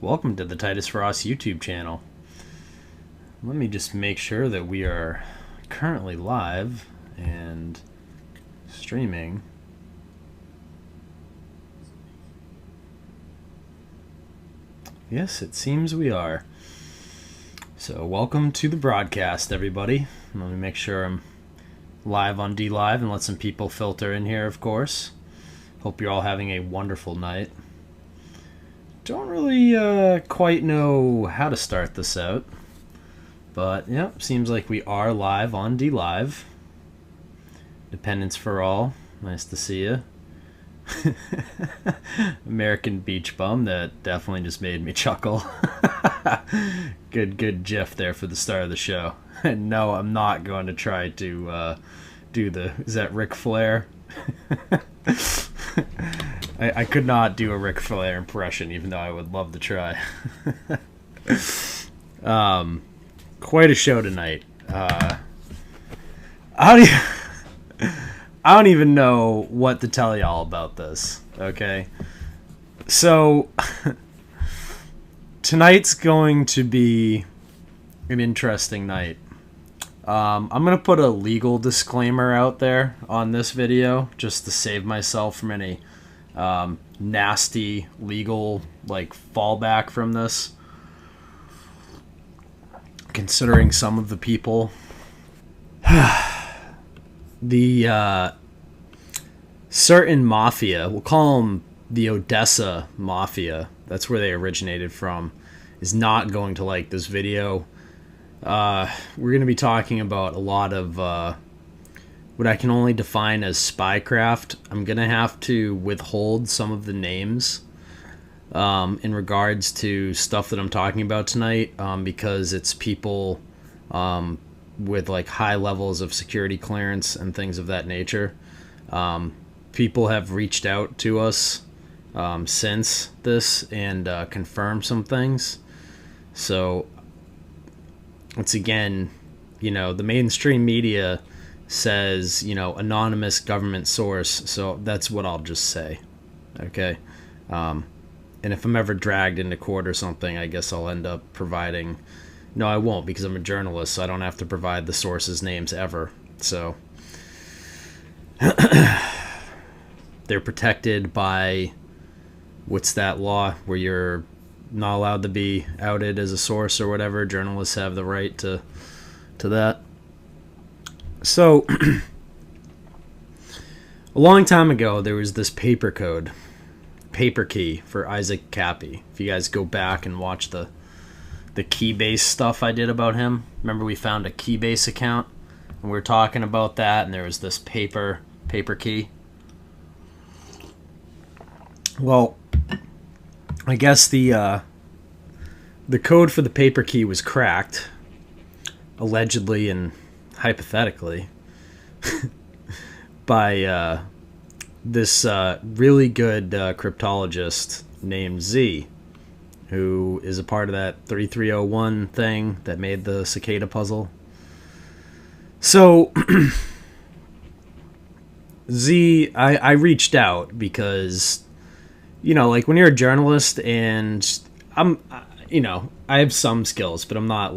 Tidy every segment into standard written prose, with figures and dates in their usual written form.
Welcome to the Titus Frost YouTube channel. Let me just make sure that we are currently live and streaming. Yes, it seems we are. So welcome to the broadcast, everybody. Let me make sure I'm live on DLive and let some people filter in here, of course. Hope you're all having a wonderful night. Don't really quite know how to start this out, but yep, seems like we are live on DLive. Dependence for all, nice to see you. American Beach Bum, that definitely just made me chuckle. Good gif there for the start of the show. And no, I'm not going to try to do the, is that Ric Flair? I could not do a Ric Flair impression, even though I would love to try. Quite a show tonight. I don't even know what to tell y'all about this, okay? So, tonight's going to be an interesting night. I'm going to put a legal disclaimer out there on this video, just to save myself from any nasty legal fallback from this, considering some of the people. The certain mafia, we'll call them the Odessa Mafia, that's where they originated from, is not going to like this video. We're going to be talking about a lot of what I can only define as spycraft. I'm going to have to withhold some of the names in regards to stuff that I'm talking about tonight, because it's people with high levels of security clearance and things of that nature. People have reached out to us since this and confirmed some things. So once again, the mainstream media says, anonymous government source, so that's what I'll just say, okay? And if I'm ever dragged into court or something, I guess I'll end up providing... No, I won't, because I'm a journalist, so I don't have to provide the sources' names ever, so... They're protected by... What's that law where you're not allowed to be outed as a source or whatever? Journalists have the right to that. So, a long time ago, there was this paper key for Isaac Kappy. If you guys go back and watch the Keybase stuff I did about him, remember we found a Keybase account, and we were talking about that, and there was this paper key. Well, I guess the code for the paper key was cracked, allegedly and hypothetically, by this really good cryptologist named Z, who is a part of that 3301 thing that made the cicada puzzle. So Z, I reached out because, when you're a journalist, and I have some skills, but I'm not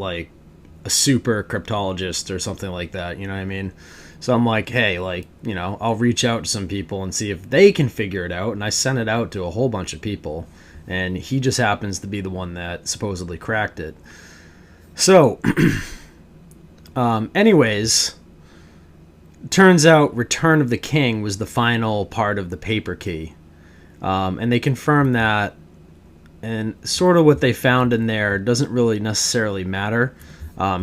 a super cryptologist or something like that, you know what I mean? So I'm like, hey, I'll reach out to some people and see if they can figure it out, and I sent it out to a whole bunch of people, and he just happens to be the one that supposedly cracked it. So, anyways, turns out Return of the King was the final part of the paper key, and they confirmed that, and sort of what they found in there doesn't really necessarily matter,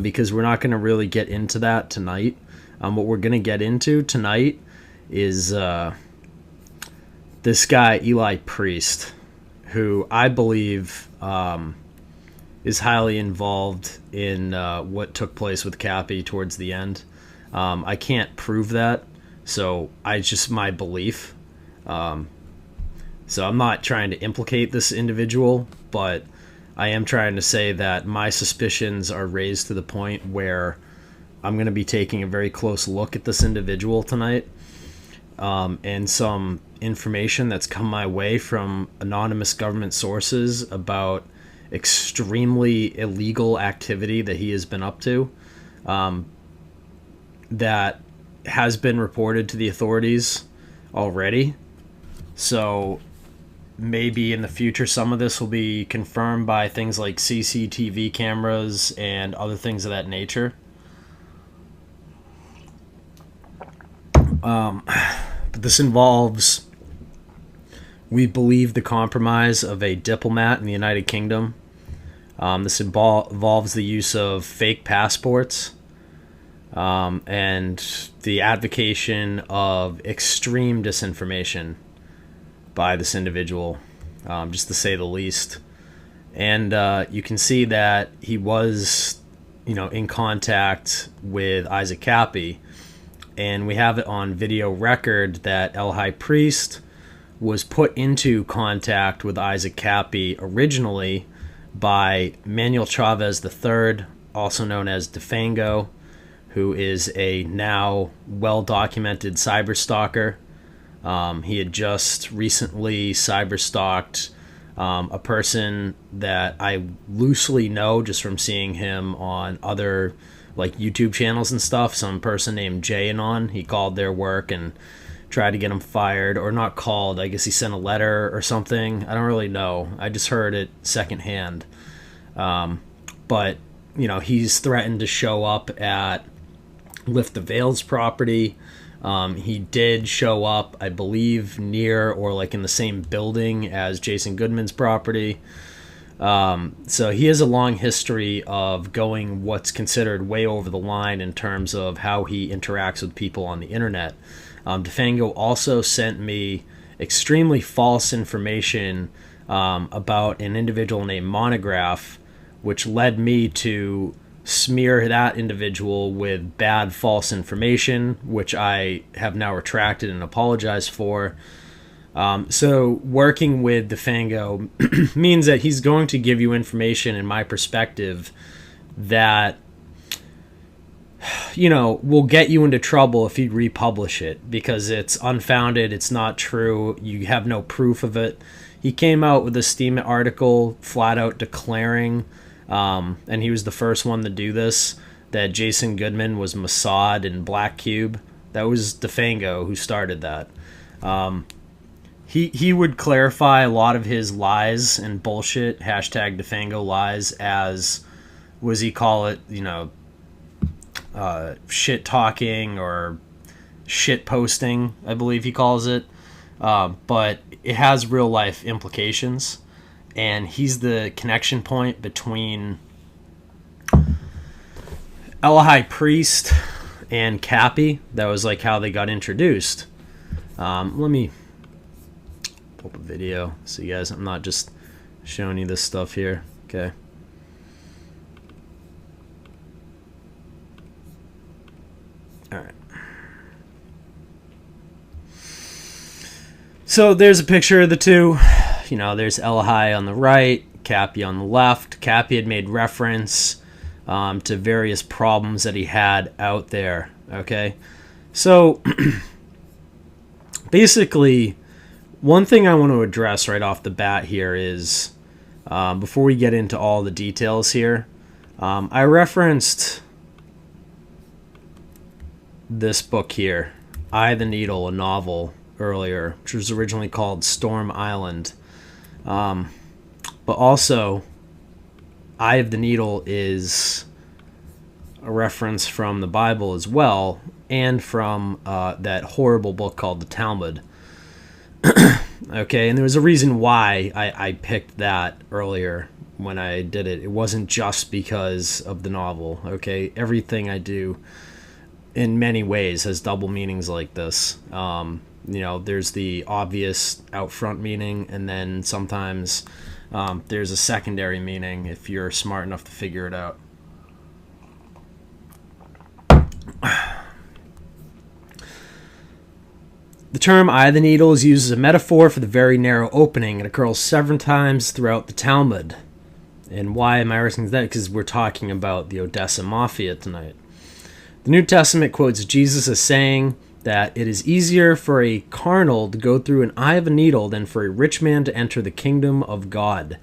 because we're not going to really get into that tonight. What we're going to get into tonight is this guy, Eliahi Priest, who I believe is highly involved in what took place with Kappy towards the end. I can't prove that, so it's just my belief. So I'm not trying to implicate this individual, but I am trying to say that my suspicions are raised to the point where I'm going to be taking a very close look at this individual tonight, and some information that's come my way from anonymous government sources about extremely illegal activity that he has been up to, that has been reported to the authorities already. So maybe in the future some of this will be confirmed by things like CCTV cameras and other things of that nature. But this involves, we believe, the compromise of a diplomat in the United Kingdom. This involves the use of fake passports, and the advocation of extreme disinformation by this individual, just to say the least. And you can see that he was, in contact with Isaac Kappy, and we have it on video record that Eliahi Priest was put into contact with Isaac Kappy originally by Manuel Chavez III, also known as Defango, who is a now well-documented cyberstalker. He had just recently cyberstalked a person that I loosely know just from seeing him on other YouTube channels and stuff. Some person named Jayanon. He called their work and tried to get him fired, or not called. I guess he sent a letter or something. I don't really know. I just heard it secondhand. But he's threatened to show up at Lift the Veil's property. He did show up, I believe, near or in the same building as Jason Goodman's property. So he has a long history of going what's considered way over the line in terms of how he interacts with people on the internet. Defango also sent me extremely false information about an individual named Monograph, which led me to smear that individual with bad false information, which I have now retracted and apologized for. So working with Defango means that he's going to give you information, in my perspective, that will get you into trouble if you republish it, because it's unfounded, it's not true, you have no proof of it. He came out with a Steam article flat out declaring, and he was the first one to do this, that Jason Goodman was Mossad and Black Cube. That was Defango who started that. He would clarify a lot of his lies and bullshit, hashtag Defango lies, as, what does he call it, shit talking or shit posting, I believe he calls it. But it has real life implications, and he's the connection point between Eliahi Priest and Kappy. That was how they got introduced. Let me pull up a video so you guys, I'm not just showing you this stuff here. Okay. All right. So there's a picture of the two. There's Eliahi on the right, Kappy on the left. Kappy had made reference to various problems that he had out there. Okay. So basically, one thing I want to address right off the bat here is, before we get into all the details here, I referenced this book here, Eye the Needle, a novel, earlier, which was originally called Storm Island. But also, Eye of the Needle is a reference from the Bible as well, and from that horrible book called the Talmud. Okay, and there was a reason why I picked that earlier when I did it. It wasn't just because of the novel, okay? Everything I do, in many ways, has double meanings like this. There's the obvious out front meaning, and then sometimes there's a secondary meaning if you're smart enough to figure it out. The term Eye of the Needle is used as a metaphor for the very narrow opening. It occurs several times throughout the Talmud. And why am I referencing that? Because we're talking about the Odessa Mafia tonight. The New Testament quotes Jesus as saying that it is easier for a carnal to go through an eye of a needle than for a rich man to enter the kingdom of God.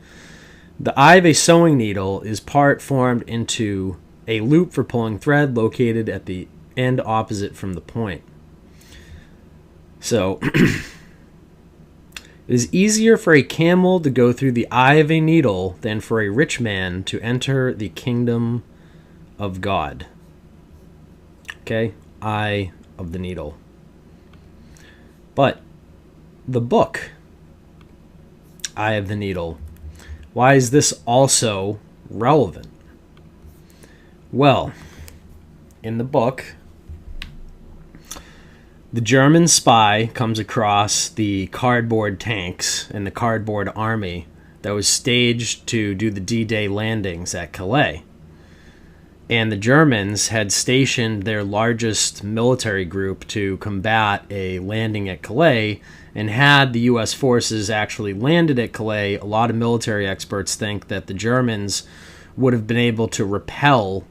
The eye of a sewing needle is part formed into a loop for pulling thread located at the end opposite from the point. So, it is easier for a camel to go through the eye of a needle than for a rich man to enter the kingdom of God. Okay? Eye of the needle. But the book, Eye of the Needle, why is this also relevant? Well, in the book, the German spy comes across the cardboard tanks and the cardboard army that was staged to do the D-Day landings at Calais. And the Germans had stationed their largest military group to combat a landing at Calais, and had the U.S. forces actually landed at Calais, a lot of military experts think that the Germans would have been able to repel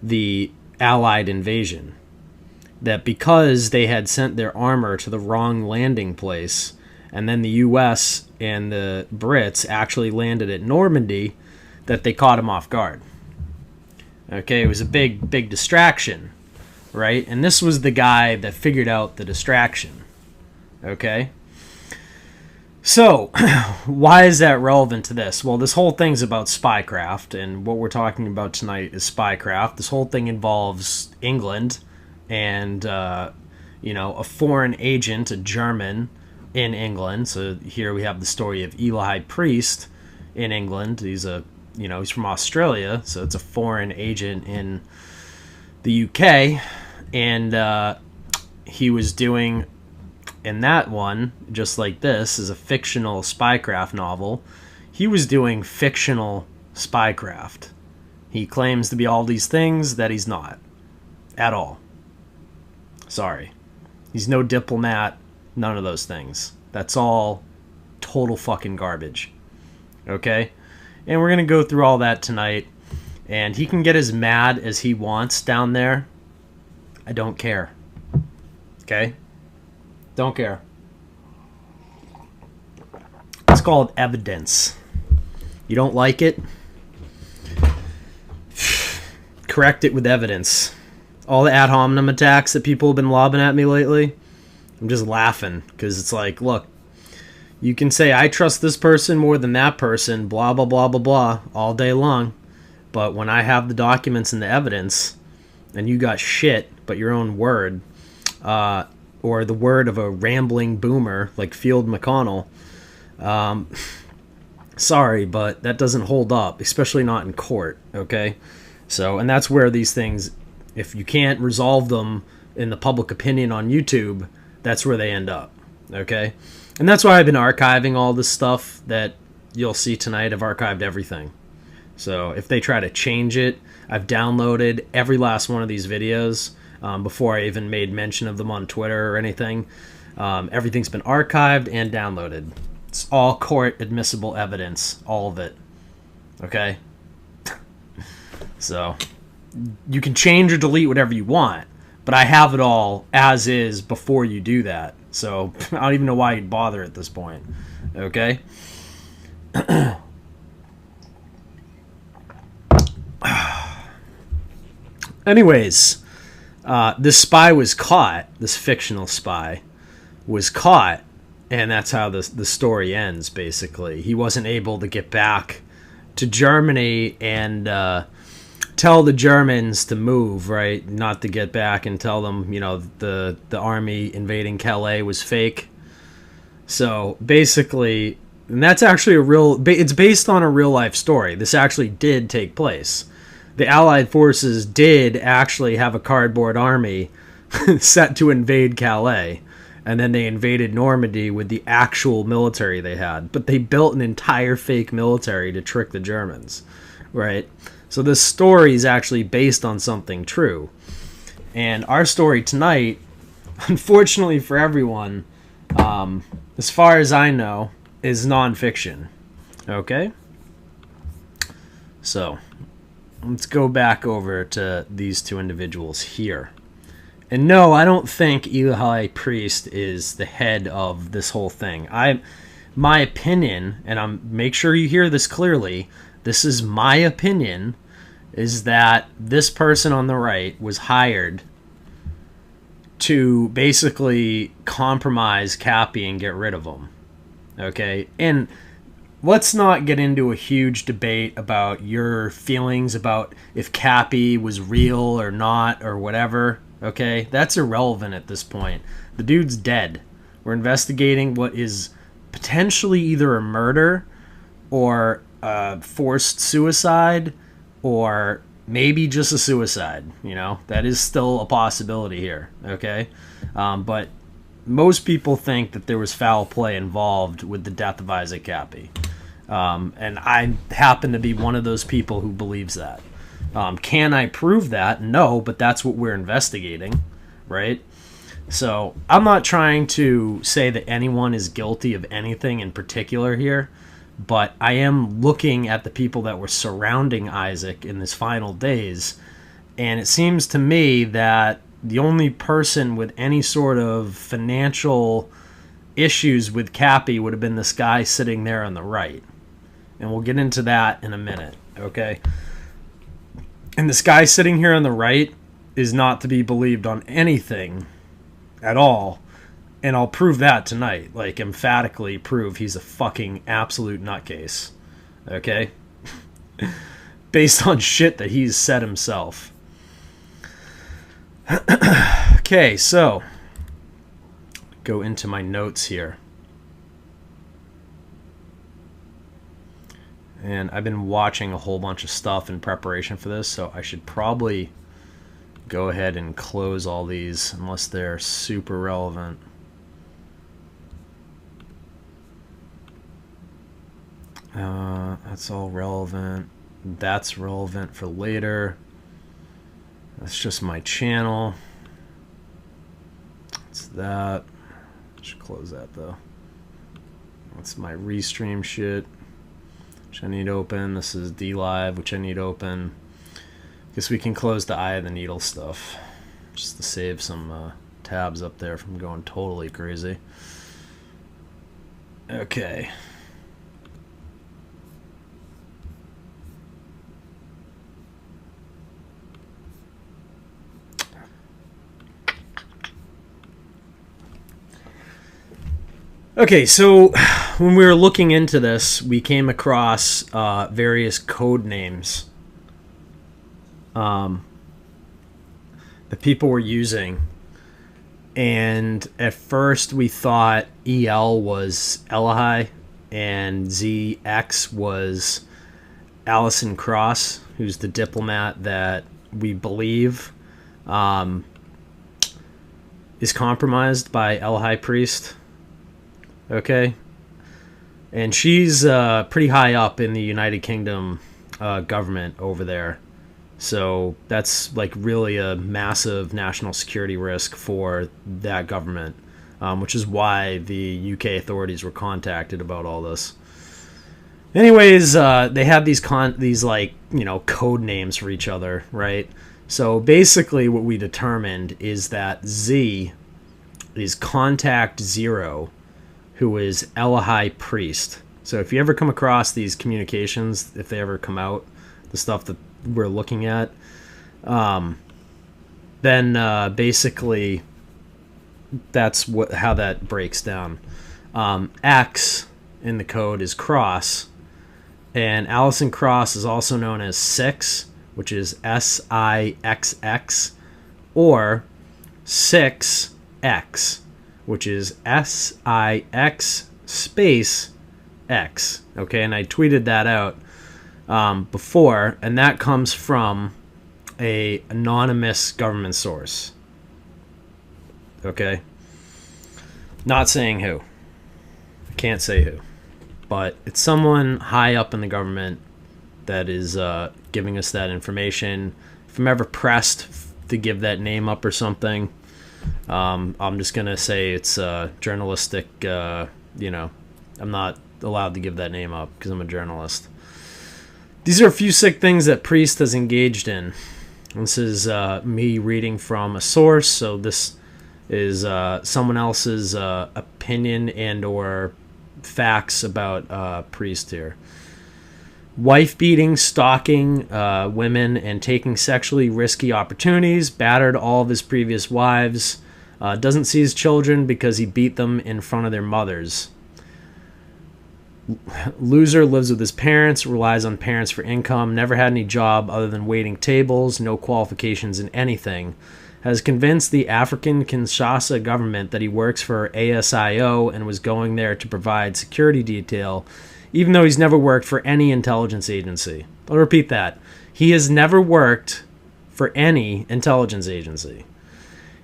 the Allied invasion. That because they had sent their armor to the wrong landing place, and then the U.S. and the Brits actually landed at Normandy, that they caught them off guard. Okay, it was a big distraction, right? And this was the guy that figured out the distraction. Okay? So, why is that relevant to this? Well, this whole thing's about spycraft, and what we're talking about tonight is spycraft. This whole thing involves England and, a foreign agent, a German, in England. So here we have the story of Eliahi Priest in England. He's he's from Australia, so it's a foreign agent in the UK, and he was doing, in that one, just like this, is a fictional spycraft novel. He was doing fictional spycraft. He claims to be all these things that he's not. At all. Sorry. He's no diplomat, none of those things. That's all total fucking garbage. Okay? And we're going to go through all that tonight. And he can get as mad as he wants down there. I don't care. Okay? Don't care. It's called evidence. You don't like it? Correct it with evidence. All the ad hominem attacks that people have been lobbing at me lately, I'm just laughing because it's like, look, you can say I trust this person more than that person, blah, blah, blah, blah, blah, all day long. But when I have the documents and the evidence, and you got shit but your own word, or the word of a rambling boomer like Field McConnell, sorry, but that doesn't hold up, especially not in court, okay? So, and that's where these things, if you can't resolve them in the public opinion on YouTube, that's where they end up, okay? And that's why I've been archiving all this stuff that you'll see tonight. I've archived everything. So if they try to change it, I've downloaded every last one of these videos before I even made mention of them on Twitter or anything. Everything's been archived and downloaded. It's all court admissible evidence, all of it. Okay? So you can change or delete whatever you want, but I have it all as is before you do that. So I don't even know why you'd bother at this point. Okay? Anyways, this spy was caught. This fictional spy was caught, and that's how the story ends, basically. He wasn't able to get back to Germany and tell the Germans to move, right? Not to get back and tell them, the army invading Calais was fake. So basically, and that's actually it's based on a real life story. This actually did take place. The Allied forces did actually have a cardboard army set to invade Calais, and then they invaded Normandy with the actual military they had. But they built an entire fake military to trick the Germans, right? So this story is actually based on something true. And our story tonight, unfortunately for everyone, as far as I know, is nonfiction. Okay? So, let's go back over to these two individuals here. And no, I don't think Eliahi Priest is the head of this whole thing. my opinion, and make sure you hear this clearly, this is my opinion, is that this person on the right was hired to basically compromise Kappy and get rid of him. Okay? And let's not get into a huge debate about your feelings about if Kappy was real or not or whatever. Okay? That's irrelevant at this point. The dude's dead. We're investigating what is potentially either a murder or a forced suicide or maybe just a suicide. You know, that is still a possibility here. Okay? But most people think that there was foul play involved with the death of Isaac Kappy. And I happen to be one of those people who believes that. Can I prove that? No, but that's what we're investigating, right? So I'm not trying to say that anyone is guilty of anything in particular here, but I am looking at the people that were surrounding Isaac in his final days, and it seems to me that the only person with any sort of financial issues with Kappy would have been this guy sitting there on the right. And we'll get into that in a minute, okay? And this guy sitting here on the right is not to be believed on anything at all, and I'll prove that tonight. Like, emphatically prove he's a fucking absolute nutcase, okay? Based on shit that he's said himself. Okay, so go into my notes here. And I've been watching a whole bunch of stuff in preparation for this, so I should probably go ahead and close all these unless they're super relevant. That's all relevant. That's relevant for later. That's just my channel. That's that. Should close that though. That's my restream shit, which I need open. This is DLive, which I need open. Guess we can close the Eye of the Needle stuff, just to save some tabs up there from going totally crazy. Okay. Okay, so when we were looking into this, we came across various code names that people were using, and at first we thought EL was Eliahi and ZX was Allison Cross, who's the diplomat that we believe is compromised by Eliahi Priest. Okay, and she's pretty high up in the United Kingdom government over there, so that's like really a massive national security risk for that government, which is why the UK authorities were contacted about all this. Anyways, they have these like, you know, code names for each other, right? So basically what we determined is that Z is Contact Zero, who is Eliahi Priest. So if you ever come across these communications, if they ever come out, the stuff that we're looking at, then basically that's how that breaks down. X in the code is Cross, and Allison Cross is also known as 6, which is SIXX, or 6X, which is SIX space X. Okay, and I tweeted that out before, and that comes from a anonymous government source. Okay, not saying who. I can't say who, but it's someone high up in the government that is giving us that information. If I'm ever pressed to give that name up or something, I'm just gonna say it's journalistic. You know, I'm not allowed to give that name up because I'm a journalist. These are a few sick things that Priest has engaged in. This is me reading from a source, so this is someone else's opinion and or facts about Priest here. Wife beating, stalking women, and taking sexually risky opportunities. Battered all of his previous wives. Doesn't see his children because he beat them in front of their mothers. Loser, lives with his parents, relies on parents for income, never had any job other than waiting tables, no qualifications in anything. Has convinced the African Kinshasa government that he works for ASIO and was going there to provide security detail, even though he's never worked for any intelligence agency. I'll repeat that. He has never worked for any intelligence agency.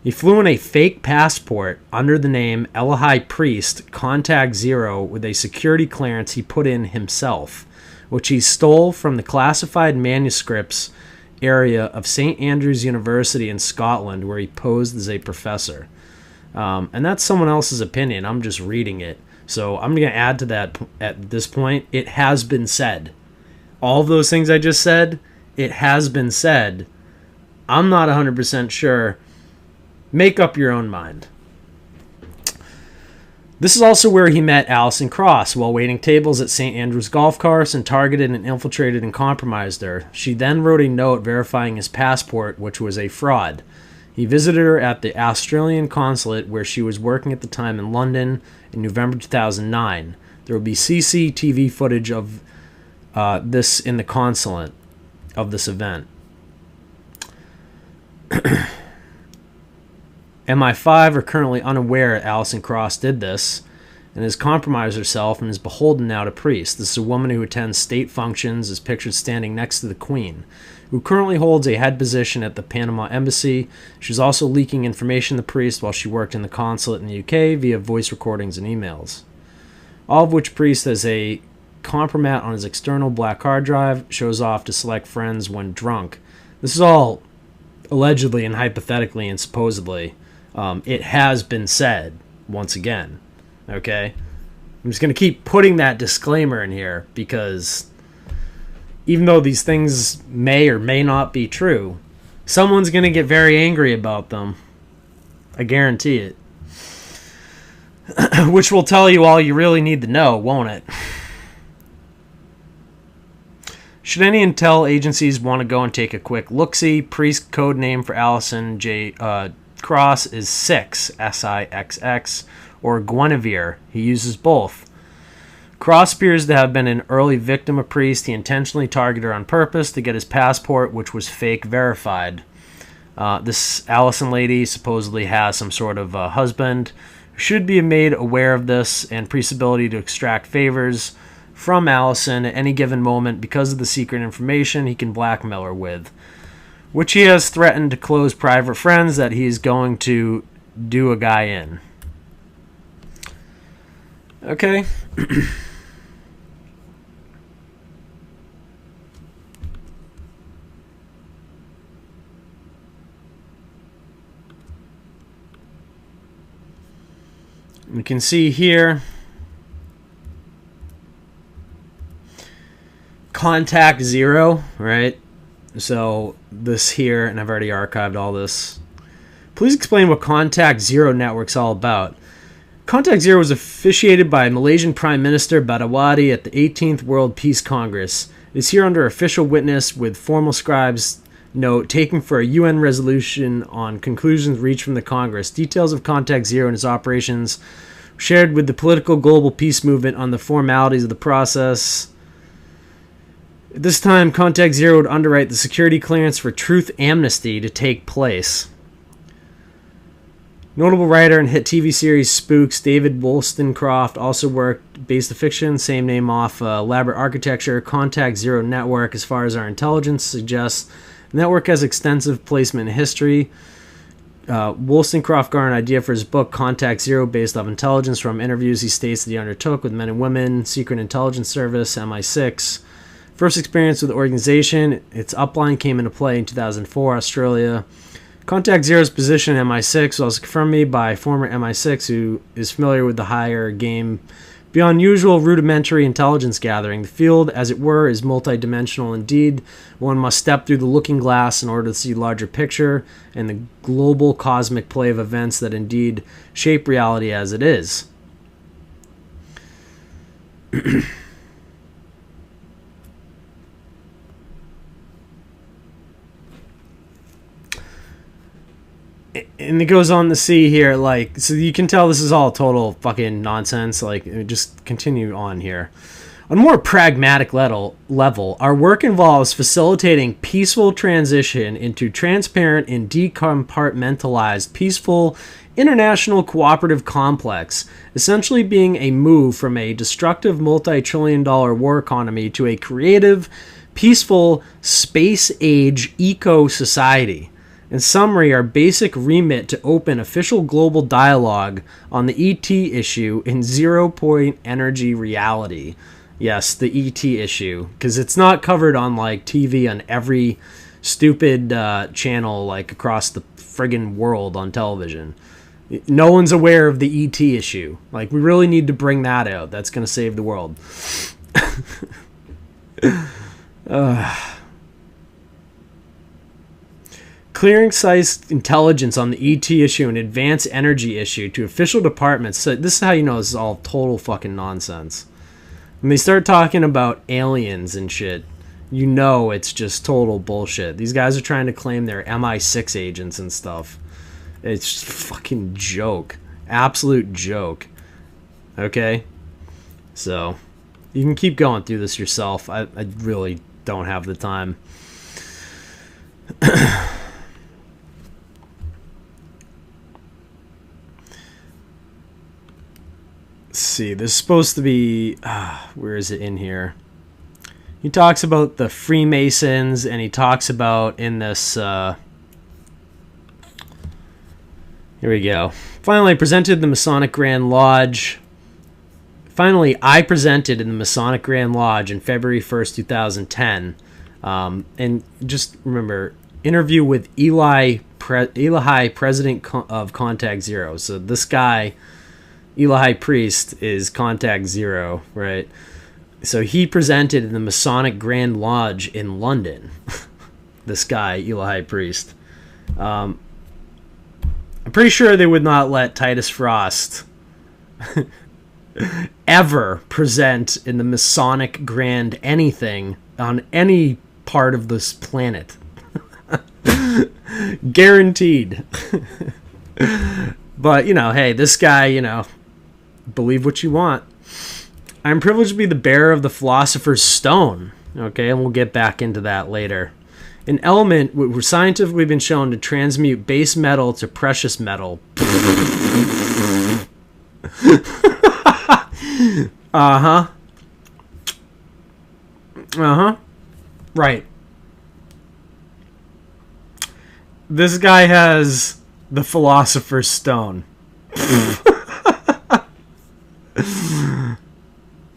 He flew in a fake passport under the name Eliahi Priest, Contact Zero, with a security clearance he put in himself, which he stole from the classified manuscripts area of St. Andrews University in Scotland, where he posed as a professor. And that's someone else's opinion. I'm just reading it. So I'm going to add to that at this point. It has been said. All of those things I just said, it has been said. I'm not 100% sure. Make up your own mind. This is also where he met Alison Cross while waiting tables at St. Andrew's Golf Course and targeted and infiltrated and compromised her. She then wrote a note verifying his passport, which was a fraud. He visited her at the Australian consulate where she was working at the time in London in November 2009. There will be CCTV footage of this in the consulate of this event. MI5 are currently unaware Alison Cross did this and has compromised herself and is beholden now to Priest. This is a woman who attends state functions, is pictured standing next to the Queen, who currently holds a head position at the Panama Embassy. She's also leaking information to Priest while she worked in the consulate in the UK via voice recordings and emails. All of which Priest has a compromat on his external black hard drive, shows off to select friends when drunk. This is all allegedly and hypothetically and supposedly. It has been said, once again, okay? I'm just going to keep putting that disclaimer in here because even though these things may or may not be true, someone's going to get very angry about them. I guarantee it. Which will tell you all you really need to know, won't it? Should any intel agencies want to go and take a quick look-see, Priest code name for Alison Cross is Six, S-I-X-X, or Guinevere. He uses both. Cross appears to have been an early victim of Priest. He intentionally targeted her on purpose to get his passport, which was fake verified. This Allison lady supposedly has some sort of husband who should be made aware of this and Priest's ability to extract favors from Allison at any given moment because of the secret information he can blackmail her with, which he has threatened to close private friends that he is going to do a guy in. Okay. You can see here Contact Zero, right? So this here, and I've already archived all this. Please explain what Contact Zero Network's all about. Contact Zero was officiated by Malaysian Prime Minister Badawati at the 18th World Peace Congress. It is here under official witness with formal scribe's note taken for a UN resolution on conclusions reached from the Congress. Details of Contact Zero and its operations shared with the political global peace movement on the formalities of the process. At this time, Contact Zero would underwrite the security clearance for Truth Amnesty to take place. Notable writer and hit TV series Spooks, David Wollstonecraft also worked based on fiction, same name off elaborate architecture. Contact Zero Network, as far as our intelligence suggests, the network has extensive placement in history. Wollstonecraft got an idea for his book Contact Zero based off intelligence from interviews he states that he undertook with men and women, Secret Intelligence Service, MI6. First experience with the organization, its upline came into play in 2004, Australia. Contact Zero's position in MI6 was confirmed me by former MI6 who is familiar with the higher game. Beyond usual rudimentary intelligence gathering, the field, as it were, is multidimensional indeed. One must step through the looking glass in order to see the larger picture and the global cosmic play of events that indeed shape reality as it is. And it goes on to see here, like, so you can tell this is all total fucking nonsense. Like, just continue on here. On a more pragmatic level, our work involves facilitating peaceful transition into transparent and decompartmentalized, peaceful, international cooperative complex, essentially being a move from a destructive multi-trillion-dollar war economy to a creative, peaceful, space-age eco-society. In summary, our basic remit to open official global dialogue on the ET issue in zero-point energy reality. Yes, the ET issue, because it's not covered on like TV on every stupid channel like across the friggin' world on television. No one's aware of the ET issue. Like, we really need to bring that out. That's going to save the world. Clearing size intelligence on the ET issue and advanced energy issue to official departments. So this is how you know this is all total fucking nonsense. When they start talking about aliens and shit, you know it's just total bullshit. These guys are trying to claim they're MI6 agents and stuff. It's just a fucking joke. Absolute joke. Okay? So, you can keep going through this yourself. I really don't have the time. Let's see, this is supposed to be, where is it in here? He talks about the Freemasons, and he talks about in this, here we go. Finally, I presented in the Masonic Grand Lodge in February 1st, 2010. And just remember, interview with Eliahi, president of Contact Zero. So this guy, Eliahi Priest, is Contact Zero, right? So he presented in the Masonic Grand Lodge in London. This guy, Eliahi Priest. I'm pretty sure they would not let Titus Frost ever present in the Masonic Grand anything on any part of this planet. Guaranteed. But, you know, hey, this guy, you know, believe what you want. I'm privileged to be the bearer of the Philosopher's Stone. Okay, and we'll get back into that later. An element where scientifically been shown to transmute base metal to precious metal. Uh-huh. Right. This guy has the Philosopher's Stone.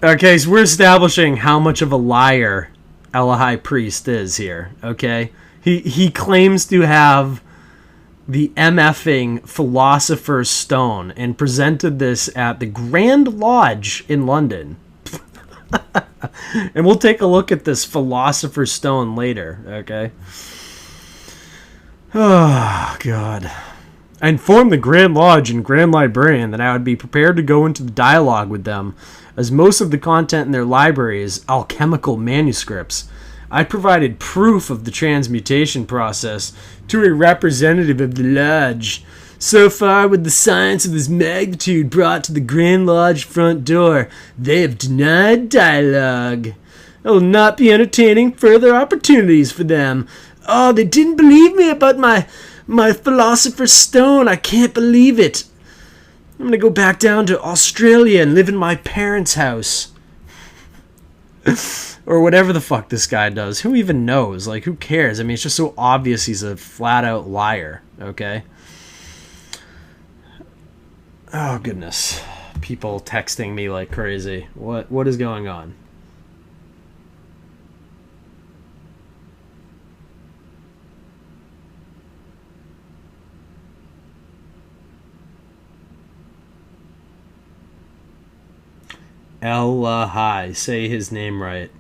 Okay, so we're establishing how much of a liar Eliahi Priest is here, okay? He claims to have the MFing Philosopher's Stone and presented this at the Grand Lodge in London. And we'll take a look at this Philosopher's Stone later, okay? Oh, God. I informed the Grand Lodge and Grand Librarian that I would be prepared to go into the dialogue with them, as most of the content in their library is alchemical manuscripts. I provided proof of the transmutation process to a representative of the lodge. So far, with the science of this magnitude brought to the Grand Lodge front door, they have denied dialogue. I will not be entertaining further opportunities for them. Oh, they didn't believe me about my Philosopher's Stone. I can't believe it. I'm going to go back down to Australia and live in my parents' house. Or whatever the fuck this guy does. Who even knows? Like, who cares? I mean, it's just so obvious he's a flat-out liar, okay? Oh, goodness. People texting me like crazy. What is going on? Eliahi. Say his name right.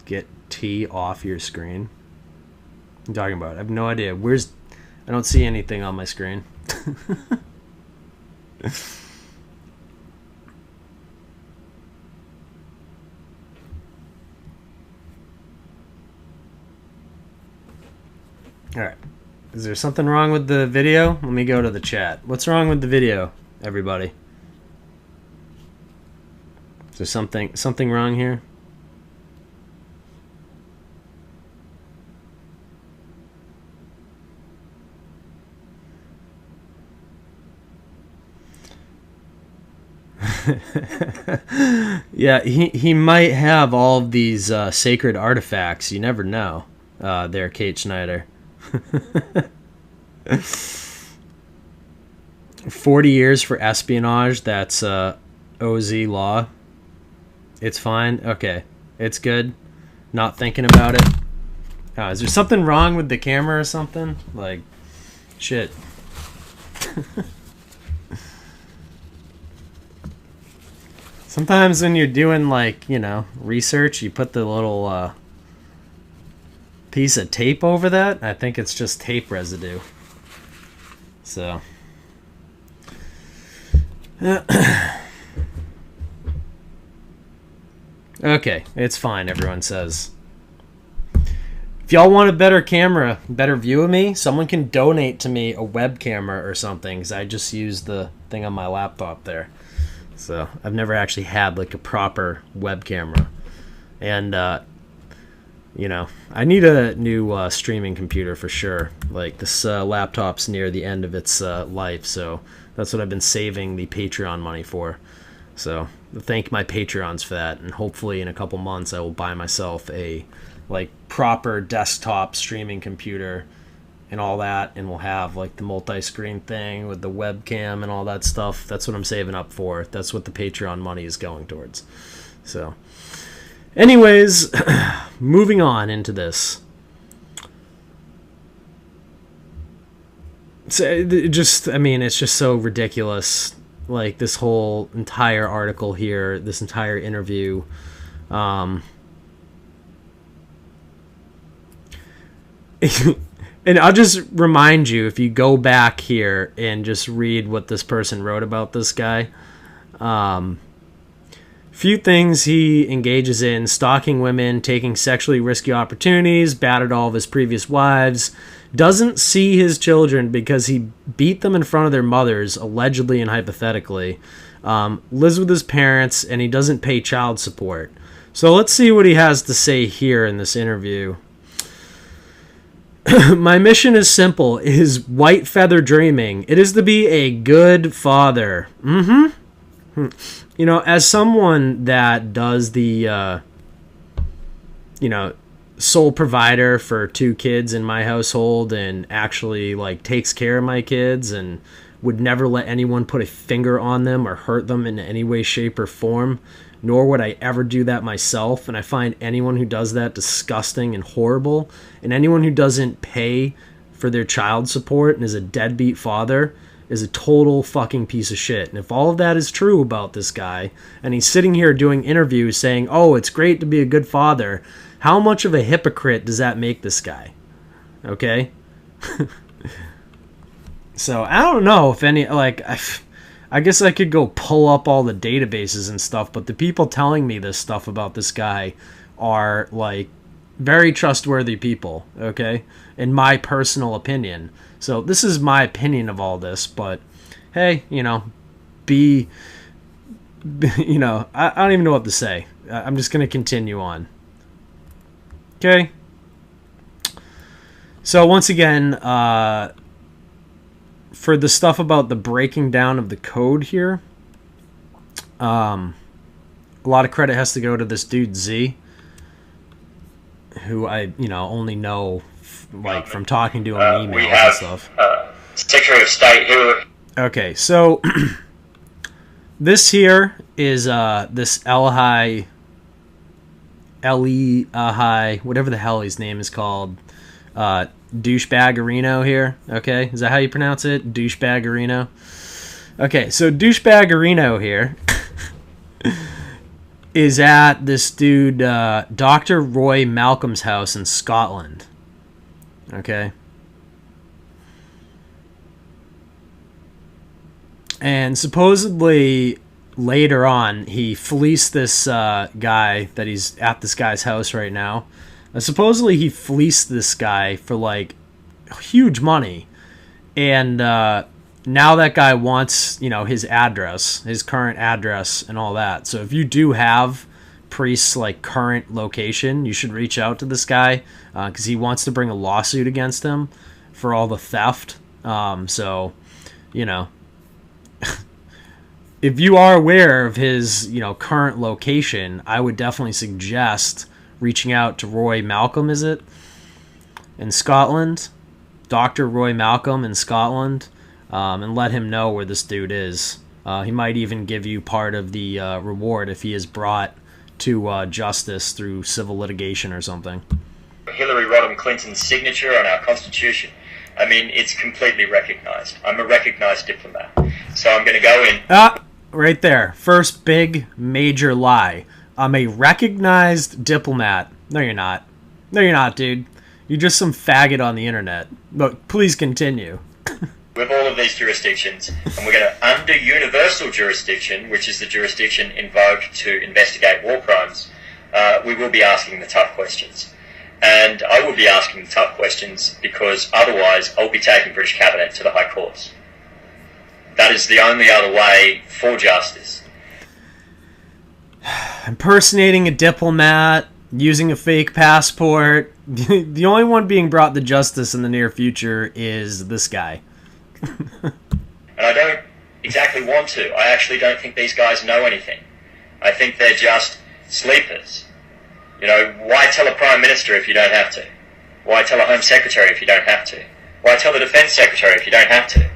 Get T off your screen. What are you talking about? I have no idea. I don't see anything on my screen. Alright. Is there something wrong with the video? Let me go to the chat. What's wrong with the video, everybody? Is there something wrong here? Yeah, he might have all of these sacred artifacts. You never know. There, Kate Schneider. 40 years for espionage. That's OZ law. It's fine. Okay, it's good. Not thinking about it. Is there something wrong with the camera or something? Like, shit. Sometimes when you're doing, like, you know, research, you put the little piece of tape over that. I think it's just tape residue. So. Okay, it's fine, everyone says. If y'all want a better camera, better view of me, someone can donate to me a web camera or something, because I just use the thing on my laptop there. So I've never actually had like a proper web camera. And, you know, I need a new streaming computer for sure. Like, this laptop's near the end of its life, so that's what I've been saving the Patreon money for. So thank my Patreons for that, and hopefully in a couple months I will buy myself a like proper desktop streaming computer and all that, and we'll have like the multi-screen thing with the webcam and all that stuff. That's what I'm saving up for. That's what the Patreon money is going towards. So anyways, moving on into this. So just, I mean, it's just so ridiculous. Like, this whole entire article here, this entire interview. And I'll just remind you, if you go back here and just read what this person wrote about this guy. Few things he engages in: stalking women, taking sexually risky opportunities, battered all of his previous wives, doesn't see his children because he beat them in front of their mothers, allegedly and hypothetically, lives with his parents, and he doesn't pay child support. So let's see what he has to say here in this interview. My mission is simple. It is white feather dreaming. It is to be a good father. You know, as someone that does the, you know, sole provider for 2 kids in my household, and actually, like, takes care of my kids and would never let anyone put a finger on them or hurt them in any way, shape, or form, nor would I ever do that myself. And I find anyone who does that disgusting and horrible. And anyone who doesn't pay for their child support and is a deadbeat father is a total fucking piece of shit. And if all of that is true about this guy, and he's sitting here doing interviews saying, oh, it's great to be a good father, how much of a hypocrite does that make this guy? Okay? So I don't know if any, like, I guess I could go pull up all the databases and stuff, but the people telling me this stuff about this guy are, like, very trustworthy people, okay? In my personal opinion. So this is my opinion of all this, but hey, you know, you know, I don't even know what to say. I'm just going to continue on. Okay? So once again, for the stuff about the breaking down of the code here, a lot of credit has to go to this dude Z, who I, you know, only know like from talking to him in emails and stuff. Secretary of State who. Okay, so this here is this Eliahi, whatever the hell his name is called, douchebaggerino here. Okay, is that how you pronounce it? Douchebaggerino. Okay, so douchebaggerino here is at this dude Dr. Roy Malcolm's house in Scotland. Okay. And supposedly later on, he fleeced this guy that he's at this guy's house right now. Supposedly he fleeced this guy for like huge money. And now that guy wants, his address, his current address and all that. So if you do have Priest's like current location, you should reach out to this guy because he wants to bring a lawsuit against him for all the theft. So, if you are aware of his, current location, I would definitely suggest reaching out to Roy Malcolm, is it? In Scotland. Dr. Roy Malcolm in Scotland. And let him know where this dude is. He might even give you part of the reward if he is brought to justice through civil litigation or something. Hillary Rodham Clinton's signature on our Constitution. I mean, it's completely recognized. I'm a recognized diplomat. So I'm going to go in... Right there. First big major lie. I'm a recognized diplomat. No, you're not. No, you're not, dude. You're just some faggot on the internet. But please continue. With all of these jurisdictions, and we're going to, under universal jurisdiction, which is the jurisdiction invoked to investigate war crimes, we will be asking the tough questions. And I will be asking the tough questions because otherwise I'll be taking British Cabinet to the High Courts. That is the only other way for justice. Impersonating a diplomat, using a fake passport. The only one being brought to justice in the near future is this guy. And I don't exactly want to. I actually don't think these guys know anything. I think they're just sleepers. Why tell a Prime Minister if you don't have to? Why tell a Home Secretary if you don't have to? Why tell the Defence Secretary if you don't have to?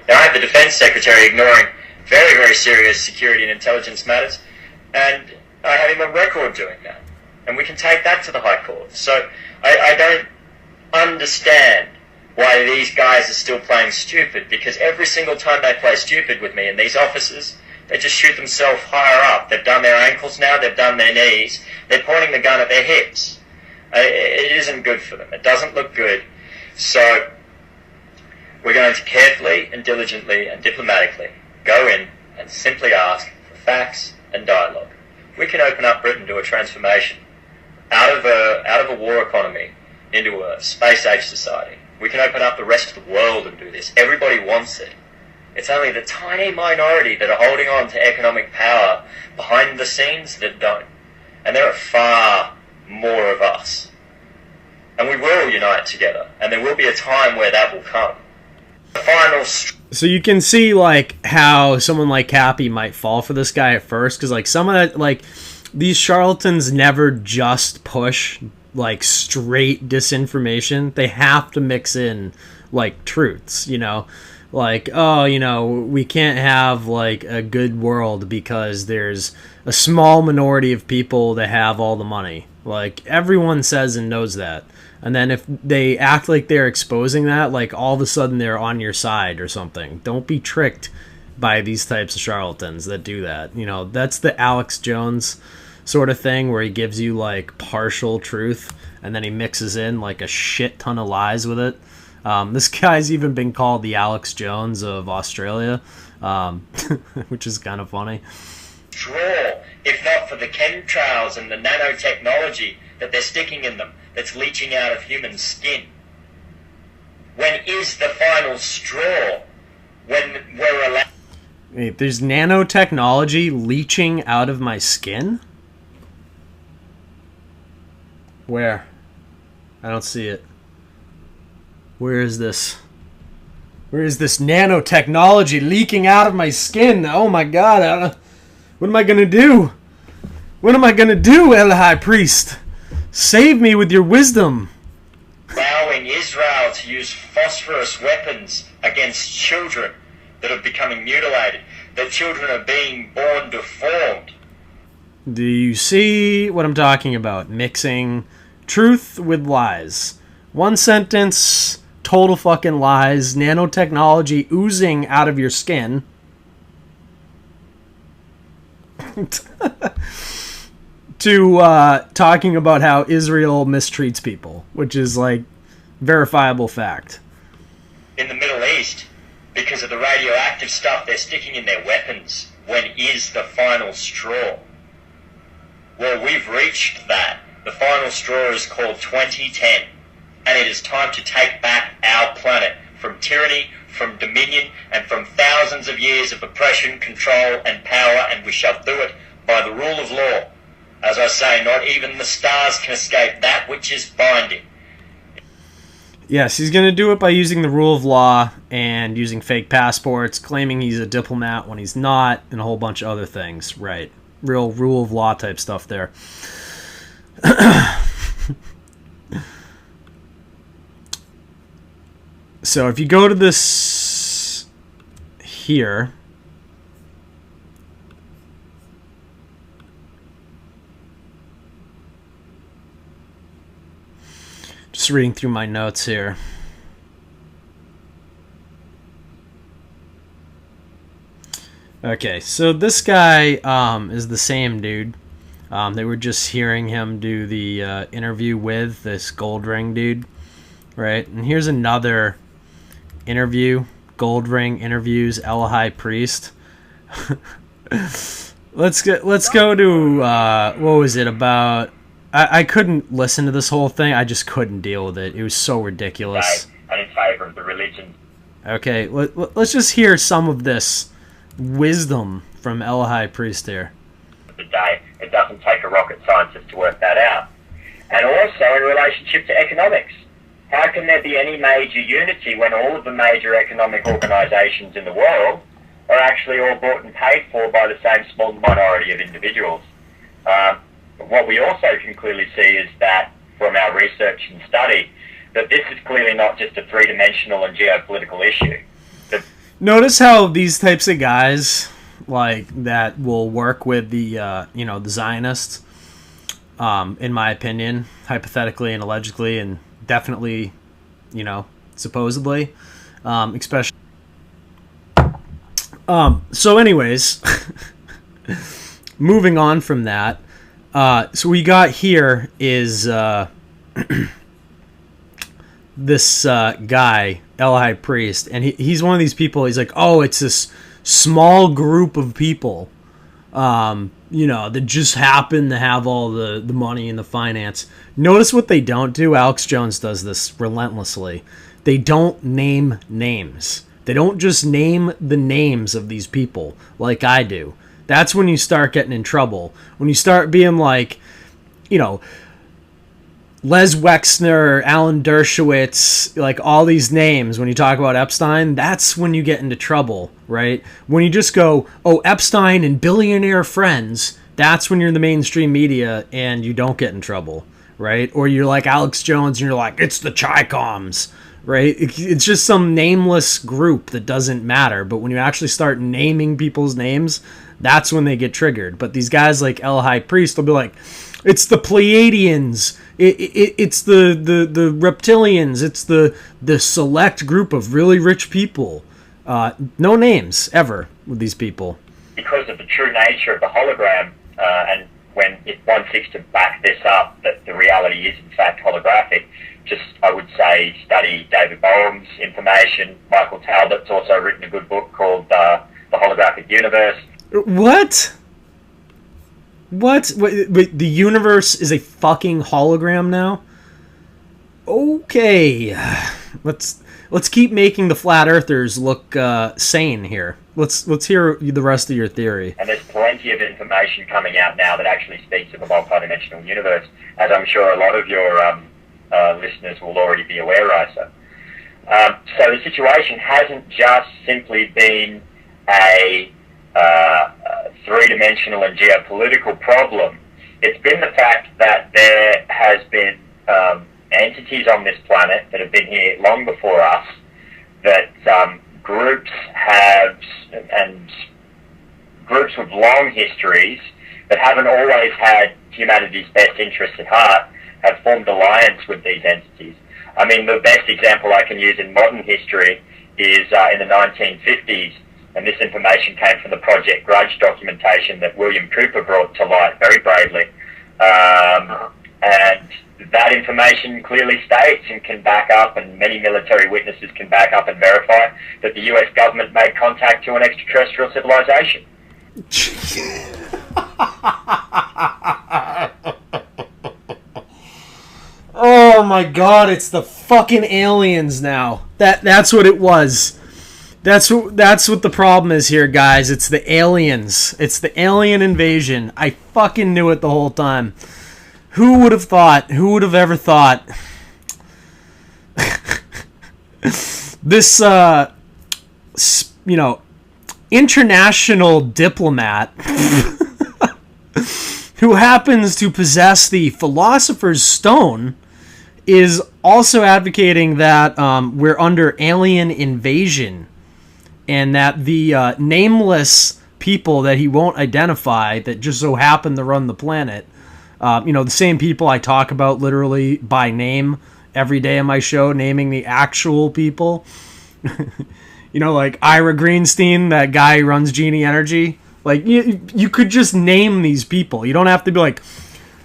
Now, I have the Defence Secretary ignoring very, very serious security and intelligence matters, and I have him on record doing that. And we can take that to the High Court. So I don't understand why these guys are still playing stupid, because every single time they play stupid with me in these offices, they just shoot themselves higher up. They've done their ankles now, they've done their knees, they're pointing the gun at their hips. It isn't good for them. It doesn't look good. So we're going to carefully and diligently and diplomatically go in and simply ask for facts and dialogue. We can open up Britain to a transformation out of a war economy into a space-age society. We can open up the rest of the world and do this. Everybody wants it. It's only the tiny minority that are holding on to economic power behind the scenes that don't. And there are far more of us. And we will unite together. And there will be a time where that will come. The final... So you can see, like, how someone like Kappy might fall for this guy at first. Because, like, some of that, like, these charlatans never just push, like, straight disinformation. They have to mix in, like, truths, Like, we can't have, like, a good world because there's a small minority of people that have all the money. Like, everyone says and knows that. And then if they act like they're exposing that, like, all of a sudden they're on your side or something. Don't be tricked by these types of charlatans that do that. That's the Alex Jones sort of thing where he gives you, like, partial truth and then he mixes in, like, a shit ton of lies with it. This guy's even been called the Alex Jones of Australia, which is kind of funny. Draw, if not for the chemtrails and the nanotechnology that they're sticking in them, that's leaching out of human skin. When is the final straw? When we're allowed... Wait, there's nanotechnology leaching out of my skin? Where? I don't see it. Where is this? Where is this nanotechnology leaking out of my skin? Oh my god. What am I going to do? What am I going to do, Eliahi Priest? Save me with your wisdom. Allowing Israel to use phosphorus weapons against children that are becoming mutilated. That children are being born deformed. Do you see what I'm talking about? Mixing truth with lies. One sentence... total fucking lies, nanotechnology oozing out of your skin. To talking about how Israel mistreats people, which is, like, verifiable fact. In the Middle East, because of the radioactive stuff they're sticking in their weapons. When is the final straw? Well, we've reached that. The final straw is called 2010, and it is time to take back our planet from tyranny, from dominion, and from thousands of years of oppression, control, and power, and we shall do it by the rule of law. As I say, not even the stars can escape that which is binding. Yes, he's going to do it by using the rule of law and using fake passports, claiming he's a diplomat when he's not, and a whole bunch of other things. Right. Real rule of law type stuff there. So if you go to this here, just reading through my notes here. Okay, so this guy is the same dude. They were just hearing him do the interview with this gold ring dude, right? And here's another interview. Gold ring interviews Eliahi Priest. let's go to what was it about? I couldn't listen to this whole thing. I just couldn't deal with it. It was so ridiculous. And in favor of the religion. Okay, let's just hear some of this wisdom from Eliahi Priest here. The day, it doesn't take a rocket scientist to work that out. And also in relationship to economics. How can there be any major unity when all of the major economic organisations in the world are actually all bought and paid for by the same small minority of individuals? What we also can clearly see is that, from our research and study, that this is clearly not just a three-dimensional and geopolitical issue. Notice how these types of guys, like, that will work with the, the Zionists, in my opinion, hypothetically and allegedly, and definitely, supposedly, especially. So anyways, moving on from that, so we got here is this guy, Eliahi Priest, and he's one of these people. He's like, oh, it's this small group of people, that just happen to have all the money and the finance. Notice what they don't do. Alex Jones does this relentlessly. They don't name names. They don't just name the names of these people like I do. That's when you start getting in trouble. When you start being like, Les Wexner, Alan Dershowitz, like all these names, when you talk about Epstein, that's when you get into trouble, right? When you just go, oh, Epstein and billionaire friends, that's when you're in the mainstream media and you don't get in trouble, right? Or you're like Alex Jones and you're like, it's the Chi-Coms, right? It's just some nameless group that doesn't matter. But when you actually start naming people's names, that's when they get triggered. But these guys like Eliahi Priest will be like, it's the Pleiadians, it's the reptilians, it's the select group of really rich people. No names ever with these people. Because of the true nature of the hologram, and when one seeks to back this up, that the reality is in fact holographic, just, I would say, study David Bohm's information. Michael Talbot's also written a good book called The Holographic Universe. What? Wait, the universe is a fucking hologram now? Okay. Let's keep making the flat earthers look sane here. Let's hear the rest of your theory. And there's plenty of information coming out now that actually speaks of a multidimensional universe, as I'm sure a lot of your listeners will already be aware, Isa. So the situation hasn't just simply been a three-dimensional and geopolitical problem. It's been the fact that there has been entities on this planet that have been here long before us, that groups have, and groups with long histories that haven't always had humanity's best interests at heart, have formed alliance with these entities. I mean, the best example I can use in modern history is in the 1950s, and this information came from the Project Grudge documentation that William Cooper brought to light very bravely. And that information clearly states and can back up, and many military witnesses can back up and verify that the US government made contact to an extraterrestrial civilization. Oh my god, it's the fucking aliens now. That's what it was. That's what the problem is here, guys. It's the aliens. It's the alien invasion. I fucking knew it the whole time. Who would have thought? Who would have ever thought? This, international diplomat who happens to possess the Philosopher's Stone is also advocating that we're under alien invasion, and that the nameless people that he won't identify that just so happen to run the planet, the same people I talk about literally by name every day on my show, naming the actual people. Like Ira Greenstein, that guy who runs Genie Energy. Like, you could just name these people. You don't have to be like,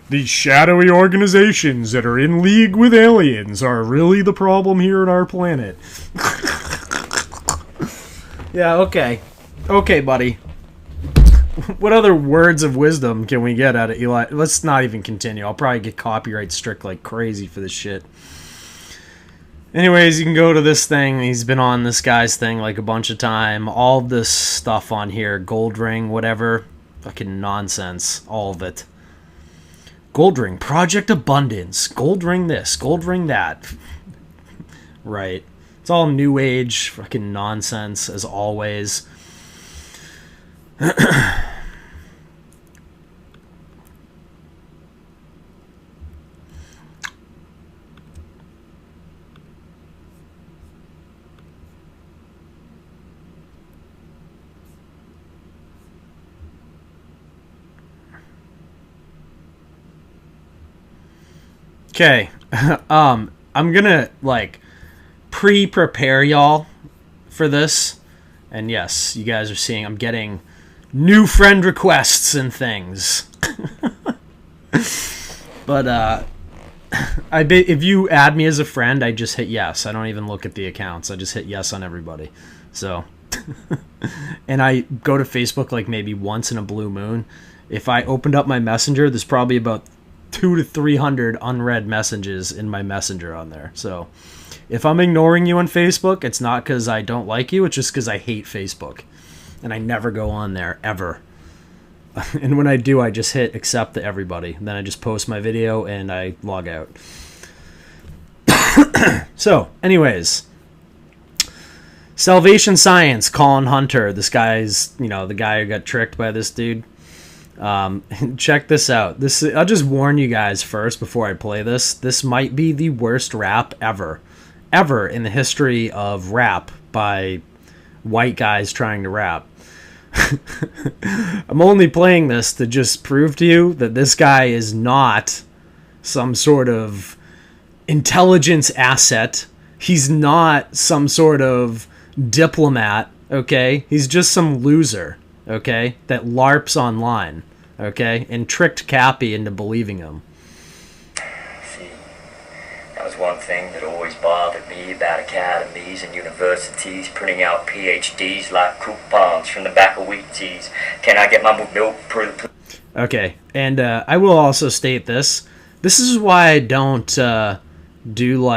these shadowy organizations that are in league with aliens are really the problem here on our planet. Yeah, okay. Okay, buddy. What other words of wisdom can we get out of Eli? Let's not even continue. I'll probably get copyright strict like crazy for this shit. Anyways, you can go to this thing. He's been on this guy's thing like a bunch of time. All of this stuff on here, gold ring, whatever. Fucking nonsense. All of it. Gold ring, Project Abundance. Gold ring this, gold ring that. Right. It's all new age fucking nonsense, as always. Okay, I'm gonna, pre-prepare y'all for this. And yes, you guys are seeing I'm getting new friend requests and things. But, if you add me as a friend, I just hit yes. I don't even look at the accounts. I just hit yes on everybody. So, and I go to Facebook maybe once in a blue moon. If I opened up my messenger, there's probably about 200 to 300 unread messages in my messenger on there. So if I'm ignoring you on Facebook, it's not because I don't like you. It's just because I hate Facebook. And I never go on there, ever. And when I do, I just hit accept to everybody. Then I just post my video and I log out. So, anyways. Salvation Science, Colin Hunter. This guy's, the guy who got tricked by this dude. Check this out. I'll just warn you guys first before I play this. This might be the worst rap ever in the history of rap by white guys trying to rap. I'm only playing this to just prove to you that this guy is not some sort of intelligence asset. He's not some sort of diplomat, okay? He's just some loser, okay, that LARPs online, okay, and tricked Kappy into believing him. See, that was one thing that always bothered me about academies and universities printing out PhDs like coupons from the back of wheat teas. Can I get my milk? Okay, and I will also state this. This is why I don't do,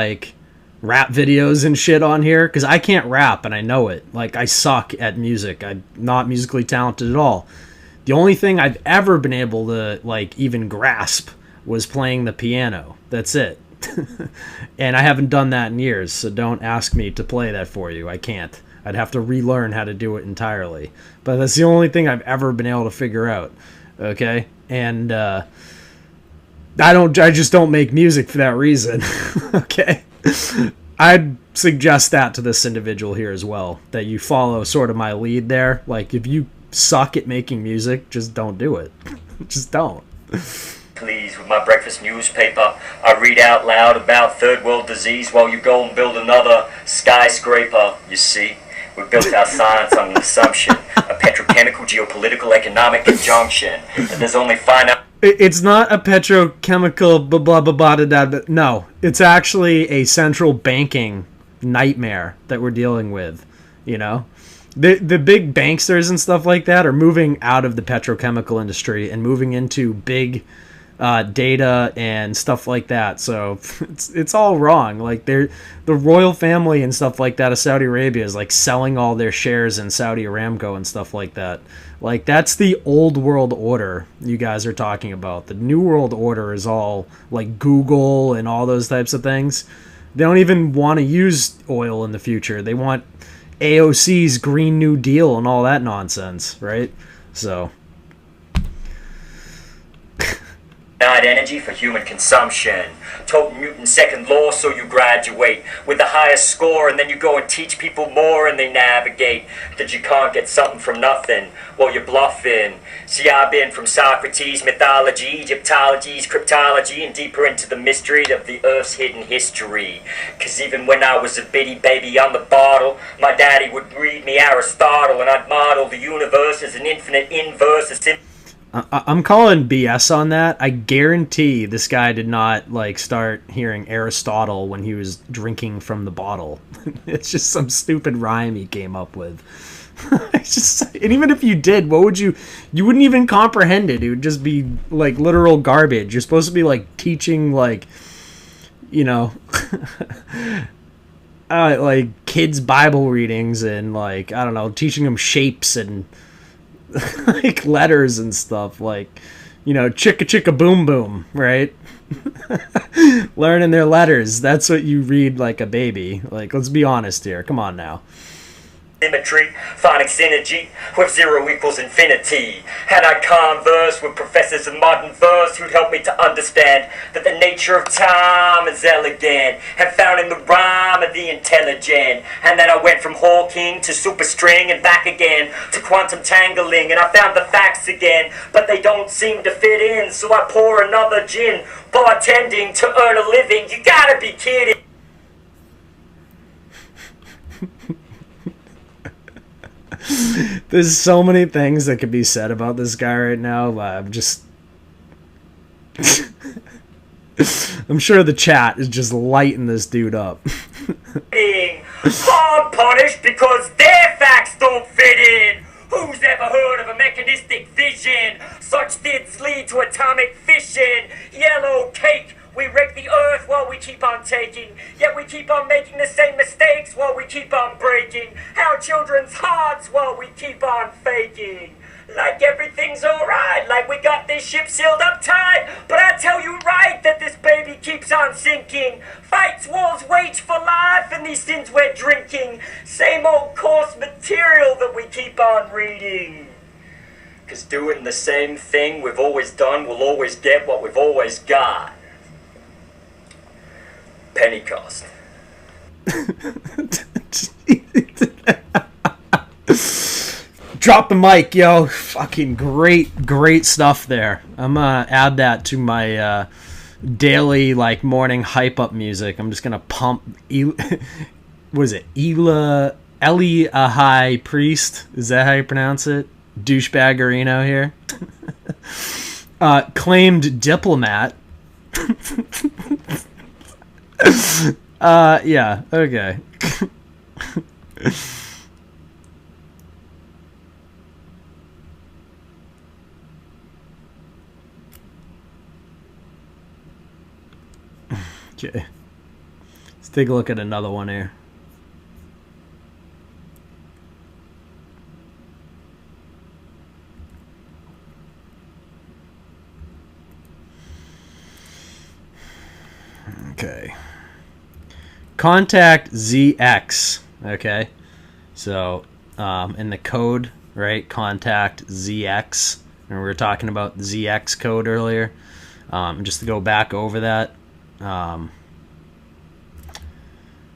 rap videos and shit on here, because I can't rap, and I know it. I suck at music. I'm not musically talented at all. The only thing I've ever been able to, even grasp was playing the piano. That's it. And I haven't done that in years, so don't ask me to play that for you. I can't. I'd have to relearn how to do it entirely. But that's the only thing I've ever been able to figure out. Okay? And, I just don't make music for that reason. Okay? I'd suggest that to this individual here as well, that you follow sort of my lead there. If you suck at making music, just don't do it. Just don't. Please, with my breakfast newspaper, I read out loud about third world disease while you go and build another skyscraper. You see, we built our science on an assumption, a petrochemical, geopolitical, economic conjunction, that there's only finite... It's not a petrochemical blah blah blah blah da, da. No, it's actually a central banking nightmare that we're dealing with. You know, the big banksters and stuff like that are moving out of the petrochemical industry and moving into big data and stuff like that. So it's all wrong. Like the royal family and stuff like that of Saudi Arabia is like selling all their shares in Saudi Aramco and stuff like that. Like that's the old world order you guys are talking about. The new world order is all like Google and all those types of things. They don't even want to use oil in the future. They want AOC's Green New Deal and all that nonsense, right? So energy for human consumption. Total Newton's second law, so you graduate with the highest score, and then you go and teach people more, and they navigate that you can't get something from nothing. Well, you're bluffing. See, I've been from Socrates, mythology, Egyptology, cryptology, and deeper into the mystery of the Earth's hidden history. Cause even when I was a bitty baby on the bottle, my daddy would read me Aristotle, and I'd model the universe as an infinite inverse, I'm calling BS on that. I guarantee this guy did not like start hearing Aristotle when he was drinking from the bottle. It's just some stupid rhyme he came up with. It's just, and even if you did, what would you wouldn't even comprehend it. It would just be like literal garbage. You're supposed to be like teaching like, you know, like kids Bible readings and like, I don't know, teaching them shapes and like letters and stuff, like, you know, chicka chicka boom boom, right? Learning their letters. That's what you read like a baby. Like, let's be honest here. Come on now. Symmetry, phonic synergy, with zero equals infinity. And I converse with professors of modern verse who'd help me to understand that the nature of time is elegant, and found in the rhyme of the intelligent. And then I went from Hawking to superstring and back again to quantum tangling, and I found the facts again, but they don't seem to fit in, so I pour another gin, bartending to earn a living. You gotta be kidding. There's so many things that could be said about this guy right now, but I'm just I'm sure the chat is just lighting this dude up. Hard punished because their facts don't fit in. Who's ever heard of a mechanistic vision? Such things lead to atomic fission. Yellow cake. We wreck the earth while we keep on taking, yet we keep on making the same mistakes while we keep on breaking our children's hearts while we keep on faking. Like everything's alright, like we got this ship sealed up tight, but I tell you right that this baby keeps on sinking. Fights, wars, wage for life, and these sins we're drinking. Same old coarse material that we keep on reading. Cause doing the same thing we've always done will always get what we've always got. Pentecost. Drop the mic, yo. Fucking great stuff there. I'm gonna add that to my daily like morning hype up music. I'm just gonna pump what is it? Eliahi Priest. Is that how you pronounce it? Douchebaggerino here. Claimed diplomat. Yeah, okay. Okay. Let's take a look at another one here. Okay. Contact ZX. Okay. So, in the code, right? Contact ZX. And we were talking about the ZX code earlier. Just to go back over that.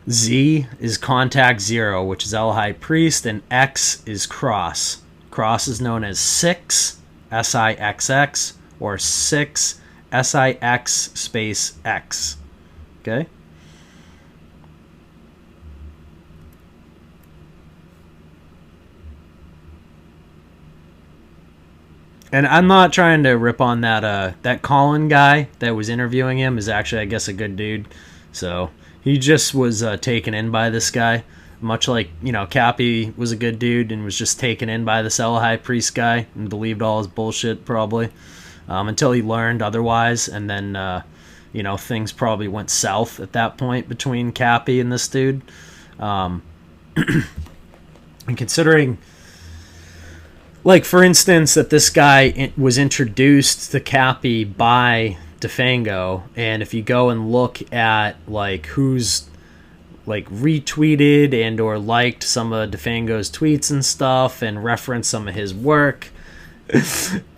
Z is contact 0, which is Eliahi Priest, and X is cross. Cross is known as 6, SIXX, or 6, SIX space X. Okay? And I'm not trying to rip on that Colin guy that was interviewing him is actually, I guess, a good dude. So he just was taken in by this guy, much like, you know, Kappy was a good dude and was just taken in by this Eliahi Priest guy and believed all his bullshit probably, until he learned otherwise. And then, you know, things probably went south at that point between Kappy and this dude. And considering, like, for instance, that this guy was introduced to Kappy by Defango, and if you go and look at, like, who's, like, retweeted and or liked some of Defango's tweets and stuff and referenced some of his work,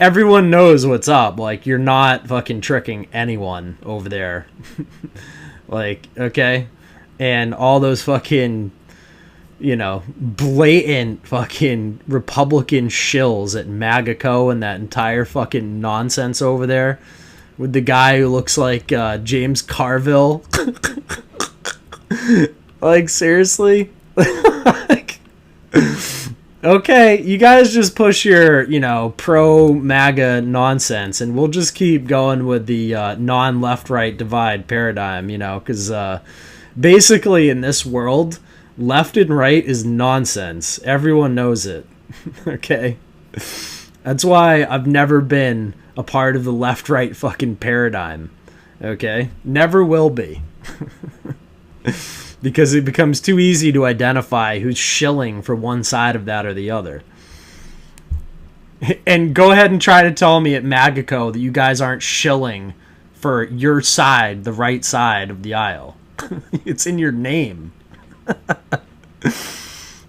everyone knows what's up. Like, you're not fucking tricking anyone over there. Like, okay? And all those fucking, you know, blatant fucking Republican shills at MAGACO and that entire fucking nonsense over there with the guy who looks like James Carville. Like, seriously? Like, okay, you guys just push your, you know, pro-MAGA nonsense, and we'll just keep going with the non-left-right divide paradigm, you know, because basically in this world, left and right is nonsense. Everyone knows it. Okay? That's why I've never been a part of the left-right fucking paradigm. Okay? Never will be. Because it becomes too easy to identify who's shilling for one side of that or the other. And go ahead and try to tell me at MAGACO that you guys aren't shilling for your side, the right side of the aisle. It's in your name.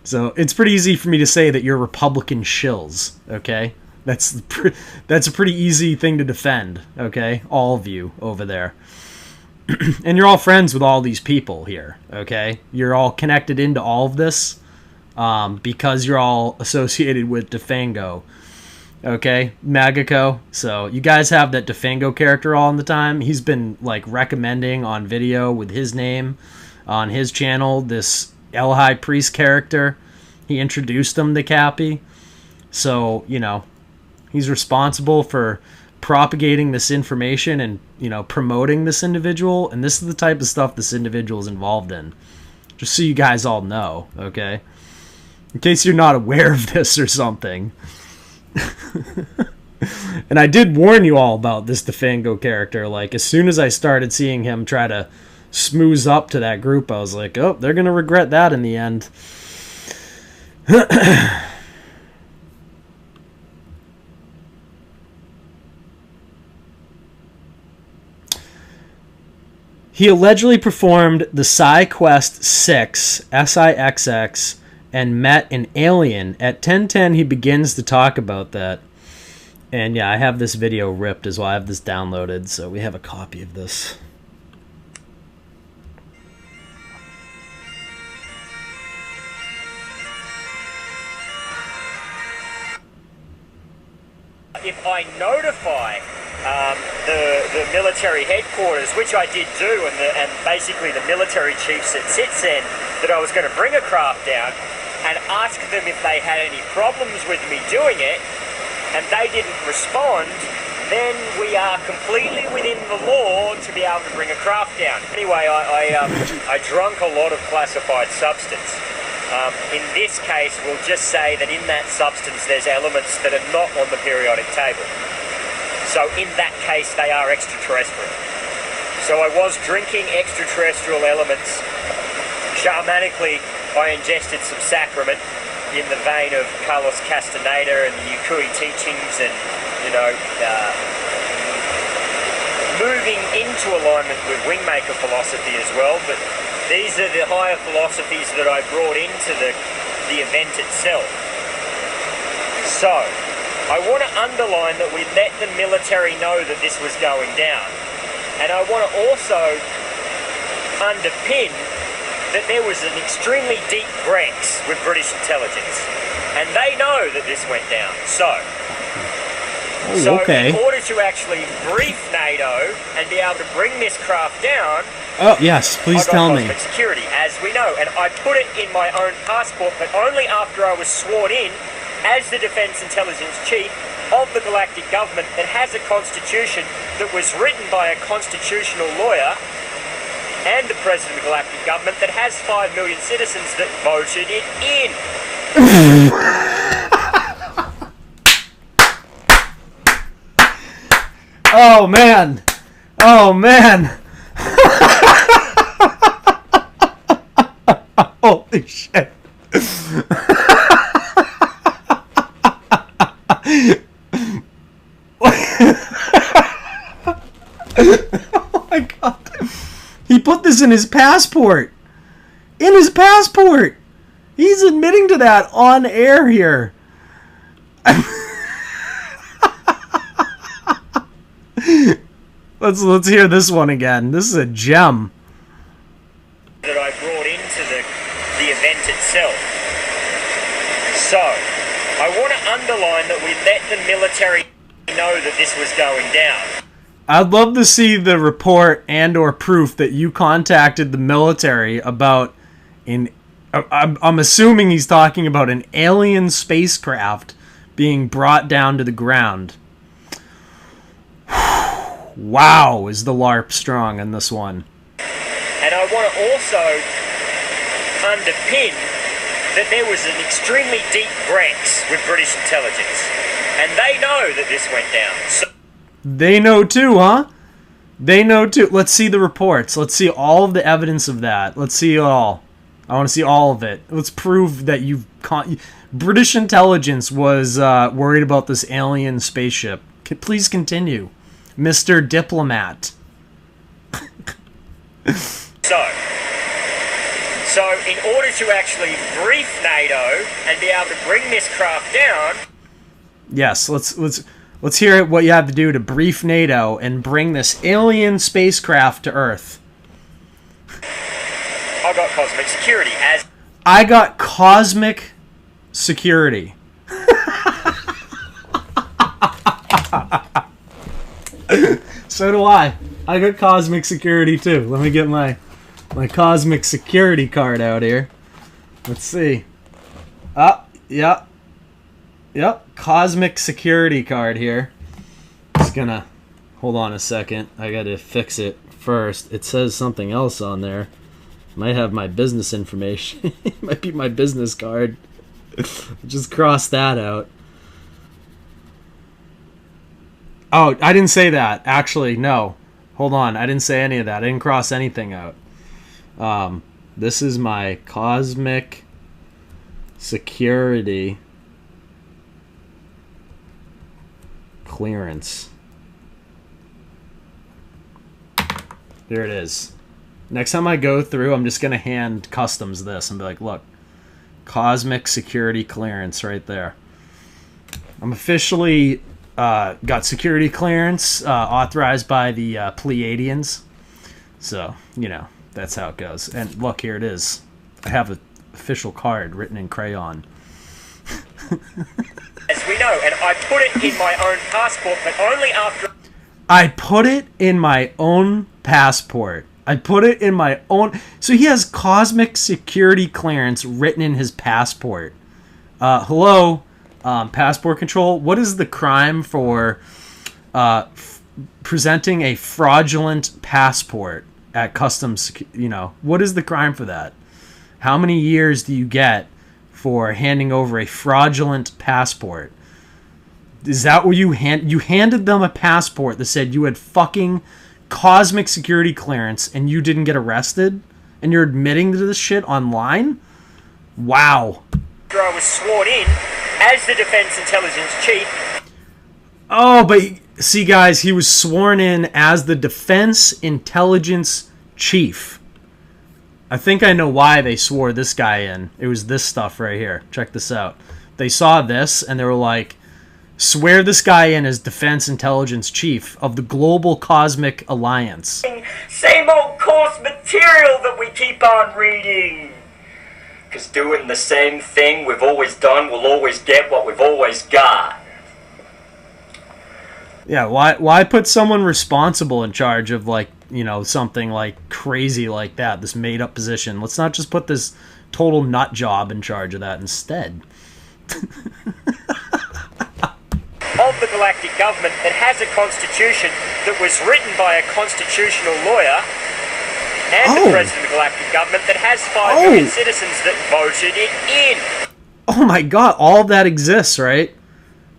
So it's pretty easy for me to say that you're Republican shills, okay? That's a pretty easy thing to defend, okay? All of you over there. And you're all friends with all these people here, okay? You're all connected into all of this because you're all associated with Defango, okay? MAGACO. So you guys have that Defango character all the time. He's been, like, recommending on video with his name on his channel this Eliahi Priest character. He introduced them to Kappy. So, you know, he's responsible for propagating this information and, you know, promoting this individual. And this is the type of stuff this individual is involved in. Just so you guys all know, okay? In case you're not aware of this or something. And I did warn you all about this Defango character. Like, as soon as I started seeing him try to smooth up to that group, I was like, oh, they're going to regret that in the end. He allegedly performed the Psi Quest 6 SIXX and met an alien. At 10:10, he begins to talk about that. And yeah, I have this video ripped as well. I have this downloaded, so we have a copy of this. If I notify the military headquarters, which I did do, and basically the military chiefs that sits in, that I was going to bring a craft down, and ask them if they had any problems with me doing it, and they didn't respond, then we are completely within the law to be able to bring a craft down. Anyway, I drank a lot of classified substance. In this case, we'll just say that in that substance there's elements that are not on the periodic table. So in that case, they are extraterrestrial. So I was drinking extraterrestrial elements. Shamanically, I ingested some sacrament in the vein of Carlos Castaneda and the Yukui teachings, and, you know, moving into alignment with Wingmaker philosophy as well. But these are the higher philosophies that I brought into the event itself. So, I want to underline that we let the military know that this was going down. And I want to also underpin that there was an extremely deep Grex with British intelligence. And they know that this went down. So okay. In order to actually brief NATO and be able to bring this craft down, oh yes, please tell me. Cosmic security, as we know, and I put it in my own passport, but only after I was sworn in as the Defence Intelligence Chief of the galactic government that has a constitution that was written by a constitutional lawyer, and the president of the galactic government that has 5 million citizens that voted it in. Oh man! Oh man! Holy shit! Oh my god! He put this in his passport! In his passport! He's admitting to that on air here. Let's hear this one again. This is a gem. That I brought into the event itself. So, I want to underline that we let the military know that this was going down. I'd love to see the report and or proof that you contacted the military about I'm assuming he's talking about an alien spacecraft being brought down to the ground. Wow, is the LARP strong in this one. And I want to also underpin that there was an extremely deep breaks with British intelligence. And they know that this went down. So they know too, huh? They know too. Let's see the reports. Let's see all of the evidence of that. Let's see it all. I want to see all of it. Let's prove that British intelligence was worried about this alien spaceship. Please continue, Mr. Diplomat. So in order to actually brief NATO and be able to bring this craft down... Yes, let's hear what you have to do to brief NATO and bring this alien spacecraft to Earth. I got cosmic security as... I got cosmic security. So do I. I got cosmic security too. Let me get my cosmic security card out here. Let's see. Yep. Cosmic security card here. Just gonna hold on a second. I gotta fix it first. It says something else on there. Might have my business information. It might be my business card. Just cross that out. Oh, I didn't say that. Actually, no. Hold on. I didn't say any of that. I didn't cross anything out. This is my cosmic security clearance. Here it is. Next time I go through, I'm just going to hand customs this and be like, look, cosmic security clearance right there. I'm officially got security clearance authorized by the Pleiadians. So, you know, that's how it goes. And look, here it is. I have an official card written in crayon. As we know, and I put it in my own passport, but only after... I put it in my own passport. I put it in my own... So he has cosmic security clearance written in his passport. Hello, passport control. What is the crime for presenting a fraudulent passport at customs? You know, what is the crime for that? How many years do you get for handing over a fraudulent passport? Is that what you handed them a passport that said you had fucking cosmic security clearance and you didn't get arrested? And you're admitting to this shit online? Wow. After I was sworn in as the Defense Intelligence Chief. Oh, but see, guys, he was sworn in as the Defense Intelligence Chief. I think I know why they swore this guy in. It was this stuff right here. Check this out. They saw this and they were like, swear this guy in as Defense Intelligence Chief of the Global Cosmic Alliance. Same old course material that we keep on reading. Because doing the same thing we've always done will always get what we've always got. Yeah, why put someone responsible in charge of, like, you know, something like crazy like that, this made up position? Let's not just put this total nut job in charge of that instead. Of the galactic government that has a constitution that was written by a constitutional lawyer, and the president of the galactic government that has 5 million citizens that voted it in. Oh my god, all that exists, right?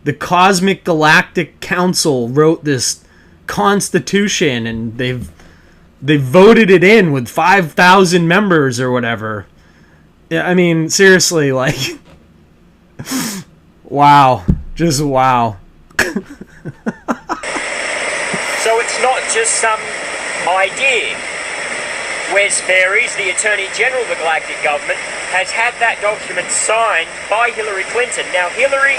The Cosmic Galactic Council wrote this constitution, and they voted it in with 5,000 members or whatever. Yeah, I mean, seriously, like, wow, just wow. So it's not just some idea. Wes Berries, the Attorney General of the Galactic Government, has had that document signed by Hillary Clinton. Now, Hillary...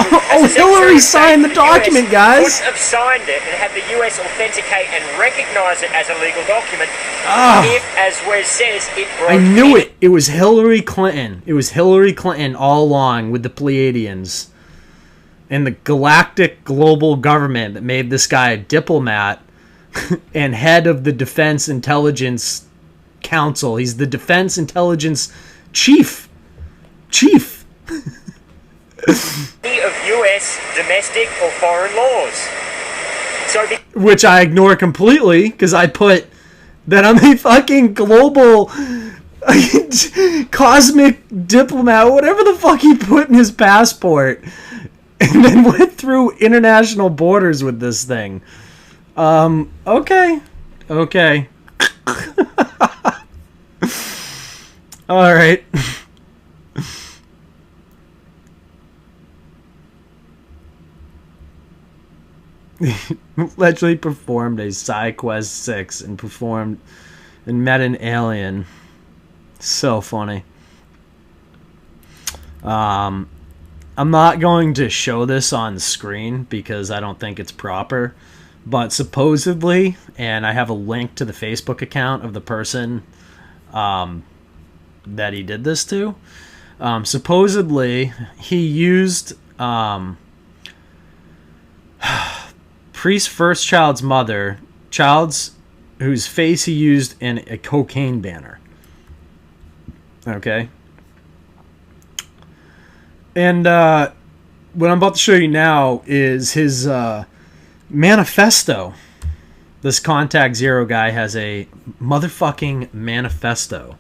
Hillary signed the document, guys! Couldn't have signed it and had the US authenticate and recognize it as a legal document if, as Wes says, it broke... I knew it! It was Hillary Clinton. It was Hillary Clinton all along with the Pleiadians. And the galactic global government that made this guy a diplomat and head of the Defense Intelligence Council. He's the Defense Intelligence Chief. Of U.S. domestic or foreign laws. So which I ignore completely, because I put that I'm a fucking global cosmic diplomat, whatever the fuck he put in his passport, and then went through international borders with this thing. Okay. All right. Allegedly performed a Psi Quest 6 and met an alien. So funny. I'm not going to show this on screen because I don't think it's proper. But supposedly, and I have a link to the Facebook account of the person that he did this to. Supposedly, he used Priest's first child's mother, whose face he used in a cocaine banner. Okay? And what I'm about to show you now is his manifesto. This Contact Zero guy has a motherfucking manifesto.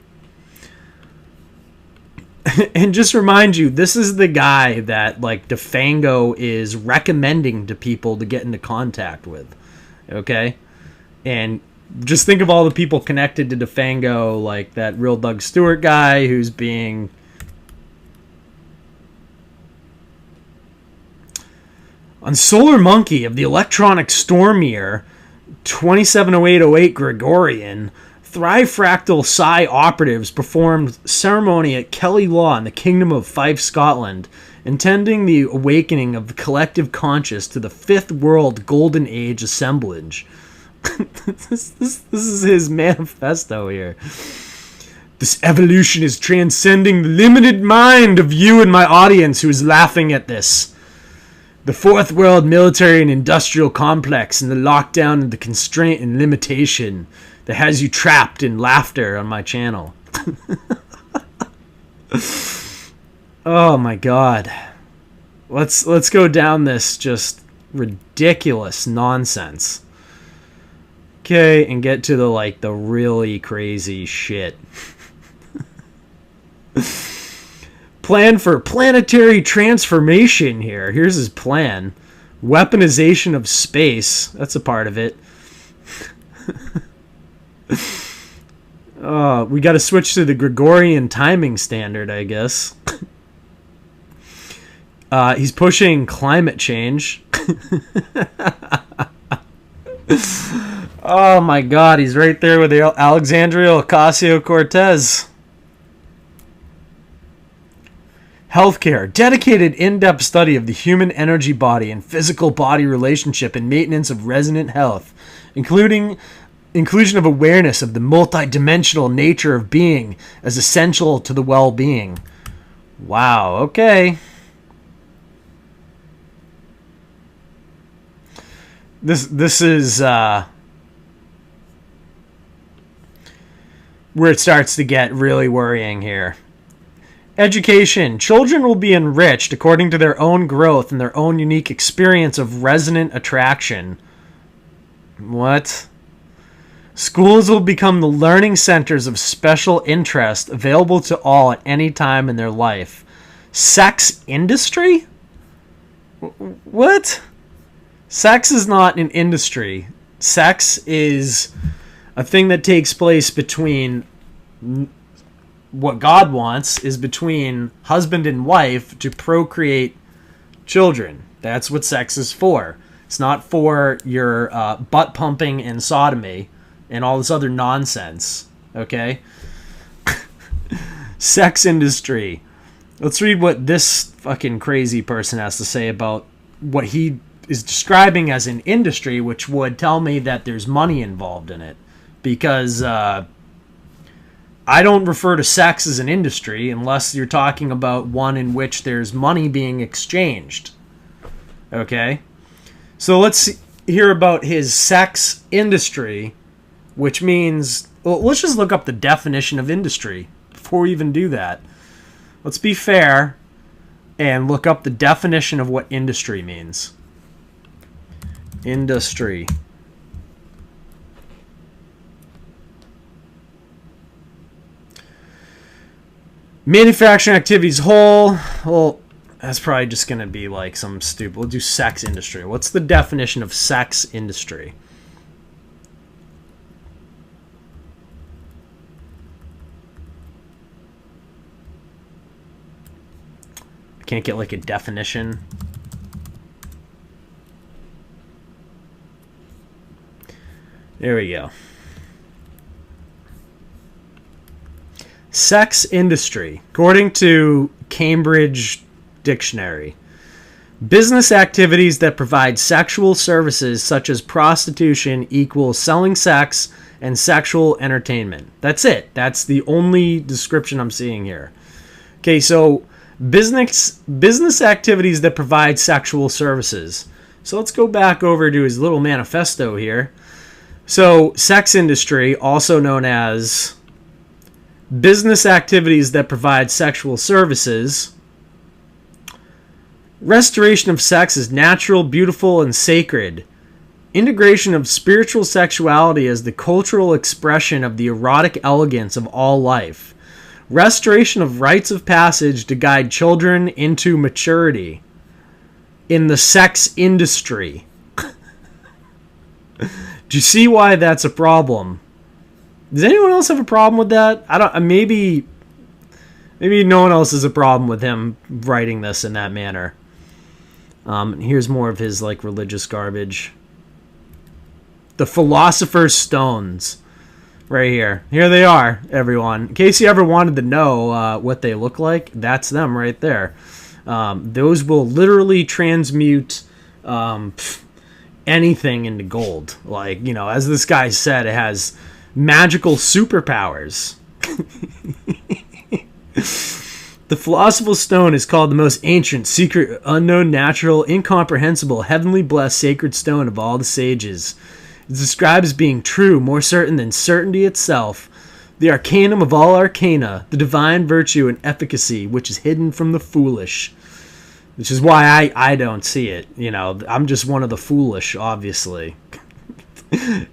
And just remind you, this is the guy that, like, Defango is recommending to people to get into contact with. Okay? And just think of all the people connected to Defango, like that Real Doug Stewart guy who's being... On Solar Monkey of the Electronic Storm Year, 270808 Gregorian, Thrive Fractal Psi operatives performed ceremony at Kelly Law in the Kingdom of Fife, Scotland, intending the awakening of the collective conscious to the Fifth World Golden Age assemblage. This is his manifesto here. This evolution is transcending the limited mind of you and my audience who is laughing at this. The Fourth World military and industrial complex and the lockdown and the constraint and limitation that has you trapped in laughter on my channel. Oh my god. Let's go down this just ridiculous nonsense. Okay, and get to the really crazy shit. Plan for planetary transformation here. Here's his plan. Weaponization of space. That's a part of it. We got to switch to the Gregorian timing standard, I guess. He's pushing climate change. Oh my god, he's right there with Alexandria Ocasio-Cortez. Healthcare. Dedicated in-depth study of the human energy body and physical body relationship and maintenance of resonant health, including inclusion of awareness of the multidimensional nature of being as essential to the well-being. Wow, okay. This is where it starts to get really worrying here. Education. Children will be enriched according to their own growth and their own unique experience of resonant attraction. What? Schools will become the learning centers of special interest available to all at any time in their life. Sex industry? What? Sex is not an industry. Sex is a thing that takes place between... What God wants is between husband and wife to procreate children. That's what sex is for. It's not for your butt pumping and sodomy and all this other nonsense. Okay? Sex industry. Let's read what this fucking crazy person has to say about what he is describing as an industry, which would tell me that there's money involved in it. Because I don't refer to sex as an industry unless you're talking about one in which there's money being exchanged. Okay? So let's hear about his sex industry, which means... Well, let's just look up the definition of industry before we even do that. Let's be fair and look up the definition of what industry means. Industry. Manufacturing activities whole. Well, that's probably just going to be like some stupid... We'll do sex industry. What's the definition of sex industry? I can't get like a definition. There we go. Sex industry, according to Cambridge Dictionary. Business activities that provide sexual services such as prostitution equals selling sex and sexual entertainment. That's it. That's the only description I'm seeing here. Okay, so business activities that provide sexual services. So let's go back over to his little manifesto here. So, sex industry, also known as business activities that provide sexual services. Restoration of sex is natural, beautiful, and sacred. Integration of spiritual sexuality as the cultural expression of the erotic elegance of all life. Restoration of rites of passage to guide children into maturity. In the sex industry. Do you see why that's a problem? Does anyone else have a problem with that? I don't. Maybe no one else has a problem with him writing this in that manner. Here's more of his like religious garbage. The Philosopher's Stones, right here. Here they are, everyone. In case you ever wanted to know what they look like, that's them right there. Those will literally transmute anything into gold. Like, you know, as this guy said, it has magical superpowers. The Philosopher's Stone is called the most ancient, secret, unknown, natural, incomprehensible, heavenly blessed sacred stone of all the sages. It is described as being true, more certain than certainty itself, the arcanum of all arcana, the divine virtue and efficacy which is hidden from the foolish. Which is why I don't see it. You know, I'm just one of the foolish, obviously.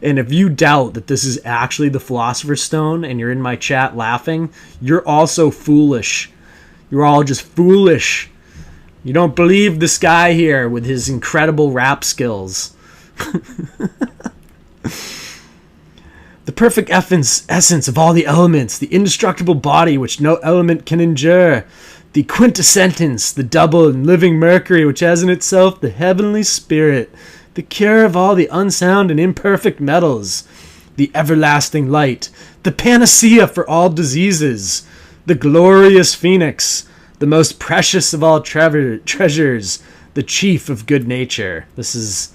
And if you doubt that this is actually the Philosopher's Stone and you're in my chat laughing, you're also foolish. You're all just foolish. You don't believe this guy here with his incredible rap skills. The perfect essence of all the elements, the indestructible body which no element can endure. The quintessence, the double and living mercury, which has in itself the heavenly spirit, the cure of all the unsound and imperfect metals, the everlasting light, the panacea for all diseases, the glorious phoenix, the most precious of all treasures, the chief of good nature. This is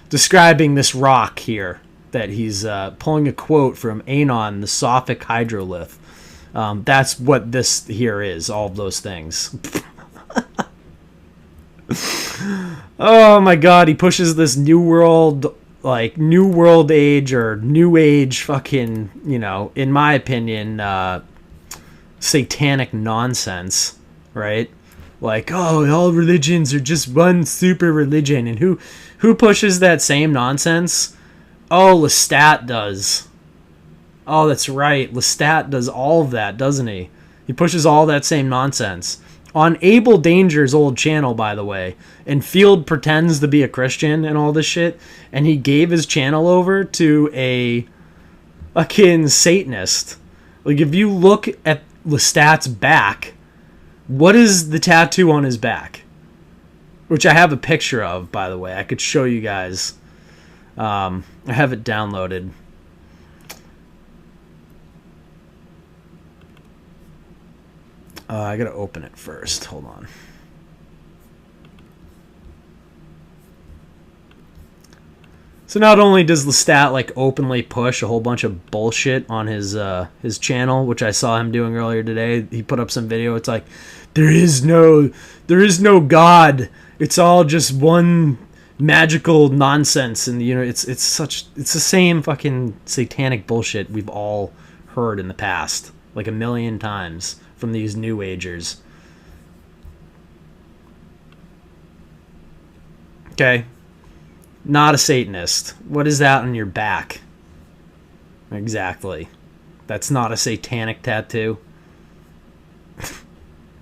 describing this rock here that he's pulling a quote from Anon, the Sophic Hydrolith. That's what this here is, all of those things. Oh my god, he pushes this new world, like, new world age or new age fucking, you know, in my opinion, satanic nonsense. right? Like, oh, all religions are just one super religion. And who pushes that same nonsense? Oh, Lestat does. Oh, that's right. Lestat does all of that, doesn't he? He pushes all that same nonsense. On Abel Danger's old channel, by the way, and Field pretends to be a Christian and all this shit, and he gave his channel over to a fucking Satanist. Like, if you look at Lestat's back, what is the tattoo on his back? Which I have a picture of, by the way. I could show you guys. I have it downloaded. I gotta open it first. Hold on. So not only does Lestat like openly push a whole bunch of bullshit on his channel, which I saw him doing earlier today. He put up some video. It's like there is no God. It's all just one magical nonsense, and it's the same fucking satanic bullshit we've all heard in the past like a million times from these New Agers. Okay. Not a Satanist. What is that on your back? Exactly. That's not a satanic tattoo.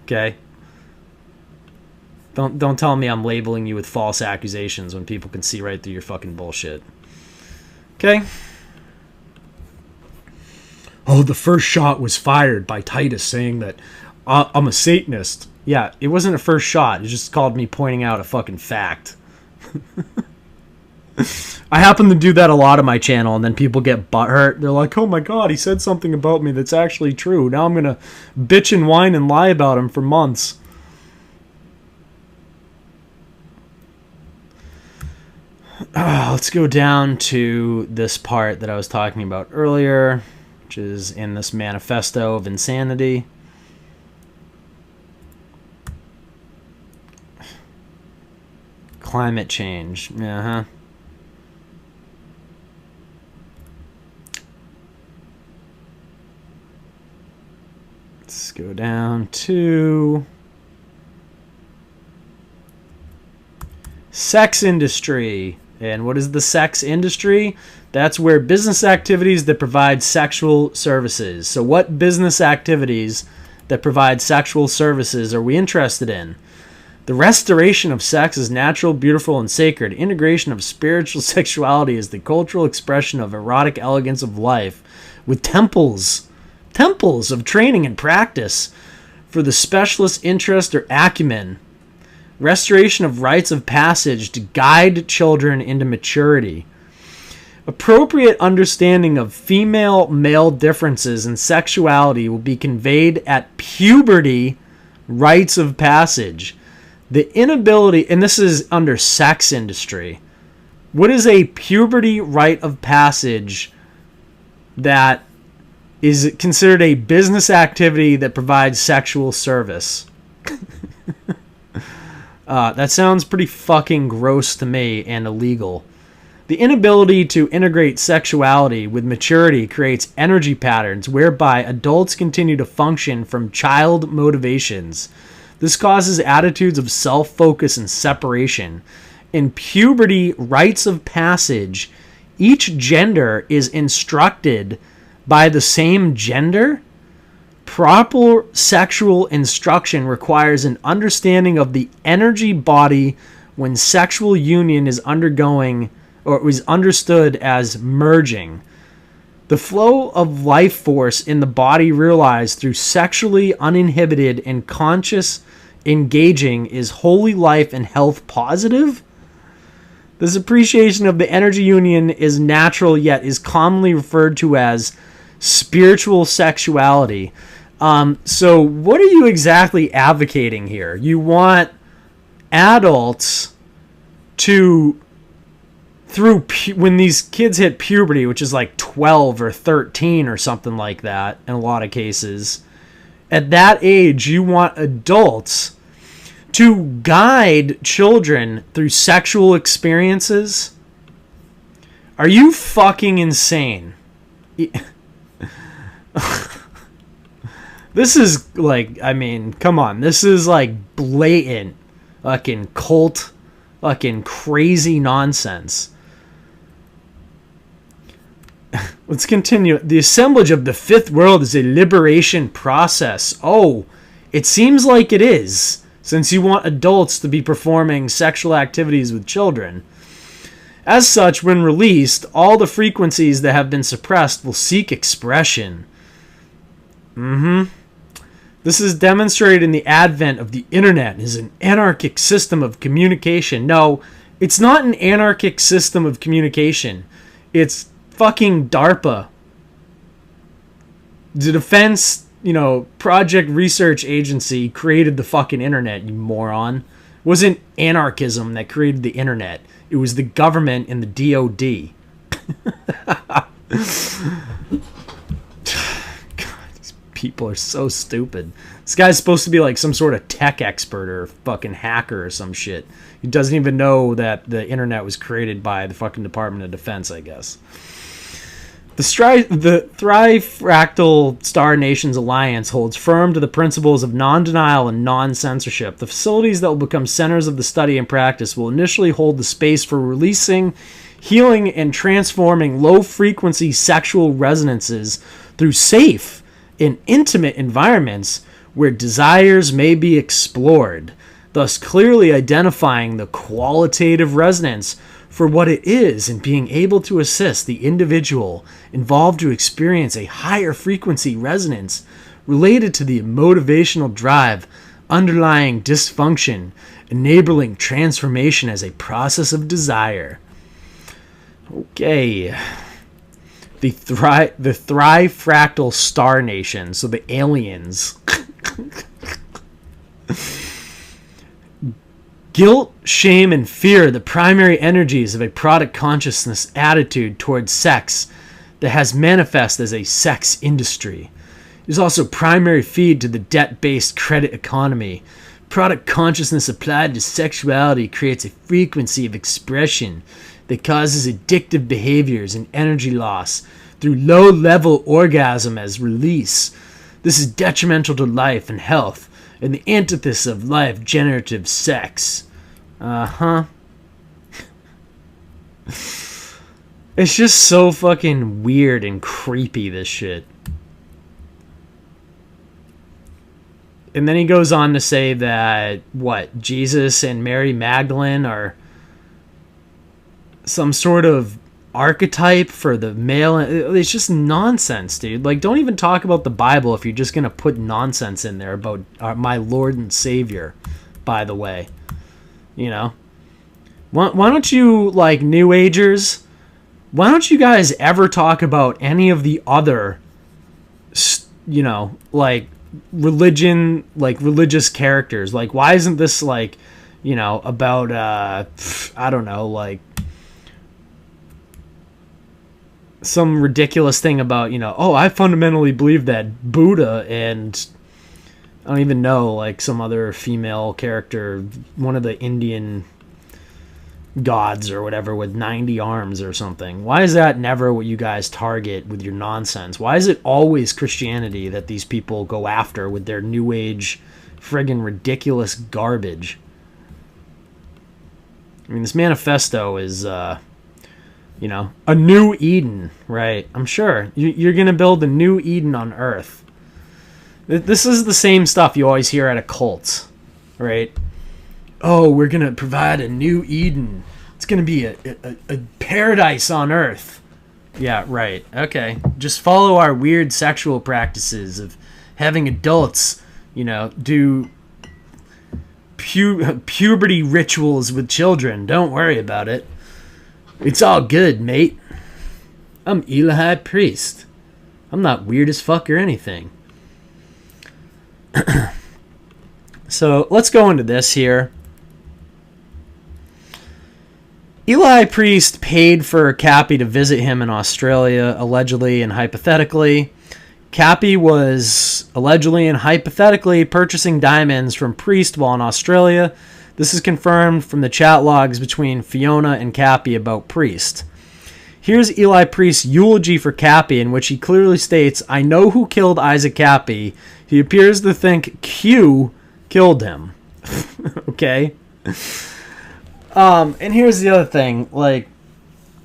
Okay. Don't tell me I'm labeling you with false accusations when people can see right through your fucking bullshit. Okay. Oh, the first shot was fired by Titus saying that I'm a Satanist. Yeah, it wasn't a first shot. It just called me pointing out a fucking fact. I happen to do that a lot on my channel, and then people get butthurt. They're like, oh my god, he said something about me that's actually true. Now I'm going to bitch and whine and lie about him for months. Let's go down to this part that I was talking about earlier, which is in this manifesto of insanity. Climate change. Uh-huh. Let's go down to sex industry. And what is the sex industry? That's where business activities that provide sexual services. So what business activities that provide sexual services are we interested in? The restoration of sex is natural, beautiful, and sacred. Integration of spiritual sexuality is the cultural expression of erotic elegance of life, with temples of training and practice for the specialist interest or acumen. Restoration of rites of passage to guide children into maturity. Appropriate understanding of female-male differences in sexuality will be conveyed at puberty rites of passage. The inability, and this is under sex industry, what is a puberty rite of passage that is considered a business activity that provides sexual service? That sounds pretty fucking gross to me and illegal. The inability to integrate sexuality with maturity creates energy patterns whereby adults continue to function from child motivations. This causes attitudes of self-focus and separation. In puberty rites of passage, each gender is instructed by the same gender. Proper sexual instruction requires an understanding of the energy body when sexual union is undergoing or is understood as merging. The flow of life force in the body realized through sexually uninhibited and conscious engaging is holy life and health positive. This appreciation of the energy union is natural yet is commonly referred to as spiritual sexuality. So what are you exactly advocating here? You want adults to, when these kids hit puberty, which is like 12 or 13 or something like that in a lot of cases, at that age, you want adults to guide children through sexual experiences? Are you fucking insane? This is like, I mean, come on. This is like blatant fucking cult, fucking crazy nonsense. Let's continue. The assemblage of the fifth world is a liberation process. Oh, it seems like it is, since you want adults to be performing sexual activities with children. As such, when released, all the frequencies that have been suppressed will seek expression. This is demonstrated in the advent of the internet as an anarchic system of communication. No, it's not an anarchic system of communication. It's fucking DARPA. The Defense, Project Research Agency created the fucking internet, you moron. It wasn't anarchism that created the internet. It was the government and the DOD. People are so stupid. This guy's supposed to be like some sort of tech expert or fucking hacker or some shit. He doesn't even know that the internet was created by the fucking Department of Defense, I guess. The Tri-Fractal Star Nations Alliance holds firm to the principles of non-denial and non-censorship. The facilities that will become centers of the study and practice will initially hold the space for releasing, healing, and transforming low-frequency sexual resonances through safe and intimate environments where desires may be explored, thus clearly identifying the qualitative resonance for what it is and being able to assist the individual involved to experience a higher frequency resonance related to the motivational drive underlying dysfunction, enabling transformation as a process of desire. Okay. The Tri-Fractal Star Nation, so the aliens. Guilt, shame, and fear are the primary energies of a product consciousness attitude towards sex that has manifest as a sex industry. It is also primary feed to the debt-based credit economy. Product consciousness applied to sexuality creates a frequency of expression that causes addictive behaviors and energy loss through low-level orgasm as release. This is detrimental to life and health, and the antithesis of life generative sex. It's just so fucking weird and creepy, this shit. And then he goes on to say that, Jesus and Mary Magdalene are some sort of archetype for the male. It's just nonsense, dude. Like, don't even talk about the Bible if you're just gonna put nonsense in there about my Lord and Savior, by the way. Why don't you, like, New Agers, why don't you guys ever talk about any of the other, like, religion, like, religious characters? Like, why isn't this, like, about, I don't know, like, some ridiculous thing about, I fundamentally believe that Buddha and I don't even know, like, some other female character, one of the Indian gods or whatever with 90 arms or something. Why is that never what you guys target with your nonsense? Why is it always Christianity that these people go after with their New Age friggin' ridiculous garbage? I mean, this manifesto is, a new Eden, right? I'm sure. You're going to build a new Eden on Earth. This is the same stuff you always hear at a cult, right? Oh, we're going to provide a new Eden. It's going to be a paradise on Earth. Yeah, right. Okay. Just follow our weird sexual practices of having adults, do puberty rituals with children. Don't worry about it. It's all good, mate. I'm Eliahi Priest. I'm not weird as fuck or anything. So let's go into this here. Eliahi Priest paid for Kappy to visit him in Australia, allegedly and hypothetically. Kappy was allegedly and hypothetically purchasing diamonds from Priest while in Australia. This is confirmed from the chat logs between Fiona and Kappy about Priest. Here's Eliahi Priest's eulogy for Kappy, in which he clearly states, "I know who killed Isaac Kappy. He appears to think Q killed him." Okay? And here's the other thing. Like,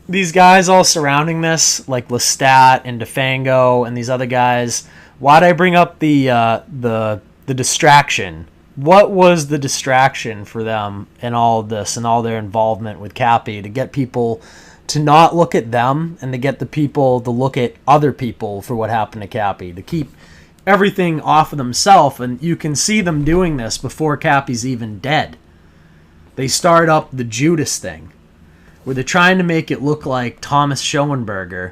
these guys all surrounding this, like Lestat and Defango and these other guys, why'd I bring up the distraction? What was the distraction for them in all of this and all their involvement with Kappy to get people to not look at them and to get the people to look at other people for what happened to Kappy, to keep everything off of themselves? And you can see them doing this before Kappy's even dead. They start up the Judas thing, where they're trying to make it look like Thomas Schoenberger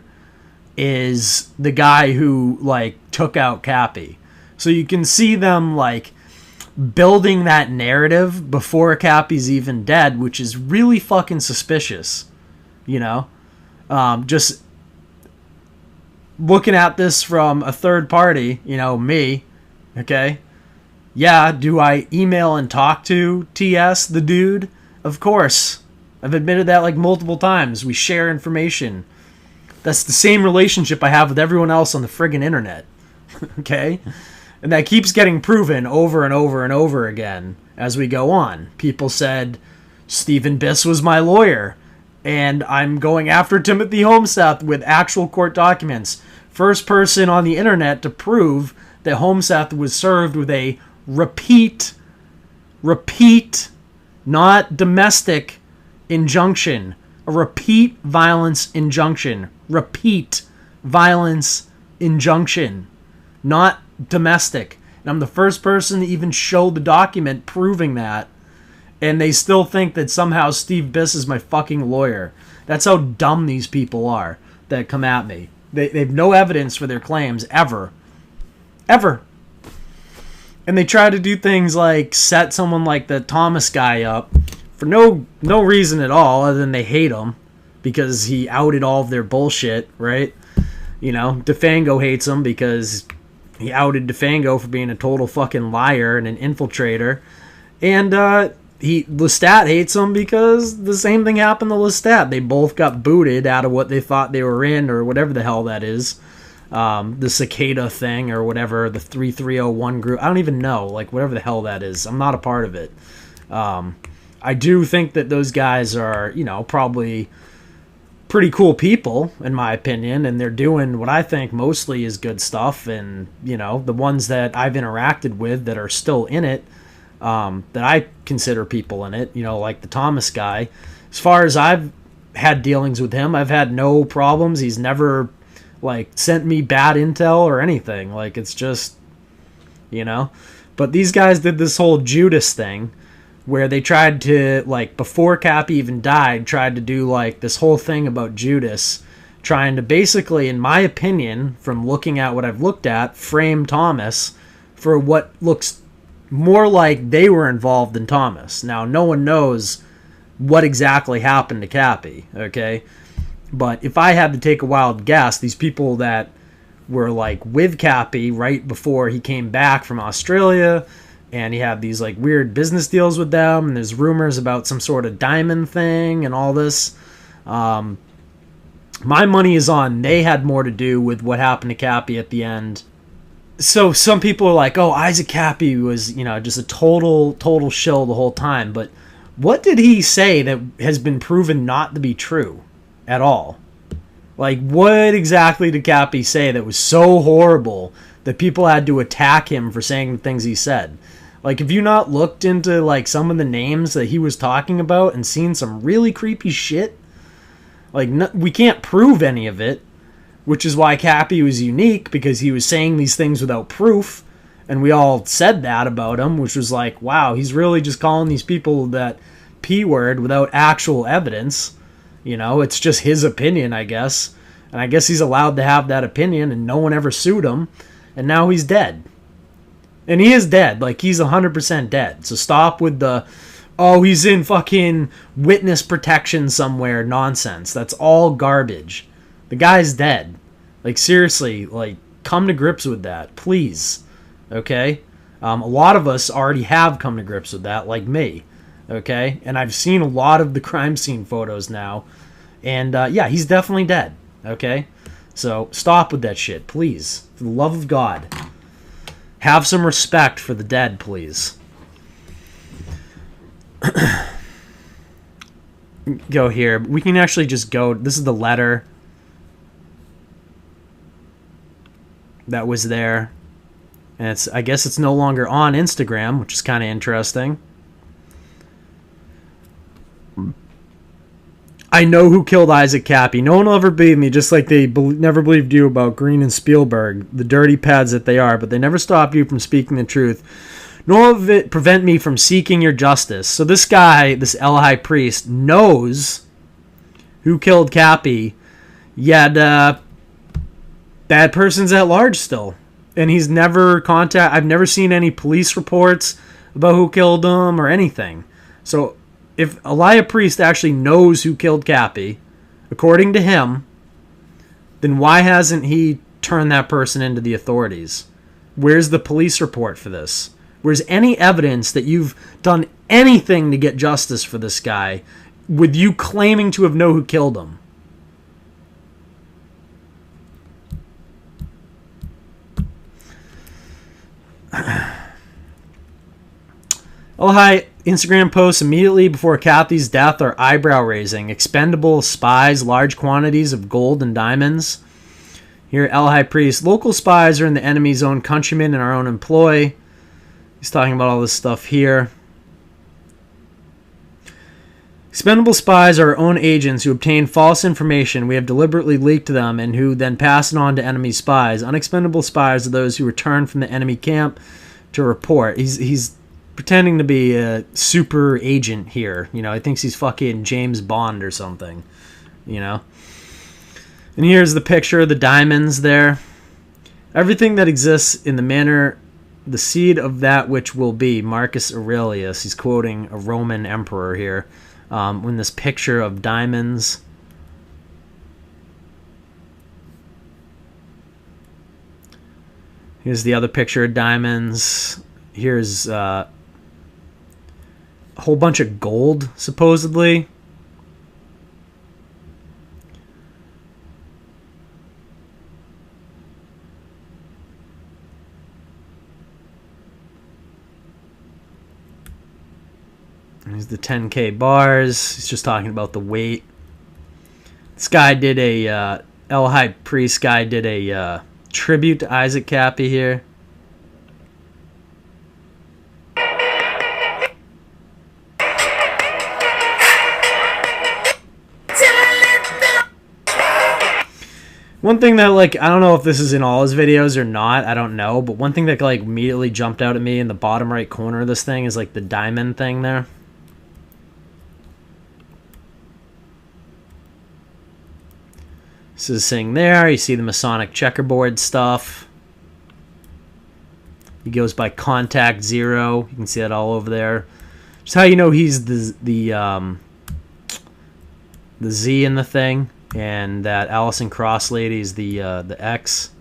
is the guy who, like, took out Kappy. So you can see them, like, building that narrative before Kappy's even dead, which is really fucking suspicious, you know? Just looking at this from a third party, you know, me, okay? Yeah, do I email and talk to TS, the dude? Of course. I've admitted that like multiple times. We share information. That's the same relationship I have with everyone else on the friggin' internet. Okay? And that keeps getting proven over and over and over again as we go on. People said, Stephen Biss was my lawyer, and I'm going after Timothy Homeseth with actual court documents. First person on the internet to prove that Homeseth was served with a repeat, not domestic injunction, a repeat violence injunction, not domestic. And I'm the first person to even show the document proving that, and they still think that somehow Steve Biss is my fucking lawyer. That's how dumb these people are that come at me. They have no evidence for their claims ever. And they try to do things like set someone like the Thomas guy up for no reason at all, other than they hate him because he outed all of their bullshit, right? You know, Defango hates him because he outed Defango for being a total fucking liar and an infiltrator. And Lestat hates him because the same thing happened to Lestat. They both got booted out of what they thought they were in, or whatever the hell that is. The Cicada thing, or whatever, the 3301 group. I don't even know, like, whatever the hell that is. I'm not a part of it. I do think that those guys are, you know, probably pretty cool people, in my opinion, and they're doing what I think mostly is good stuff. And, you know, the ones that I've interacted with that are still in it, that I consider people in it, you know, like the Thomas guy. As far as I've had dealings with him, I've had no problems. He's never, like, sent me bad intel or anything. Like, it's just, you know. But these guys did this whole Judas thing where they tried to, like, before Kappy even died, tried to do, like, this whole thing about Judas, trying to basically, in my opinion, from looking at what I've looked at, frame Thomas for what looks more like they were involved than Thomas. Now, no one knows what exactly happened to Kappy, okay? But if I had to take a wild guess, these people that were, like, with Kappy right before he came back from Australia, and he had these, like, weird business deals with them, and there's rumors about some sort of diamond thing and all this. My money is on they had more to do with what happened to Kappy at the end. So some people are like, oh, Isaac Kappy was, you know, just a total shill the whole time. But what did he say that has been proven not to be true at all? Like, what exactly did Kappy say that was so horrible that people had to attack him for saying the things he said? Like, have you not looked into, like, some of the names that he was talking about and seen some really creepy shit? Like, we can't prove any of it, which is why Kappy was unique, because he was saying these things without proof, and we all said that about him, which was like, wow, he's really just calling these people that P-word without actual evidence. You know, it's just his opinion, I guess. And I guess he's allowed to have that opinion, and no one ever sued him, and now he's dead. And he is dead. Like, he's 100% dead. So stop with the, oh, he's in fucking witness protection somewhere nonsense. That's all garbage. The guy's dead. Like, seriously, like, come to grips with that, please. Okay? A lot of us already have come to grips with that, like me. Okay? And I've seen a lot of the crime scene photos now. And yeah, he's definitely dead. Okay? So stop with that shit, please. For the love of God. Have some respect for the dead, please. Go here. We can actually just go. This is the letter that was there. And it's, I guess it's no longer on Instagram, which is kind of interesting. I know who killed Isaac Kappy. No one will ever believe me, just like they never believed you about Green and Spielberg, the dirty pads that they are, but they never stopped you from speaking the truth, nor will it prevent me from seeking your justice. So this guy, this Eliahi Priest, knows who killed Kappy, yet that person's at large still. And he's never I've never seen any police reports about who killed him or anything. So if Eliahi Priest actually knows who killed Kappy, according to him, then why hasn't he turned that person into the authorities? Where's the police report for this? Where's any evidence that you've done anything to get justice for this guy with you claiming to have known who killed him? Eliahi Instagram posts immediately before Kathy's death are eyebrow-raising. Expendable spies, large quantities of gold and diamonds. Here, Eliahi Priest. Local spies are in the enemy's own countrymen in our own employ. He's talking about all this stuff here. Expendable spies are our own agents who obtain false information we have deliberately leaked to them and who then pass it on to enemy spies. Unexpendable spies are those who return from the enemy camp to report. He's pretending to be a super agent here. You know, he thinks he's fucking James Bond or something. You know? And here's the picture of the diamonds there. Everything that exists in the manner, the seed of that which will be. Marcus Aurelius. He's quoting a Roman emperor here. When this picture of diamonds. Here's the other picture of diamonds. Here's a whole bunch of gold, supposedly. Here's the 10K bars. He's just talking about the weight. This guy did a Eliahi Priest guy did a tribute to Isaac Kappy here. One thing that, like, I don't know if this is in all his videos or not, I don't know, but one thing that, like, immediately jumped out at me in the bottom right corner of this thing is, like, the diamond thing there. This is thing there. You see the Masonic checkerboard stuff. He goes by Contact Zero. You can see that all over there. Just how you know he's the Z in the thing, and that Alison Cross lady is the X.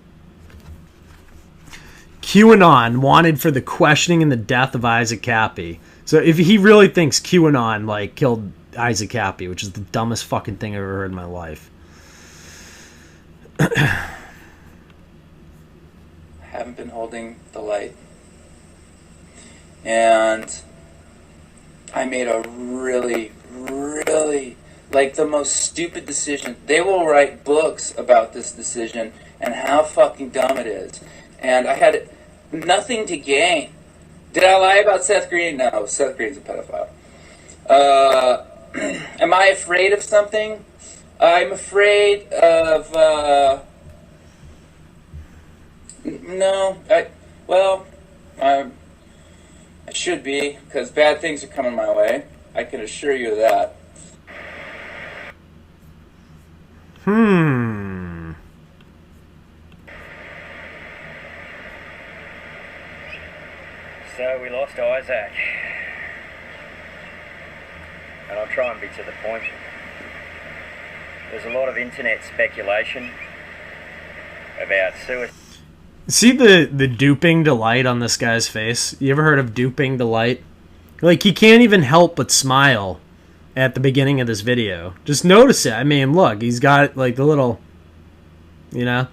QAnon wanted for the questioning and the death of Isaac Kappy. So if he really thinks QAnon like killed Isaac Kappy, which is the dumbest fucking thing I've ever heard in my life. Haven't been holding the light, and I made a really like the most stupid decision. They will write books about this decision and how fucking dumb it is, and I had nothing to gain. Did I lie about Seth Green? No, Seth Green's a pedophile. Am I afraid of something? I'm afraid of, no, I should be, because bad things are coming my way. I can assure you of that. So we lost Isaac. And I'll try and be to the point. There's a lot of internet speculation about suicide. See the duping delight on this guy's face? You ever heard of duping delight? Like, he can't even help but smile at the beginning of this video. Just notice it. I mean, look, he's got like the little, you know.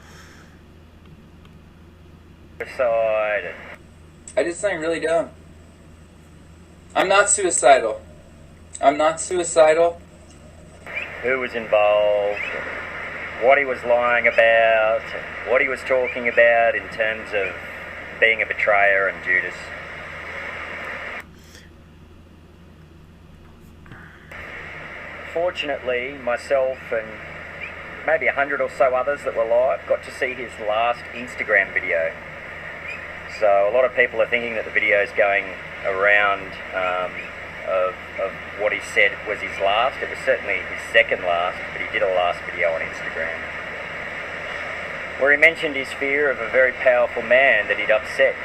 Suicide. I did something really dumb. I'm not suicidal. I'm not suicidal. Who was involved, what he was lying about, what he was talking about in terms of being a betrayer and Judas. Fortunately, myself and maybe 100 or so others that were live got to see his last Instagram video. So a lot of people are thinking that the video is going around of what he said was his last. It was certainly his second last, but he did a last video on Instagram where he mentioned his fear of a very powerful man that he'd upset.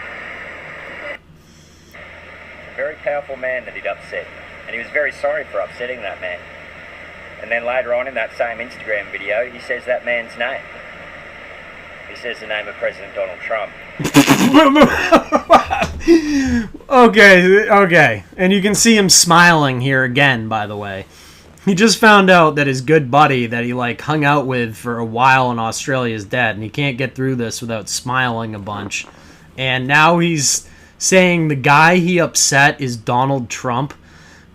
A very powerful man that he'd upset. And he was very sorry for upsetting that man. And then later on in that same Instagram video, he says that man's name. He says the name of President Donald Trump. Okay. And you can see him smiling here again, by the way. He just found out that his good buddy that he like hung out with for a while in Australia is dead, and he can't get through this without smiling a bunch. And now he's saying the guy he upset is Donald Trump.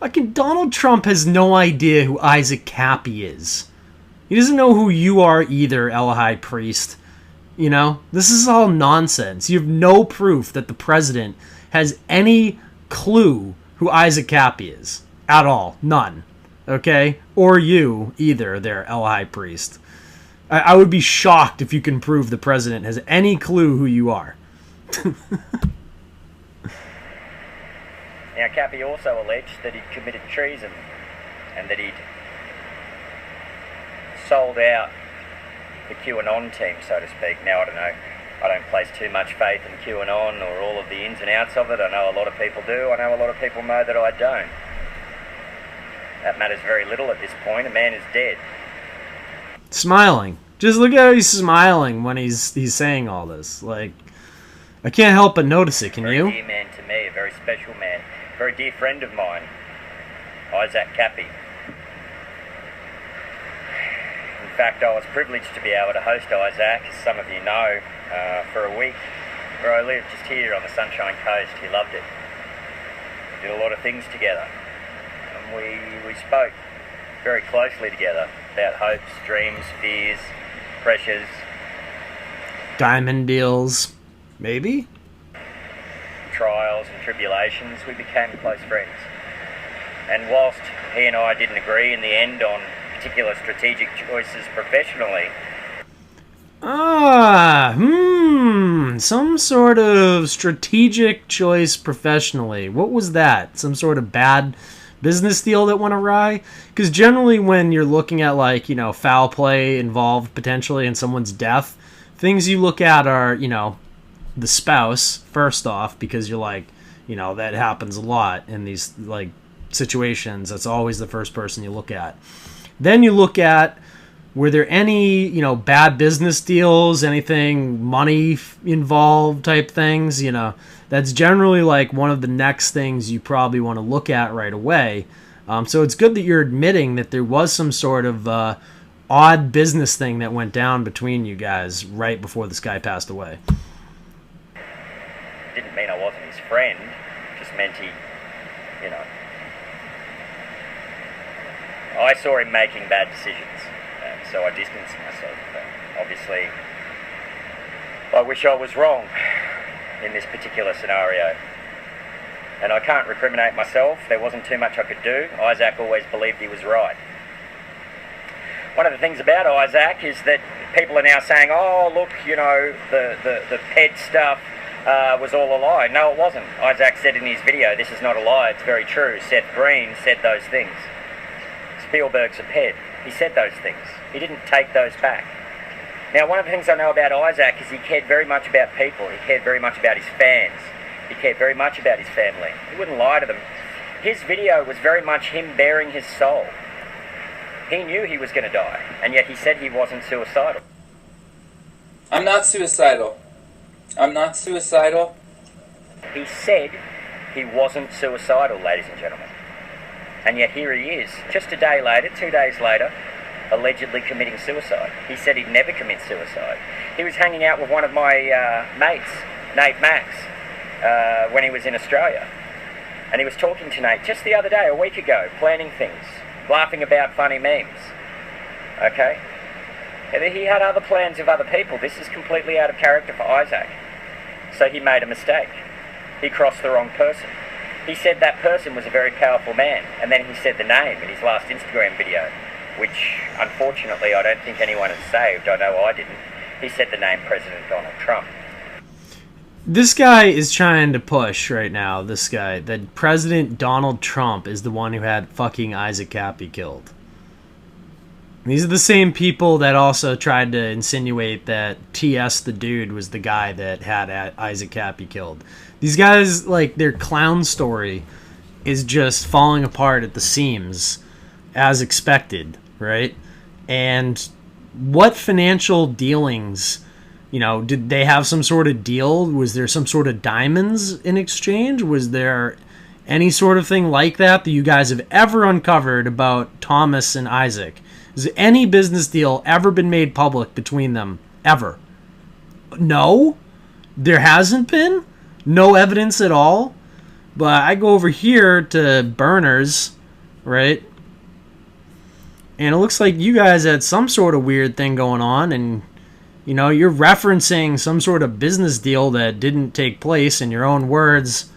Fucking Donald Trump has no idea who Isaac Kappy is. He doesn't know who you are either, Eliahi Priest. You know, this is all nonsense. You have no proof that the president has any clue who Isaac Kappy is. At all. None. Okay? Or you either there, Eliahi Priest. I would be shocked if you can prove the president has any clue who you are. Now, Kappy also alleged that he'd committed treason and that he'd sold out the QAnon team, so to speak. Now, I don't know. I don't place too much faith in QAnon or all of the ins and outs of it. I know a lot of people do. I know a lot of people know that I don't. That matters very little at this point. A man is dead. Smiling. Just look at how he's smiling when he's saying all this. Like, I can't help but notice it, can you? A very dear man to me, a very special man, a very dear friend of mine, Isaac Kappy. In fact, I was privileged to be able to host Isaac, as some of you know, for a week where I lived just here on the Sunshine Coast. He loved it. We did a lot of things together. And we spoke very closely together about hopes, dreams, fears, pressures. Diamond deals, maybe? Trials and tribulations. We became close friends. And whilst he and I didn't agree in the end on particular strategic choices professionally. Some sort of strategic choice professionally. What was that? Some sort of bad business deal that went awry? Because generally when you're looking at, like, you know, foul play involved potentially in someone's death, things you look at are, you know, the spouse, first off, because you're like, you know, that happens a lot in these, like, situations. That's always the first person you look at. Then you look at, were there any, you know, bad business deals, anything money involved type things, you know. That's generally like one of the next things you probably want to look at right away. So it's good that you're admitting that there was some sort of odd business thing that went down between you guys right before this guy passed away. Didn't mean I wasn't his friend, just meant he, you know, I saw him making bad decisions, and so I distanced myself. Obviously, I wish I was wrong in this particular scenario. And I can't recriminate myself. There wasn't too much I could do. Isaac always believed he was right. One of the things about Isaac is that people are now saying, oh, look, you know, the ped stuff was all a lie. No, it wasn't. Isaac said in his video, this is not a lie, it's very true. Seth Green said those things. Spielberg's a ped. He said those things. He didn't take those back. Now, one of the things I know about Isaac is he cared very much about people. He cared very much about his fans. He cared very much about his family. He wouldn't lie to them. His video was very much him bearing his soul. He knew he was going to die, and yet he said he wasn't suicidal. I'm not suicidal. I'm not suicidal. He said he wasn't suicidal, ladies and gentlemen. And yet here he is, just a day later, 2 days later, allegedly committing suicide. He said he'd never commit suicide. He was hanging out with one of my mates, Nate Max, when he was in Australia. And he was talking to Nate just the other day, a week ago, planning things, laughing about funny memes. Okay? And he had other plans of other people. This is completely out of character for Isaac. So he made a mistake. He crossed the wrong person. He said that person was a very powerful man, and then he said the name in his last Instagram video, which unfortunately I don't think anyone has saved. I know I didn't. He said the name President Donald Trump. This guy is trying to push right now, this guy, that President Donald Trump is the one who had fucking Isaac Kappy killed. These are the same people that also tried to insinuate that TS the dude was the guy that had Isaac Kappy killed. These guys, like, their clown story is just falling apart at the seams, as expected, right? And what financial dealings, you know, did they have some sort of deal? Was there some sort of diamonds in exchange? Was there any sort of thing like that you guys have ever uncovered about Thomas and Isaac? Has any business deal ever been made public between them? Ever? No? There hasn't been? No evidence at all? But I go over here to Burners, right? And it looks like you guys had some sort of weird thing going on, and, you know, you're referencing some sort of business deal that didn't take place in your own words,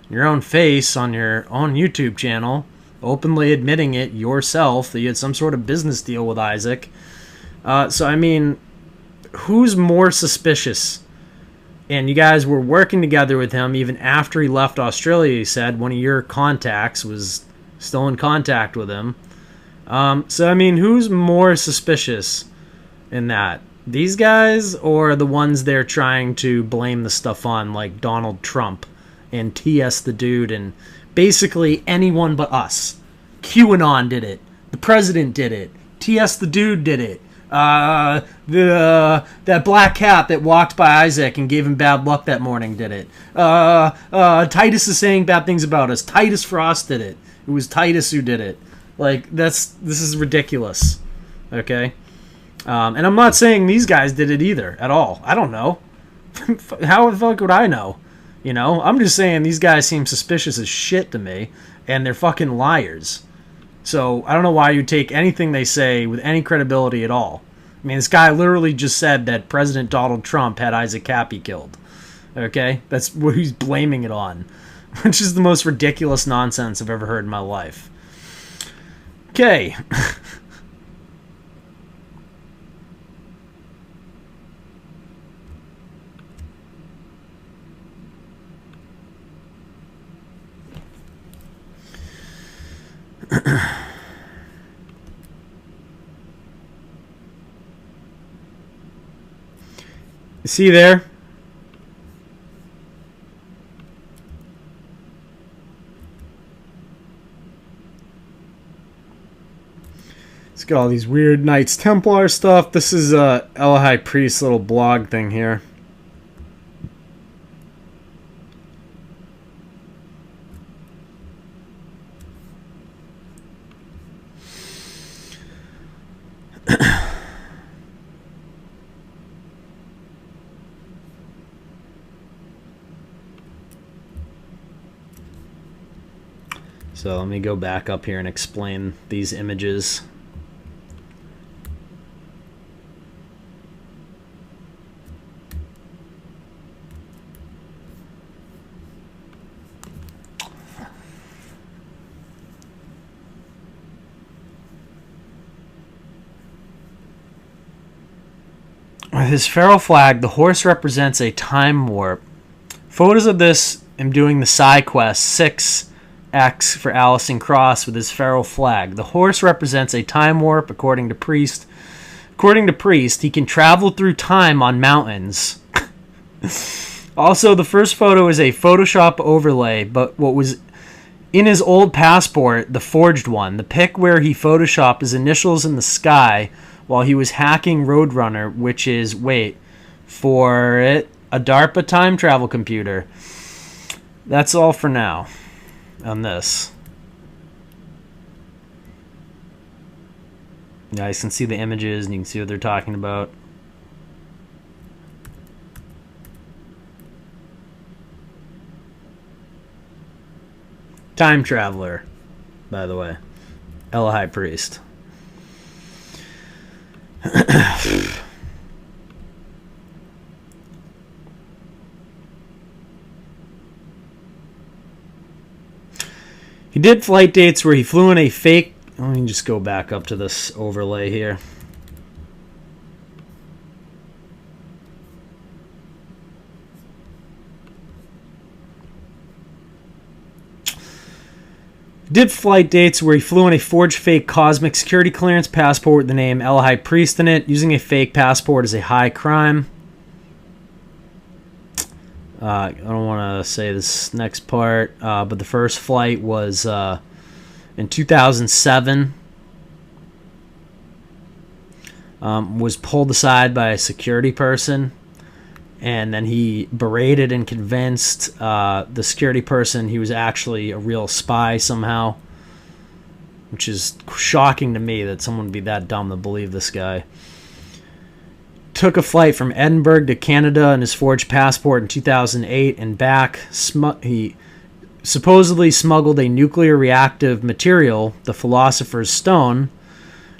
your own face on your own YouTube channel, openly admitting it yourself that you had some sort of business deal with Isaac. So, I mean, who's more suspicious? And you guys were working together with him even after he left Australia, he said. One of your contacts was still in contact with him. So, I mean, who's more suspicious in that? These guys or the ones they're trying to blame the stuff on, like Donald Trump and TS the dude and basically anyone but us. QAnon did it. The president did it. TS the dude did it. That black cat that walked by Isaac and gave him bad luck that morning did it. Titus is saying bad things about us. Titus Frost did it. It was Titus who did it. Like, this is ridiculous. Okay? And I'm not saying these guys did it either at all. I don't know. How the fuck would I know? You know, I'm just saying these guys seem suspicious as shit to me, and they're fucking liars. So I don't know why you take anything they say with any credibility at all. I mean, this guy literally just said that President Donald Trump had Isaac Kappy killed. Okay? That's what he's blaming it on. Which is the most ridiculous nonsense I've ever heard in my life. Okay. See there? It's got all these weird Knights Templar stuff. This is Eliahi Priest's little blog thing here. So let me go back up here and explain these images. With his feral flag, the horse represents a time warp. Photos of this am doing the side quest 6X for Allison Cross with his feral flag. The horse represents a time warp, according to Priest. According to Priest, he can travel through time on mountains. Also, the first photo is a Photoshop overlay, but what was in his old passport, the forged one. The pic where he photoshopped his initials in the sky while he was hacking Roadrunner, which is, wait for it, a DARPA time travel computer. That's all for now on this. You guys can see the images and you can see what they're talking about. Time traveler, by the way. Eliahi Priest. He did flight dates where he flew in a fake... Let me just go back up to this overlay here. Did flight dates where he flew in a forged fake cosmic security clearance passport with the name Eliahi Priest in it. Using a fake passport is a high crime. I don't want to say this next part, but the first flight was in 2007. Was pulled aside by a security person, and then he berated and convinced the security person he was actually a real spy somehow, which is shocking to me that someone would be that dumb to believe this guy. Took a flight from Edinburgh to Canada in his forged passport in 2008 and back. He supposedly smuggled a nuclear reactive material, the Philosopher's Stone,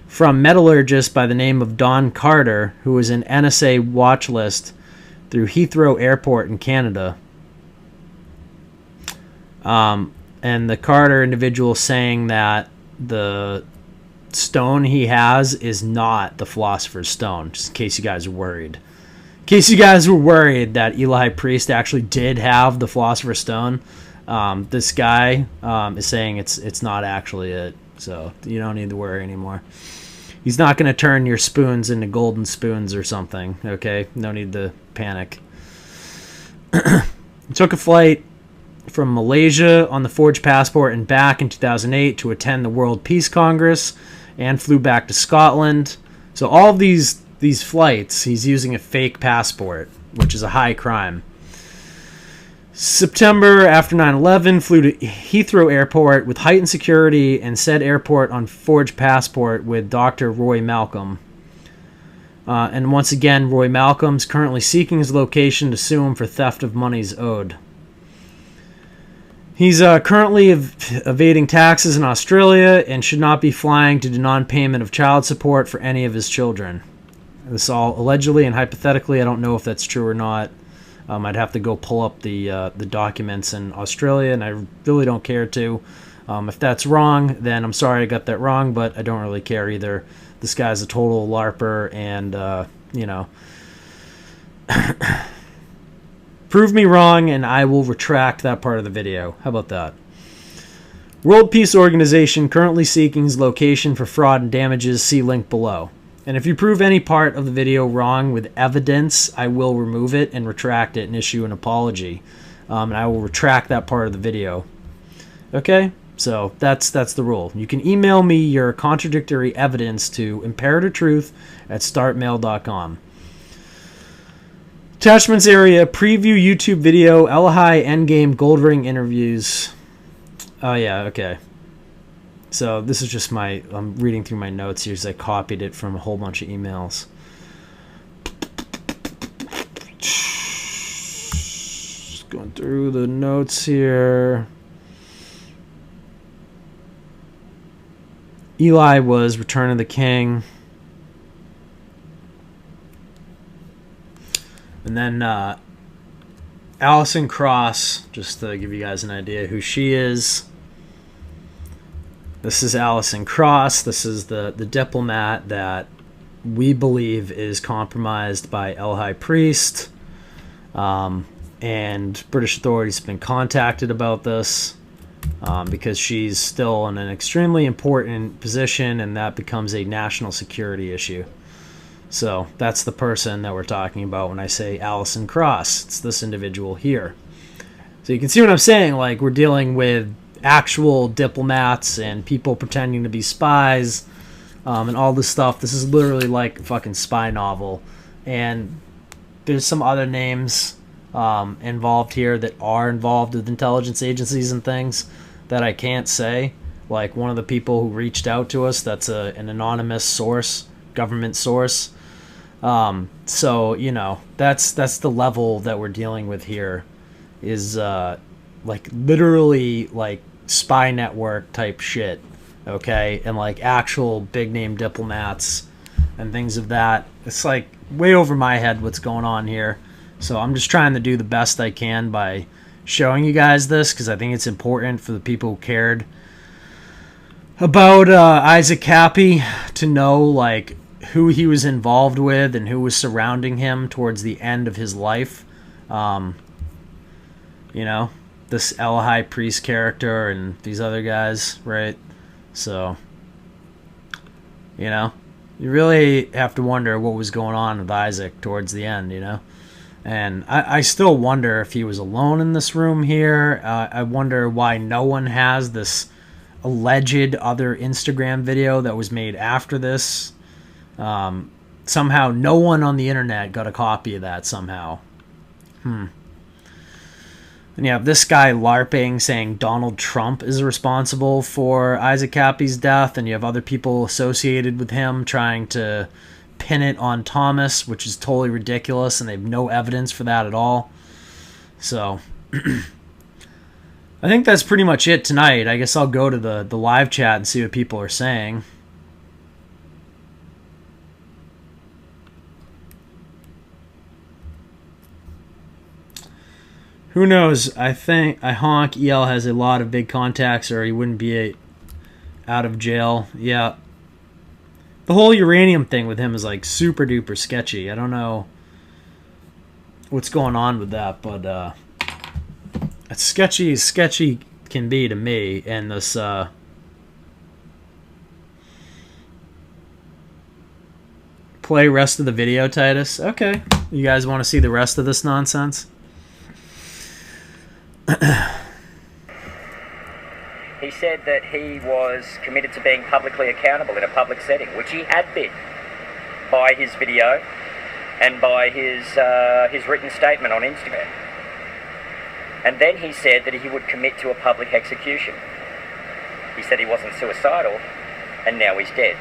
from metallurgist by the name of Don Carter, who was in NSA watch list, through Heathrow Airport in Canada. And the Carter individual saying that the stone he has is not the Philosopher's Stone, just in case you guys were worried. In case you guys were worried that Eliahi Priest actually did have the Philosopher's Stone, this guy is saying it's not actually it, so you don't need to worry anymore. He's not going to turn your spoons into golden spoons or something, okay? No need to panic. He took a flight from Malaysia on the forged passport and back in 2008 to attend the World Peace Congress, and flew back to Scotland. So all of these flights, he's using a fake passport, which is a high crime. September after 9/11, flew to Heathrow Airport with heightened security and said airport on forged passport with Dr. Roy Malcolm. And once again, Roy Malcolm's currently seeking his location to sue him for theft of monies owed. He's currently evading taxes in Australia and should not be flying due to non-payment of child support for any of his children. This all allegedly and hypothetically. I don't know if that's true or not. I'd have to go pull up the documents in Australia, and I really don't care to. If that's wrong, then I'm sorry I got that wrong, but I don't really care either. This guy's a total LARPer, and, you know... Prove me wrong, and I will retract that part of the video. How about that? World Peace Organization currently seeking his location for fraud and damages. See link below. And if you prove any part of the video wrong with evidence, I will remove it and retract it and issue an apology. And I will retract that part of the video. Okay? So that's the rule. You can email me your contradictory evidence to imperatortruth@startmail.com. Attachments area, preview YouTube video, Eliahi Endgame Gold Ring interviews. Oh yeah, okay. So this is just I'm reading through my notes here because I copied it from a whole bunch of emails. Just going through the notes here. Eli was Return of the King. And then Alison Cross, just to give you guys an idea who she is. This is Alison Cross. This is the diplomat that we believe is compromised by Eliahi Priest. And British authorities have been contacted about this because she's still in an extremely important position, and that becomes a national security issue. So that's the person that we're talking about when I say Alison Cross. It's this individual here. So you can see what I'm saying. Like, we're dealing with actual diplomats and people pretending to be spies and all this stuff. This is literally like a fucking spy novel. And there's some other names involved here that are involved with intelligence agencies and things that I can't say. like one of the people who reached out to us. That's an anonymous source, government source. So, you know, that's the level that we're dealing with here, is like literally like spy network type shit, okay? And like actual big name diplomats and things of that. It's like way over my head what's going on here. So I'm just trying to do the best I can by showing you guys this, because I think it's important for the people who cared about Isaac Kappy to know like who he was involved with and who was surrounding him towards the end of his life. You know, this Eliahi Priest character and these other guys, right? So, you know, you really have to wonder what was going on with Isaac towards the end, you know? And I still wonder if he was alone in this room here. I wonder why no one has this alleged other Instagram video that was made after this. Somehow no one on the internet got a copy of that somehow. And you have this guy larping, saying Donald Trump is responsible for Isaac Kappy's death, and you have other people associated with him trying to pin it on Thomas, which is totally ridiculous, and they have no evidence for that at all. So I think that's pretty much it tonight. I guess I'll go to the live chat and see what people are saying. Who knows? I honk EL has a lot of big contacts, or he wouldn't be out of jail. Yeah. The whole uranium thing with him is like super duper sketchy. I don't know what's going on with that, but it's sketchy as sketchy can be to me. And this play rest of the video, Titus. Okay. You guys want to see the rest of this nonsense? He said that he was committed to being publicly accountable in a public setting, which he had been by his video and by his written statement on Instagram. And then he said that he would commit to a public execution. He said he wasn't suicidal, and now he's dead.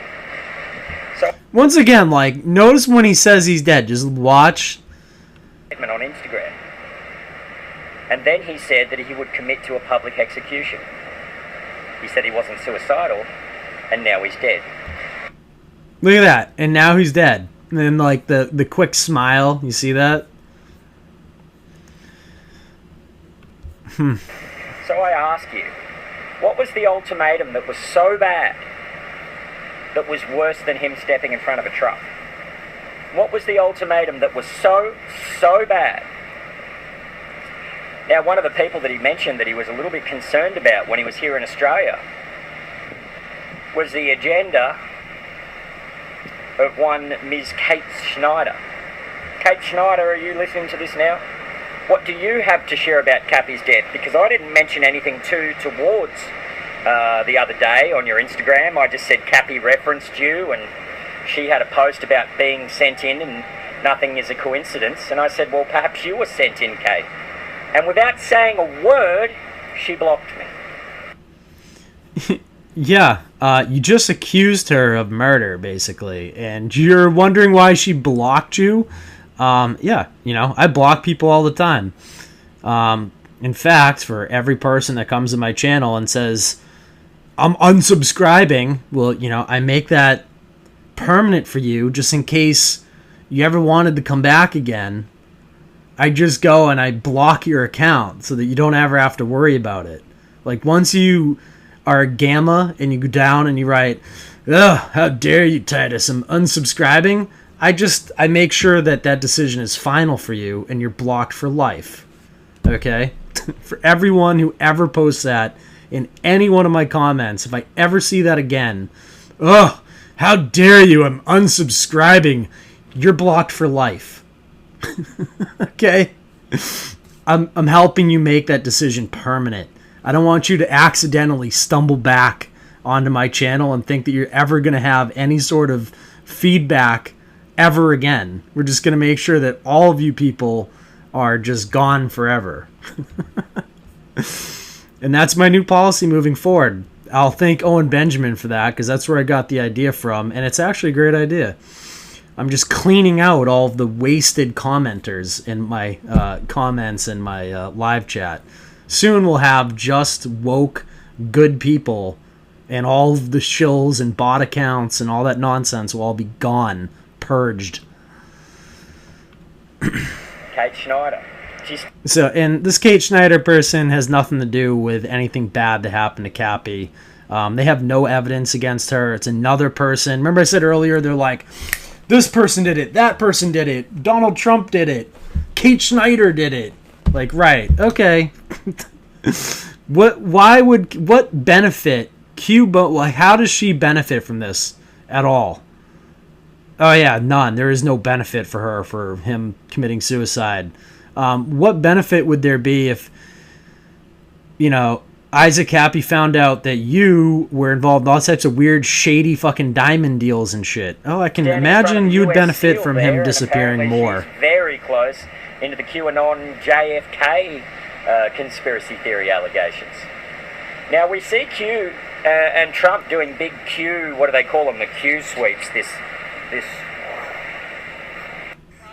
So once again, like, notice when he says he's dead. Just watch. Statement on Instagram. And then he said that he would commit to a public execution. He said he wasn't suicidal, and now he's dead. Look at that. And now he's dead. And then, like, the quick smile. You see that? So I ask you, what was the ultimatum that was so bad, that was worse than him stepping in front of a truck? What was the ultimatum that was so bad? Now, one of the people that he mentioned that he was a little bit concerned about when he was here in Australia was the agenda of one Ms. Kate Schneider. Kate Schneider, are you listening to this now? What do you have to share about Kappy's death? Because I didn't mention anything towards the other day on your Instagram. I just said Kappy referenced you, and she had a post about being sent in and nothing is a coincidence. And I said, well, perhaps you were sent in, Kate. And without saying a word, she blocked me. Yeah, you just accused her of murder, basically, and you're wondering why she blocked you? Yeah, you know, I block people all the time. In fact, for every person that comes to my channel and says, I'm unsubscribing, well, you know, I make that permanent for you just in case you ever wanted to come back again. I just go and I block your account so that you don't ever have to worry about it. Like, once you are a gamma and you go down and you write, ugh, how dare you, Titus, I'm unsubscribing, I make sure that that decision is final for you and you're blocked for life. Okay? For everyone who ever posts that in any one of my comments, if I ever see that again, ugh, how dare you, I'm unsubscribing, you're blocked for life. Okay? I'm helping you make that decision permanent. I don't want you to accidentally stumble back onto my channel and think that you're ever going to have any sort of feedback ever again. We're just going to make sure that all of you people are just gone forever. And that's my new policy moving forward. I'll thank Owen Benjamin for that, because that's where I got the idea from, and it's actually a great idea. I'm just cleaning out all of the wasted commenters in my comments in my live chat. Soon we'll have just woke, good people, and all of the shills and bot accounts and all that nonsense will all be gone, purged. Kate Schneider. So, and this Kate Schneider person has nothing to do with anything bad that happened to Kappy. They have no evidence against her. It's another person. Remember I said earlier, they're like, this person did it, that person did it, Donald Trump did it, Kate Schneider did it. Like, right, okay. What benefit like, how does she benefit from this at all? Oh yeah, none. There is no benefit for her for him committing suicide. What benefit would there be if, Isaac Kappy found out that you were involved in all types of weird, shady fucking diamond deals and shit? Oh, I can imagine you'd benefit from him disappearing more. She's very close into the QAnon JFK conspiracy theory allegations. Now, we see Q and Trump doing big Q, what do they call them, the Q sweeps, this...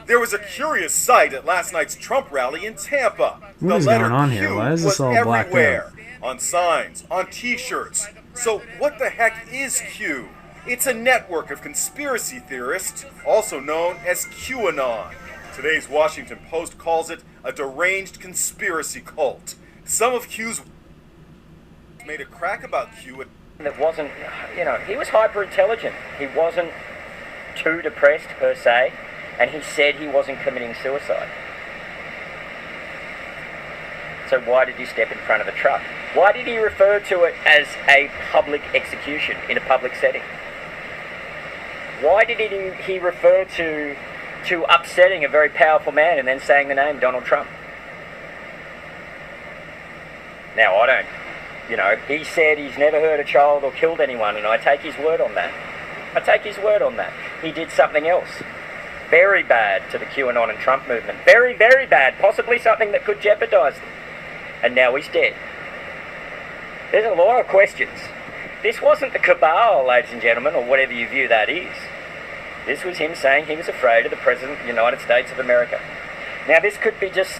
There was a curious sight at last night's Trump rally in Tampa. What is going on here? Why is this all blacked out? On signs, on t-shirts. So what the heck is Q? It's a network of conspiracy theorists, also known as QAnon. Today's Washington Post calls it a deranged conspiracy cult. Some of Q's made a crack about Q. That wasn't, he was hyper intelligent. He wasn't too depressed per se, and he said he wasn't committing suicide. So why did he step in front of a truck? Why did he refer to it as a public execution in a public setting? Why did he refer to upsetting a very powerful man and then saying the name Donald Trump? Now, I don't, he said he's never hurt a child or killed anyone, and I take his word on that. He did something else. Very bad to the QAnon and Trump movement. Very, very bad. Possibly something that could jeopardize them. And now he's dead. There's a lot of questions. This wasn't the cabal, ladies and gentlemen, or whatever you view that is. This was him saying he was afraid of the President of the United States of America. Now, this could be just...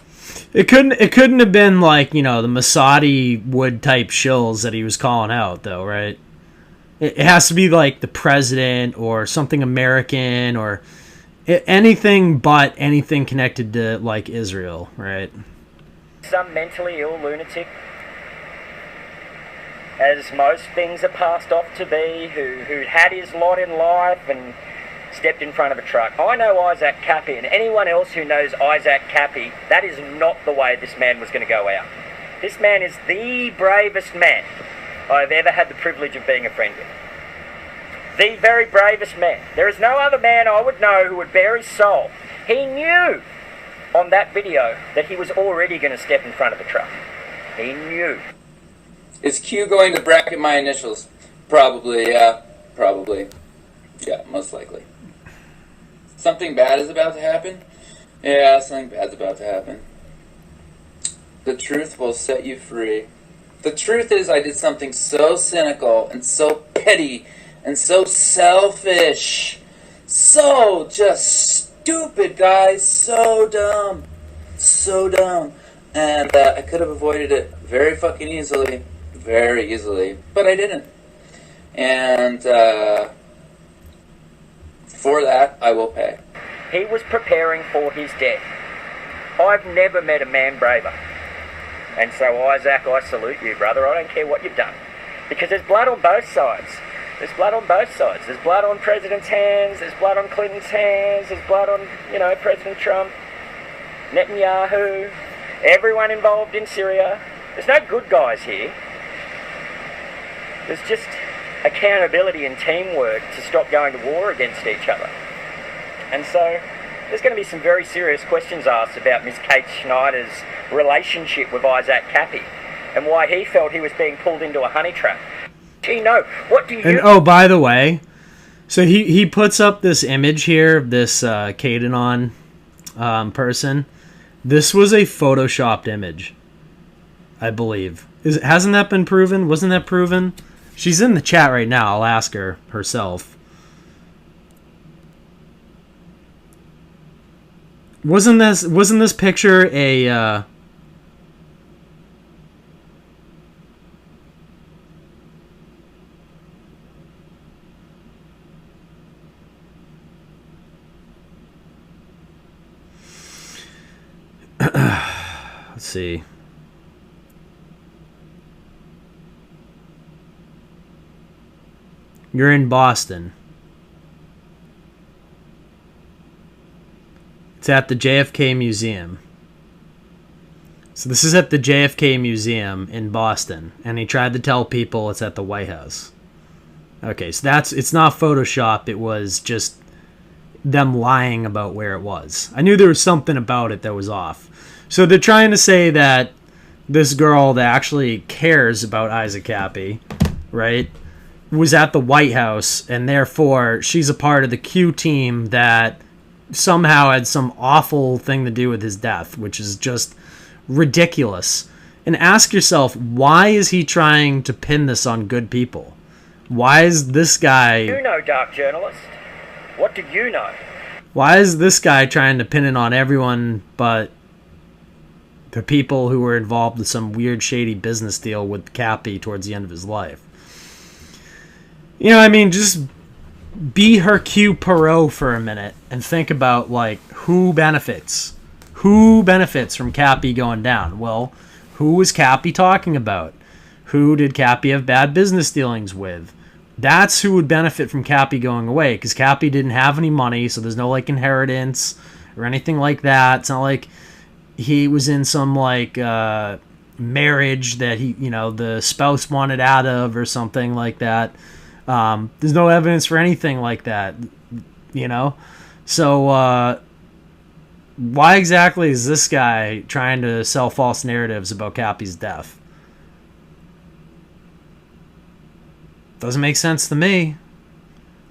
It couldn't have been like, the Masadi Wood type shills that he was calling out, though, right? It has to be like the President or something American or anything but anything connected to, like, Israel, right? Some mentally ill lunatic, as most things are passed off to be, who had his lot in life and stepped in front of a truck. I know Isaac Kappy, and anyone else who knows Isaac Kappy, that is not the way this man was going to go out. This man is the bravest man I've ever had the privilege of being a friend with. The very bravest man. There is no other man I would know who would bare his soul. He knew on that video that he was already going to step in front of the truck. He knew. Is Q going to bracket my initials? Probably, yeah. Probably. Yeah, most likely. Something bad is about to happen? Yeah, something bad's about to happen. The truth will set you free. The truth is I did something so cynical and so petty and so selfish. So just stupid, guys. So dumb. So dumb. And I could have avoided it very fucking easily. Very easily. But I didn't. And for that, I will pay. He was preparing for his death. I've never met a man braver. And so, Isaac, I salute you, brother. I don't care what you've done. Because there's blood on both sides. There's blood on both sides. There's blood on President's hands. There's blood on Clinton's hands. There's blood on, President Trump, Netanyahu, everyone involved in Syria. There's no good guys here. There's just accountability and teamwork to stop going to war against each other. And so there's going to be some very serious questions asked about Miss Kate Schneider's relationship with Isaac Kappy and why he felt he was being pulled into a honey trap. What do you... And oh, by the way, so he puts up this image here of this QAnon person. This was a photoshopped image, I believe. Hasn't that been proven? Wasn't that proven? She's in the chat right now. I'll ask her herself. Wasn't this picture a let's see. You're in Boston. It's at the JFK Museum. So this is at the JFK Museum in Boston, and he tried to tell people it's at the White House. Okay, so it's not Photoshop, it was just them lying about where it was. I knew there was something about it that was off. So they're trying to say that this girl that actually cares about Isaac Kappy, right, was at the White House, and therefore she's a part of the Q team that somehow had some awful thing to do with his death, which is just ridiculous. And ask yourself, why is he trying to pin this on good people? Why is this guy... You know, dark journalist. What do you know? Why is this guy trying to pin it on everyone but the people who were involved with some weird, shady business deal with Kappy towards the end of his life? You know, I mean, just be Hercule Poirot for a minute and think about, like, who benefits? Who benefits from Kappy going down? Well, who was Kappy talking about? Who did Kappy have bad business dealings with? That's who would benefit from Kappy going away, because Kappy didn't have any money, so there's no, like, inheritance or anything like that. It's not like he was in some, like, marriage that he, you know, the spouse wanted out of or something like that. There's no evidence for anything like that, you know? So, why exactly is this guy trying to sell false narratives about Kappy's death? Doesn't make sense to me.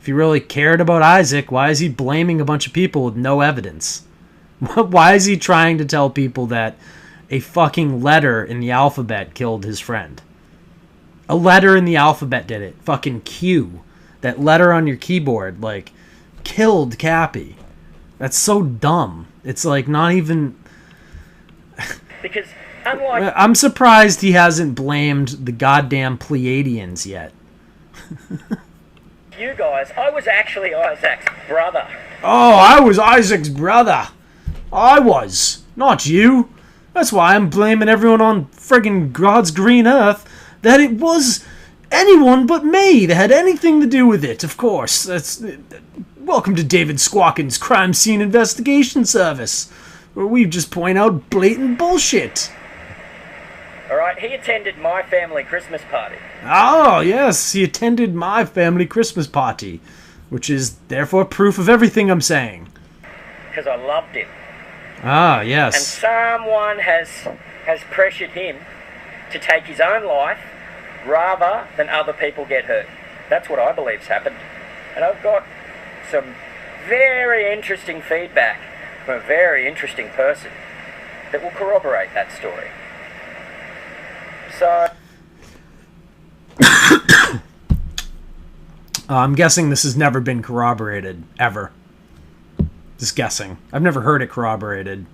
If he really cared about Isaac, why is he blaming a bunch of people with no evidence? Why is he trying to tell people that a fucking letter in the alphabet killed his friend? A letter in the alphabet did it. Fucking Q. That letter on your keyboard, like, killed Kappy. That's so dumb. It's like not even... Because unlike... I'm surprised he hasn't blamed the goddamn Pleiadians yet. You guys, I was actually Isaac's brother. Oh, I was Isaac's brother. I was. Not you. That's why I'm blaming everyone on friggin' God's green earth that it was anyone but me that had anything to do with it, of course. That's... Welcome to David Squawkin's Crime Scene Investigation Service, where we just point out blatant bullshit. Alright, he attended my family Christmas party. Oh, yes, he attended my family Christmas party, which is therefore proof of everything I'm saying. Because I loved him. Ah, And yes. someone has pressured him to take his own life rather than other people get hurt. That's what I believe's happened. And I've got some very interesting feedback from a very interesting person that will corroborate that story. So... I'm guessing this has never been corroborated, ever. Just guessing. I've never heard it corroborated.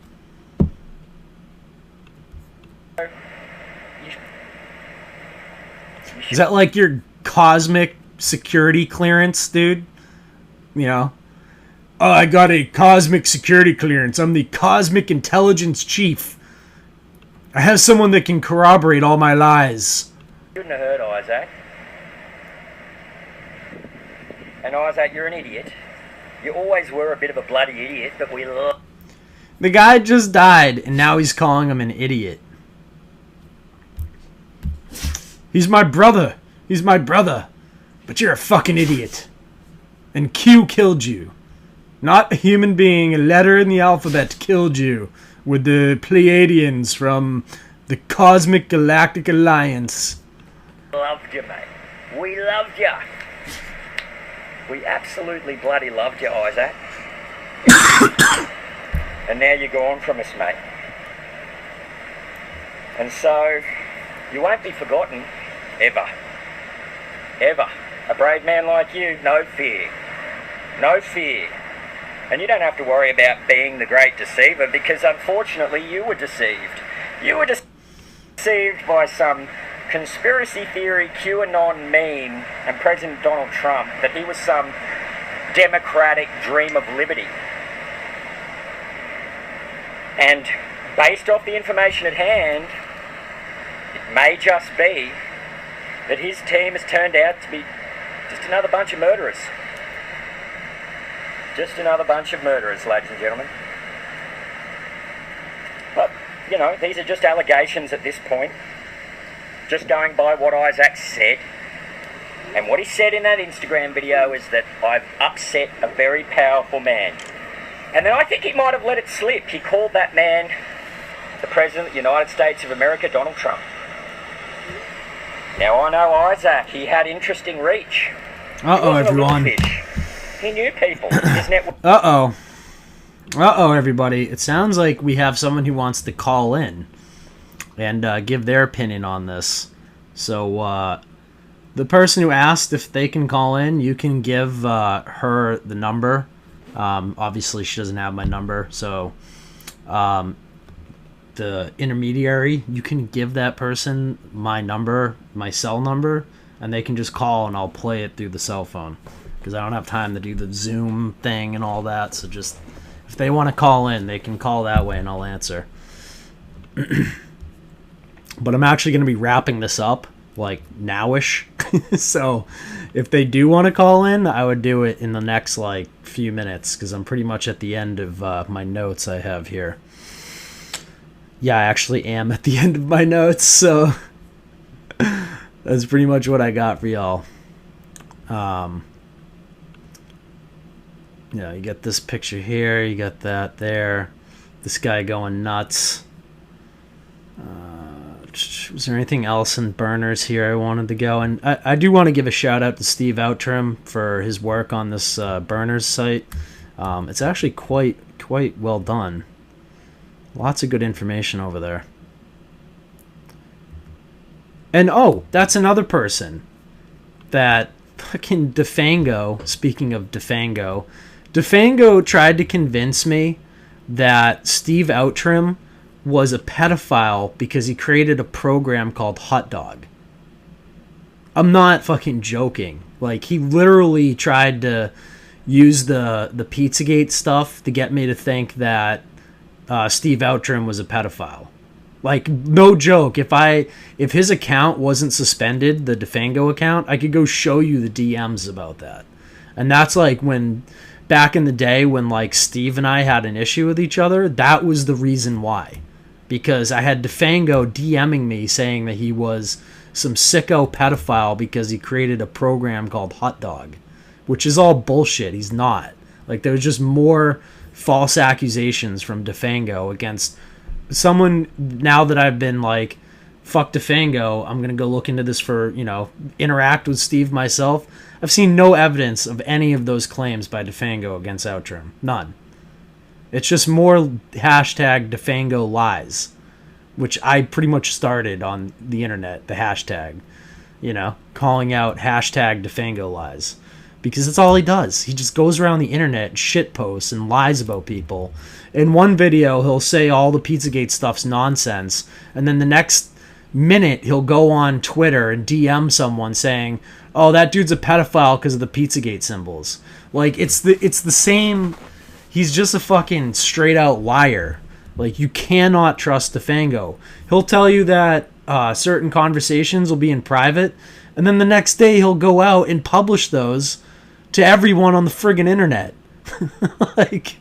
Is that like your cosmic security clearance, dude? You know? Oh, I got a cosmic security clearance. I'm the cosmic intelligence chief. I have someone that can corroborate all my lies. You shouldn't have heard Isaac. And Isaac, you're an idiot. You always were a bit of a bloody idiot, but we love... The guy just died, and now he's calling him an idiot. He's my brother. He's my brother. But you're a fucking idiot. And Q killed you. Not a human being, a letter in the alphabet killed you. With the Pleiadians from the Cosmic Galactic Alliance. Loved you, mate. We loved you. We absolutely bloody loved you, Isaac. And now you're gone from us, mate. And so, you won't be forgotten, ever. Ever. A brave man like you, no fear. No fear. And you don't have to worry about being the great deceiver, because unfortunately you were deceived. You were deceived by some conspiracy theory QAnon meme and President Donald Trump that he was some democratic dream of liberty. And based off the information at hand, it may just be that his team has turned out to be just another bunch of murderers. Just another bunch of murderers, ladies and gentlemen. But, you know, these are just allegations at this point. Just going by what Isaac said. And what he said in that Instagram video is that I've upset a very powerful man. And then I think he might have let it slip. He called that man the President of the United States of America, Donald Trump. Now I know Isaac, he had interesting reach. Uh-oh, everyone. He knew people. His network. Uh-oh. Uh-oh, everybody. It sounds like we have someone who wants to call in and give their opinion on this. So, the person who asked if they can call in, you can give her the number. Obviously, she doesn't have my number, so the intermediary, you can give that person my number, my cell number, and they can just call and I'll play it through the cell phone. Because I don't have time to do the Zoom thing and all that, so just, if they want to call in, they can call that way and I'll answer. But I'm actually going to be wrapping this up, like, nowish. So, if they do want to call in, I would do it in the next, like, few minutes, because I'm pretty much at the end of my notes I have here. Yeah, I actually am at the end of my notes, so that's pretty much what I got for y'all. Yeah, you get this picture here, you got that there, this guy going nuts. Was there anything else in burners here I wanted to go? And I do want to give a shout out to Steve Outram for his work on this burners site. It's actually quite well done. Lots of good information over there. And oh, that's another person that fucking Defango, speaking of Defango, Defango tried to convince me that Steve Outram was a pedophile because he created a program called Hot Dog. I'm not fucking joking. Like, he literally tried to use the Pizzagate stuff to get me to think that Steve Outram was a pedophile. Like, no joke. If his account wasn't suspended, the Defango account, I could go show you the DMs about that. And that's like when, back in the day when like Steve and I had an issue with each other, that was the reason why. Because I had Defango DMing me saying that he was some sicko pedophile because he created a program called Hot Dog. Which is all bullshit. He's not. Like, there was just more false accusations from Defango against someone. Now that I've been like, fuck Defango, I'm going to go look into this for, you know, interact with Steve myself. I've seen no evidence of any of those claims by Defango against Outram. None. It's just more hashtag Defango lies, which I pretty much started on the internet, the hashtag, you know, calling out hashtag Defango lies. Because that's all he does. He just goes around the internet and shit posts and lies about people. In one video, he'll say all the Pizzagate stuff's nonsense, and then the next minute, he'll go on Twitter and DM someone saying, oh, that dude's a pedophile because of the Pizzagate symbols. Like, it's the same. He's just a fucking straight-out liar. Like, you cannot trust Defango. He'll tell you that certain conversations will be in private, and then the next day he'll go out and publish those to everyone on the friggin' internet. Like,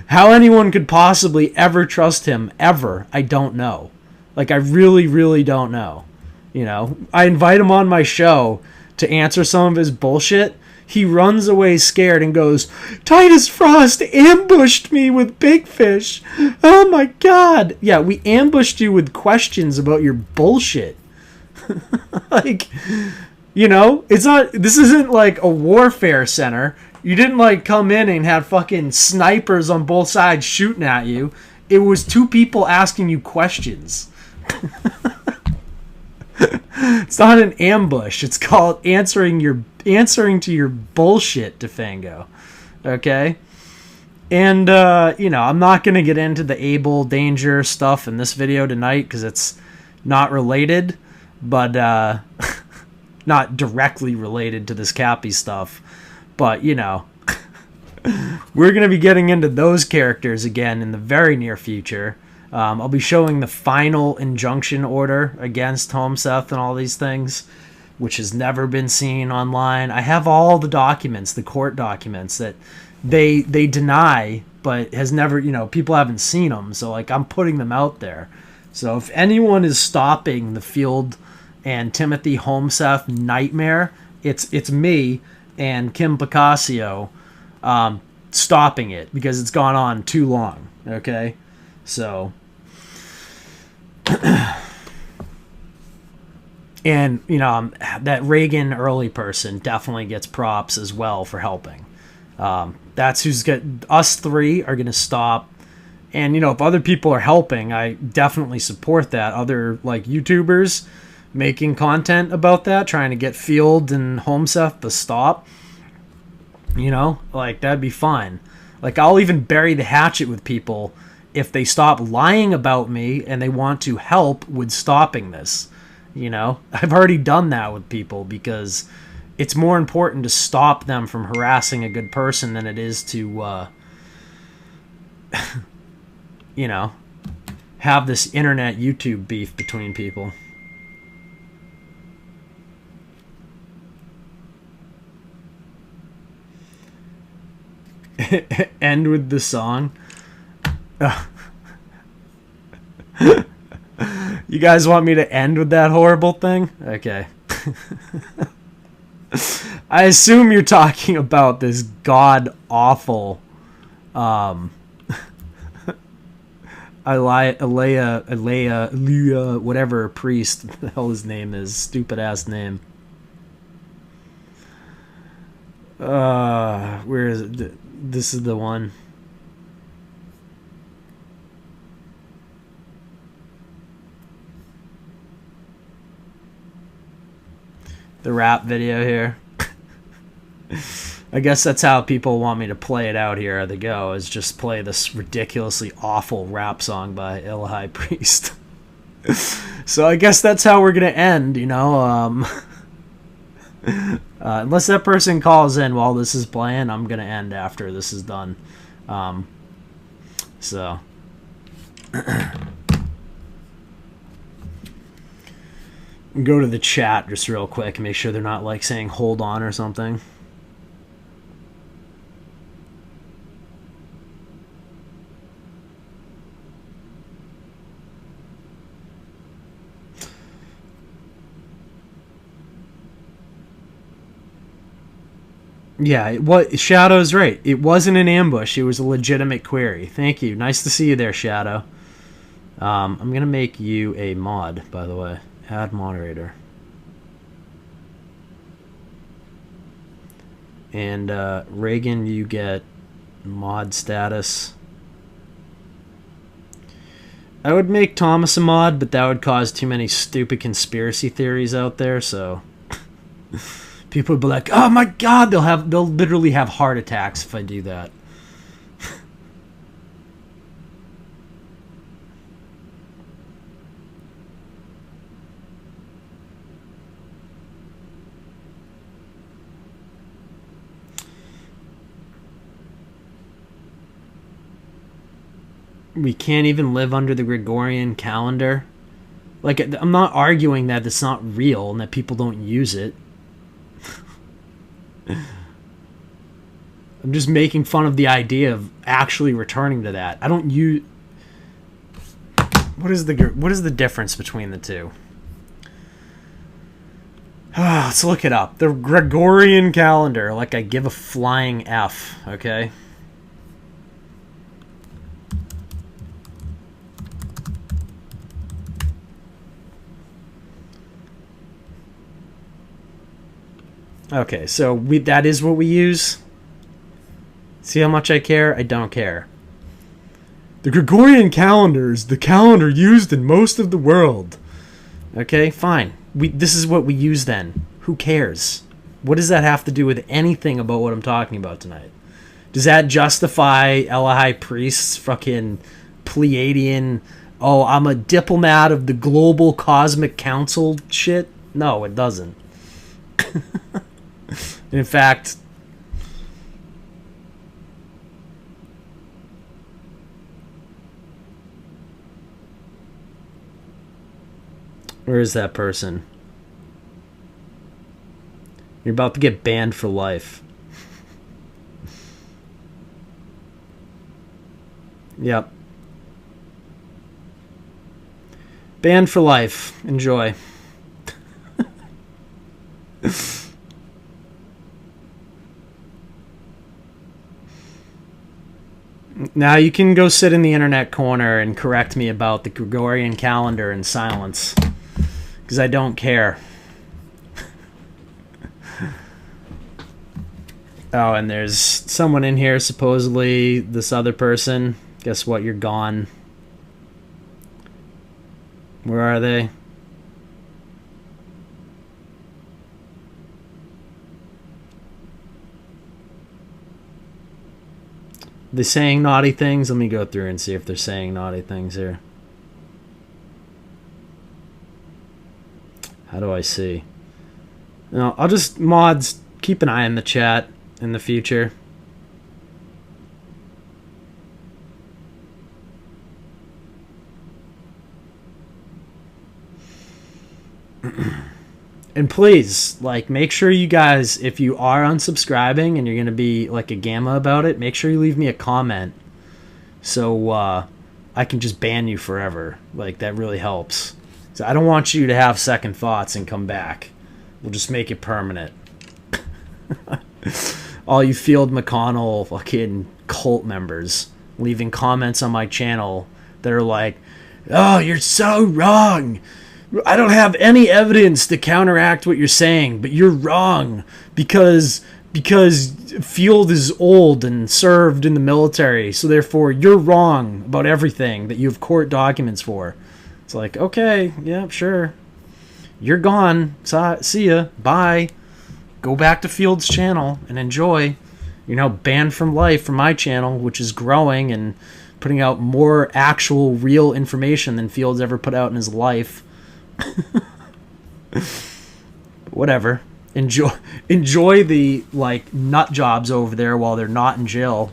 how anyone could possibly ever trust him, ever, I don't know. Like, I really, really don't know. You know, I invite him on my show to answer some of his bullshit. He runs away scared and goes, Titus Frost ambushed me with big fish. Oh my god. Yeah, we ambushed you with questions about your bullshit. Like, you know, this isn't like a warfare center. You didn't like come in and have fucking snipers on both sides shooting at you. It was two people asking you questions. It's not an ambush. It's called answering to your bullshit, Defango. Okay? And, I'm not going to get into the Able Danger stuff in this video tonight because it's not related, but not directly related to this Kappy stuff. But, we're going to be getting into those characters again in the very near future. I'll be showing the final injunction order against Homeseth and all these things, which has never been seen online. I have all the documents, the court documents that they deny, but has never, people haven't seen them. So, I'm putting them out there. So if anyone is stopping the Field and Timothy Homeseth nightmare, it's me and Kim Picasso stopping it because it's gone on too long. Okay? So... and that Reagan early person definitely gets props as well for helping. That's who's got us. Three are going to stop, and if other people are helping, I definitely support that. Other YouTubers making content about that, trying to get Field and Homeseth to stop, that'd be fine. I'll even bury the hatchet with people if they stop lying about me and they want to help with stopping this. I've already done that with people because it's more important to stop them from harassing a good person than it is to, have this internet YouTube beef between people. End with the song. You guys want me to end with that horrible thing? Okay. I assume you're talking about this god-awful Eliahi, whatever priest the hell his name is. Stupid-ass name. Where is it? This is the one. The rap video here. I guess that's how people want me to play it out here. They go is just play this ridiculously awful rap song by Eliahi Priest. So I guess that's how we're gonna end. Unless that person calls in while this is playing, I'm gonna end after this is done. So. Go to the chat just real quick and make sure they're not saying hold on or something. Yeah, Shadow's right. It wasn't an ambush. It was a legitimate query. Thank you. Nice to see you there, Shadow. I'm going to make you a mod, by the way. Add moderator. And Reagan, you get mod status. I would make Thomas a mod, but that would cause too many stupid conspiracy theories out there, so people would be like, "Oh my god, they'll literally have heart attacks if I do that." We can't even live under the Gregorian calendar. I'm not arguing that it's not real and that people don't use it. I'm just making fun of the idea of actually returning to that. I don't use... What is the difference between the two? Let's look it up. The Gregorian calendar. I give a flying F, okay? Okay, so that is what we use. See how much I care? I don't care. The Gregorian calendar is the calendar used in most of the world. Okay, fine. this is what we use then. Who cares? What does that have to do with anything about what I'm talking about tonight? Does that justify Eliahi Priest's fucking Pleiadian, oh, I'm a diplomat of the global cosmic council shit? No, it doesn't. In fact, where is that person? You're about to get banned for life. Yep. Banned for life. Enjoy. Now you can go sit in the internet corner and correct me about the Gregorian calendar in silence. Because I don't care. Oh, and there's someone in here, supposedly this other person. Guess what? You're gone. Where are they? They saying naughty things? Let me go through and see if they're saying naughty things here. How do I see? No, I'll just, mods, keep an eye on the chat in the future. And please, like, make sure you guys, if you are unsubscribing and you're going to be like a gamma about it, make sure you leave me a comment so I can just ban you forever. Like, that really helps. So I don't want you to have second thoughts and come back. We'll just make it permanent. All you Field McConnell fucking cult members leaving comments on my channel that are like, oh, you're so wrong. I don't have any evidence to counteract what you're saying, but you're wrong because Field is old and served in the military, so therefore you're wrong about everything that you have court documents for. It's like, okay, yeah, sure. You're gone. See ya. Bye. Go back to Field's channel and enjoy. You're now banned from life from my channel, which is growing and putting out more actual, real information than Field's ever put out in his life. Whatever. Enjoy the, like, nut jobs over there while they're not in jail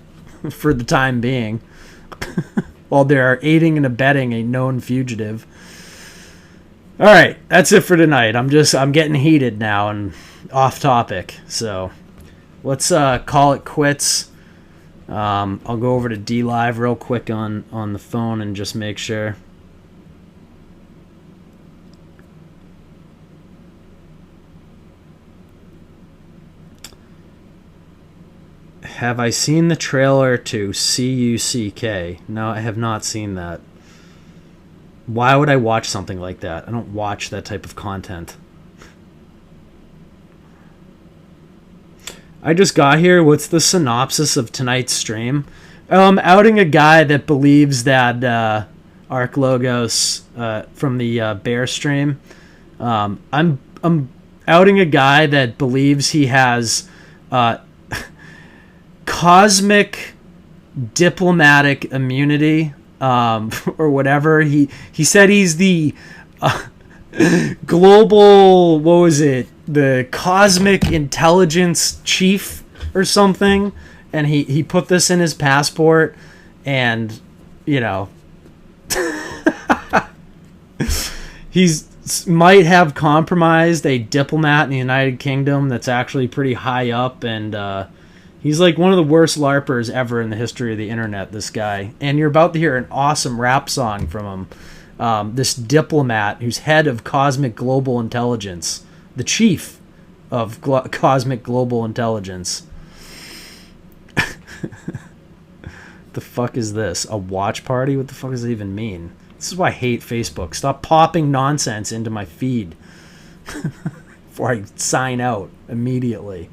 for the time being. While they're aiding and abetting a known fugitive. All right, that's it for tonight. I'm getting heated now and off topic. So let's call it quits. I'll go over to D Live real quick on the phone and just make sure. Have I seen the trailer to CUCK? No, I have not seen that. Why would I watch something like that? I don't watch that type of content. I just got here. What's the synopsis of tonight's stream? Outing a guy that believes that Arc Logos from the Bear stream. I'm outing a guy that believes he has cosmic diplomatic immunity, or whatever. He said he's the global, what was it, the cosmic intelligence chief or something, and he put this in his passport, and you know might have compromised a diplomat in the United Kingdom that's actually pretty high up, and he's like one of the worst LARPers ever in the history of the internet, this guy. And you're about to hear an awesome rap song from him. This diplomat who's head of Cosmic Global Intelligence. The chief of Cosmic Global Intelligence. The fuck is this? A watch party? What the fuck does it even mean? This is why I hate Facebook. Stop popping nonsense into my feed before I sign out immediately.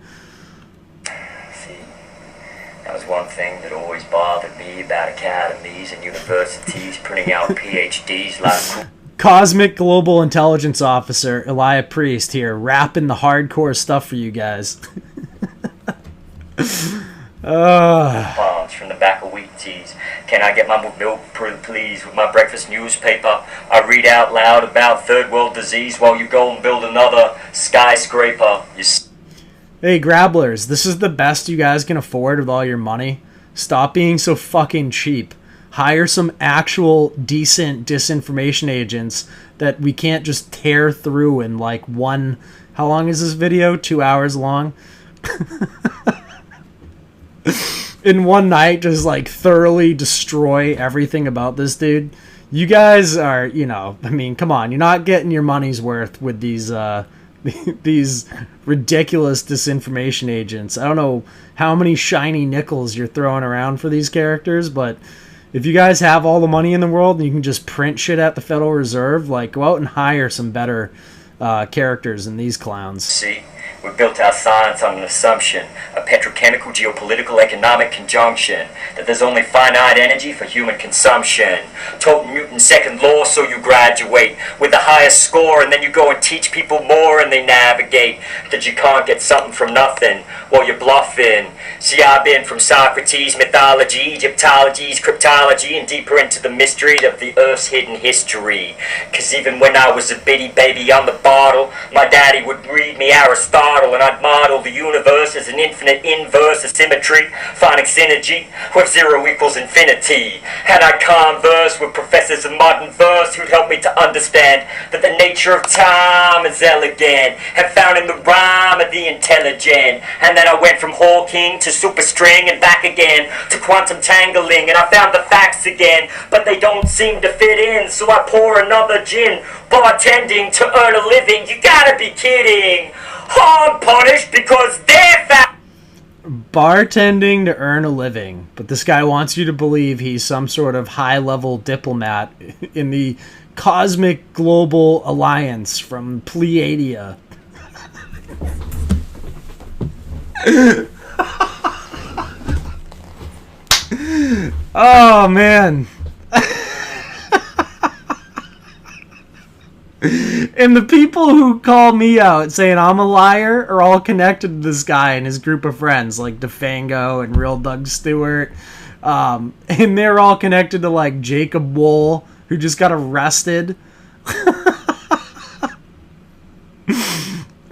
That was one thing that always bothered me about academies and universities printing out PhDs like... Cosmic Global Intelligence Officer Eliahi Priest here, rapping the hardcore stuff for you guys. Bonds from the back of wheat teas. Can I get my milk, please, with my breakfast newspaper? I read out loud about third world disease while you go and build another skyscraper. Hey, Grabblers, this is the best you guys can afford with all your money. Stop being so fucking cheap. Hire some actual decent disinformation agents that we can't just tear through in like one... How long is this video? 2 hours long? In one night, just like thoroughly destroy everything about this dude. You guys are, you know, I mean, come on. You're not getting your money's worth with these these ridiculous disinformation agents. I don't know how many shiny nickels you're throwing around for these characters, but if you guys have all the money in the world and you can just print shit at the Federal Reserve, like, go out and hire some better characters than these clowns. See? We built our science on an assumption, a petrochemical geopolitical economic conjunction, that there's only finite energy for human consumption. Taught Newton's second law so you graduate with the highest score, and then you go and teach people more and they navigate. That you can't get something from nothing while you're bluffing. See, I've been from Socrates, mythology, Egyptology, cryptology, and deeper into the mystery of the Earth's hidden history. Cause even when I was a bitty baby on the bottle, my daddy would read me Aristotle, and I'd model the universe as an infinite inverse of symmetry, finding synergy where zero equals infinity. And I'd converse with professors of modern verse who'd help me to understand that the nature of time is elegant and found in the rhyme of the intelligent. And then I went from Hawking to superstring and back again to quantum tangling, and I found the facts again, but they don't seem to fit in, so I pour another gin, bartending to earn a living. You gotta be kidding. I'm punished because they're fat. Bartending to earn a living, but this guy wants you to believe he's some sort of high-level diplomat in the Cosmic Global Alliance from Pleiadia. Oh, man. And the people who call me out saying I'm a liar are all connected to this guy and his group of friends, like Defango and Real Doug Stewart. And they're all connected to, like, Jacob Wool, who just got arrested.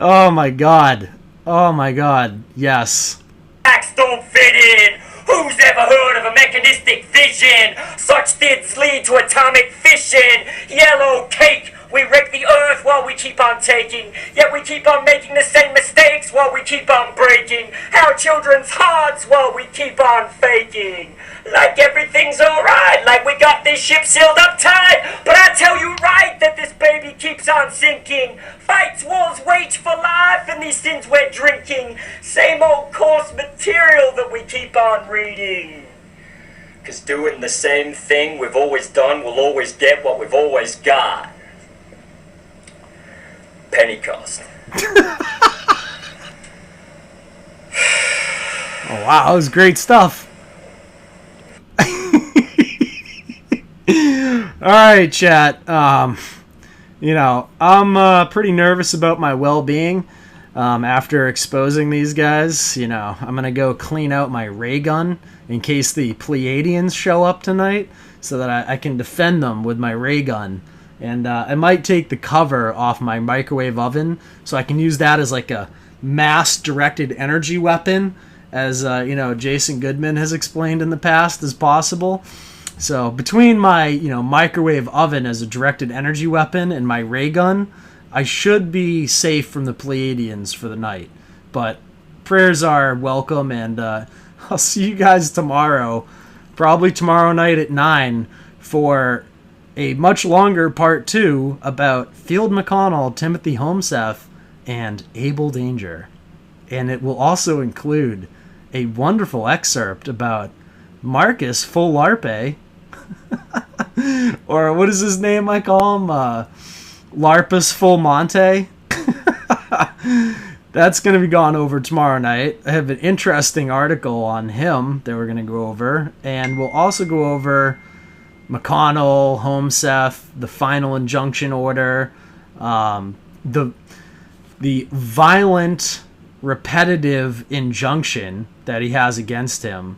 Oh, my God. Oh, my God. Yes. Facts don't fit in. Who's ever heard of a mechanistic vision? Such things lead to atomic fission. Yellow cake. We wreck the earth while we keep on taking, yet we keep on making the same mistakes while we keep on breaking our children's hearts while we keep on faking. Like everything's alright, like we got this ship sealed up tight, but I tell you right that this baby keeps on sinking. Fights, wars, wage for life, and these sins we're drinking. Same old coarse material that we keep on reading. Cause doing the same thing we've always done will always get what we've always got. Pentecost. Oh, wow, that was great stuff. Alright, chat. You know, I'm pretty nervous about my well-being after exposing these guys. You know, I'm gonna go clean out my ray gun in case the Pleiadians show up tonight so that I can defend them with my ray gun. And I might take the cover off my microwave oven so I can use that as like a mass-directed energy weapon, as you know, Jason Goodman has explained in the past as possible. So between my, you know, microwave oven as a directed energy weapon and my ray gun, I should be safe from the Pleiadians for the night. But prayers are welcome, and I'll see you guys tomorrow, probably tomorrow night at 9 for a much longer part 2 about Field McConnell, Timothy Homeseth, and Abel Danger. And it will also include a wonderful excerpt about Marcus Full Larpe, or what is his name I call him? Larpus Full Monte. That's going to be gone over tomorrow night. I have an interesting article on him that we're going to go over. And we'll also go over McConnell, Homeseth, the final injunction order, the violent, repetitive injunction that he has against him,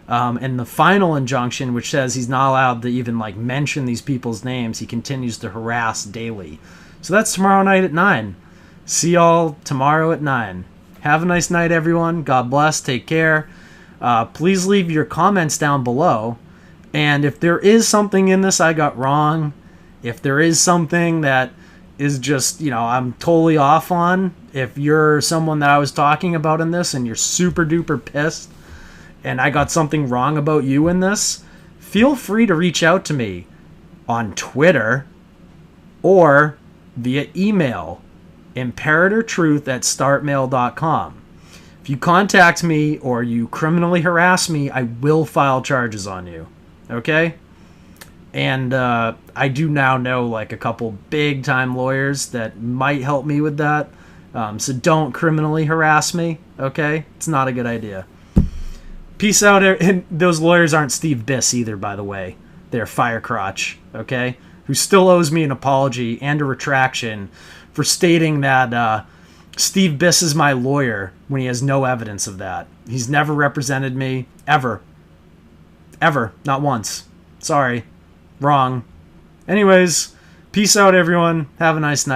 and the final injunction, which says he's not allowed to even like mention these people's names. He continues to harass daily. So that's tomorrow night at 9. See y'all tomorrow at 9. Have a nice night, everyone. God bless. Take care. Please leave your comments down below. And if there is something in this I got wrong, if there is something that is just, I'm totally off on, if you're someone that I was talking about in this and you're super duper pissed and I got something wrong about you in this, feel free to reach out to me on Twitter or via email, imperatortruth@startmail.com. If you contact me or you criminally harass me, I will file charges on you. Okay? And I do now know like a couple big time lawyers that might help me with that. So don't criminally harass me. Okay? It's not a good idea. Peace out. And those lawyers aren't Steve Biss either, by the way. They're Firecrotch. Okay? Who still owes me an apology and a retraction for stating that Steve Biss is my lawyer when he has no evidence of that. He's never represented me, ever. Ever. Not once. Sorry. Wrong. Anyways, peace out, everyone. Have a nice night.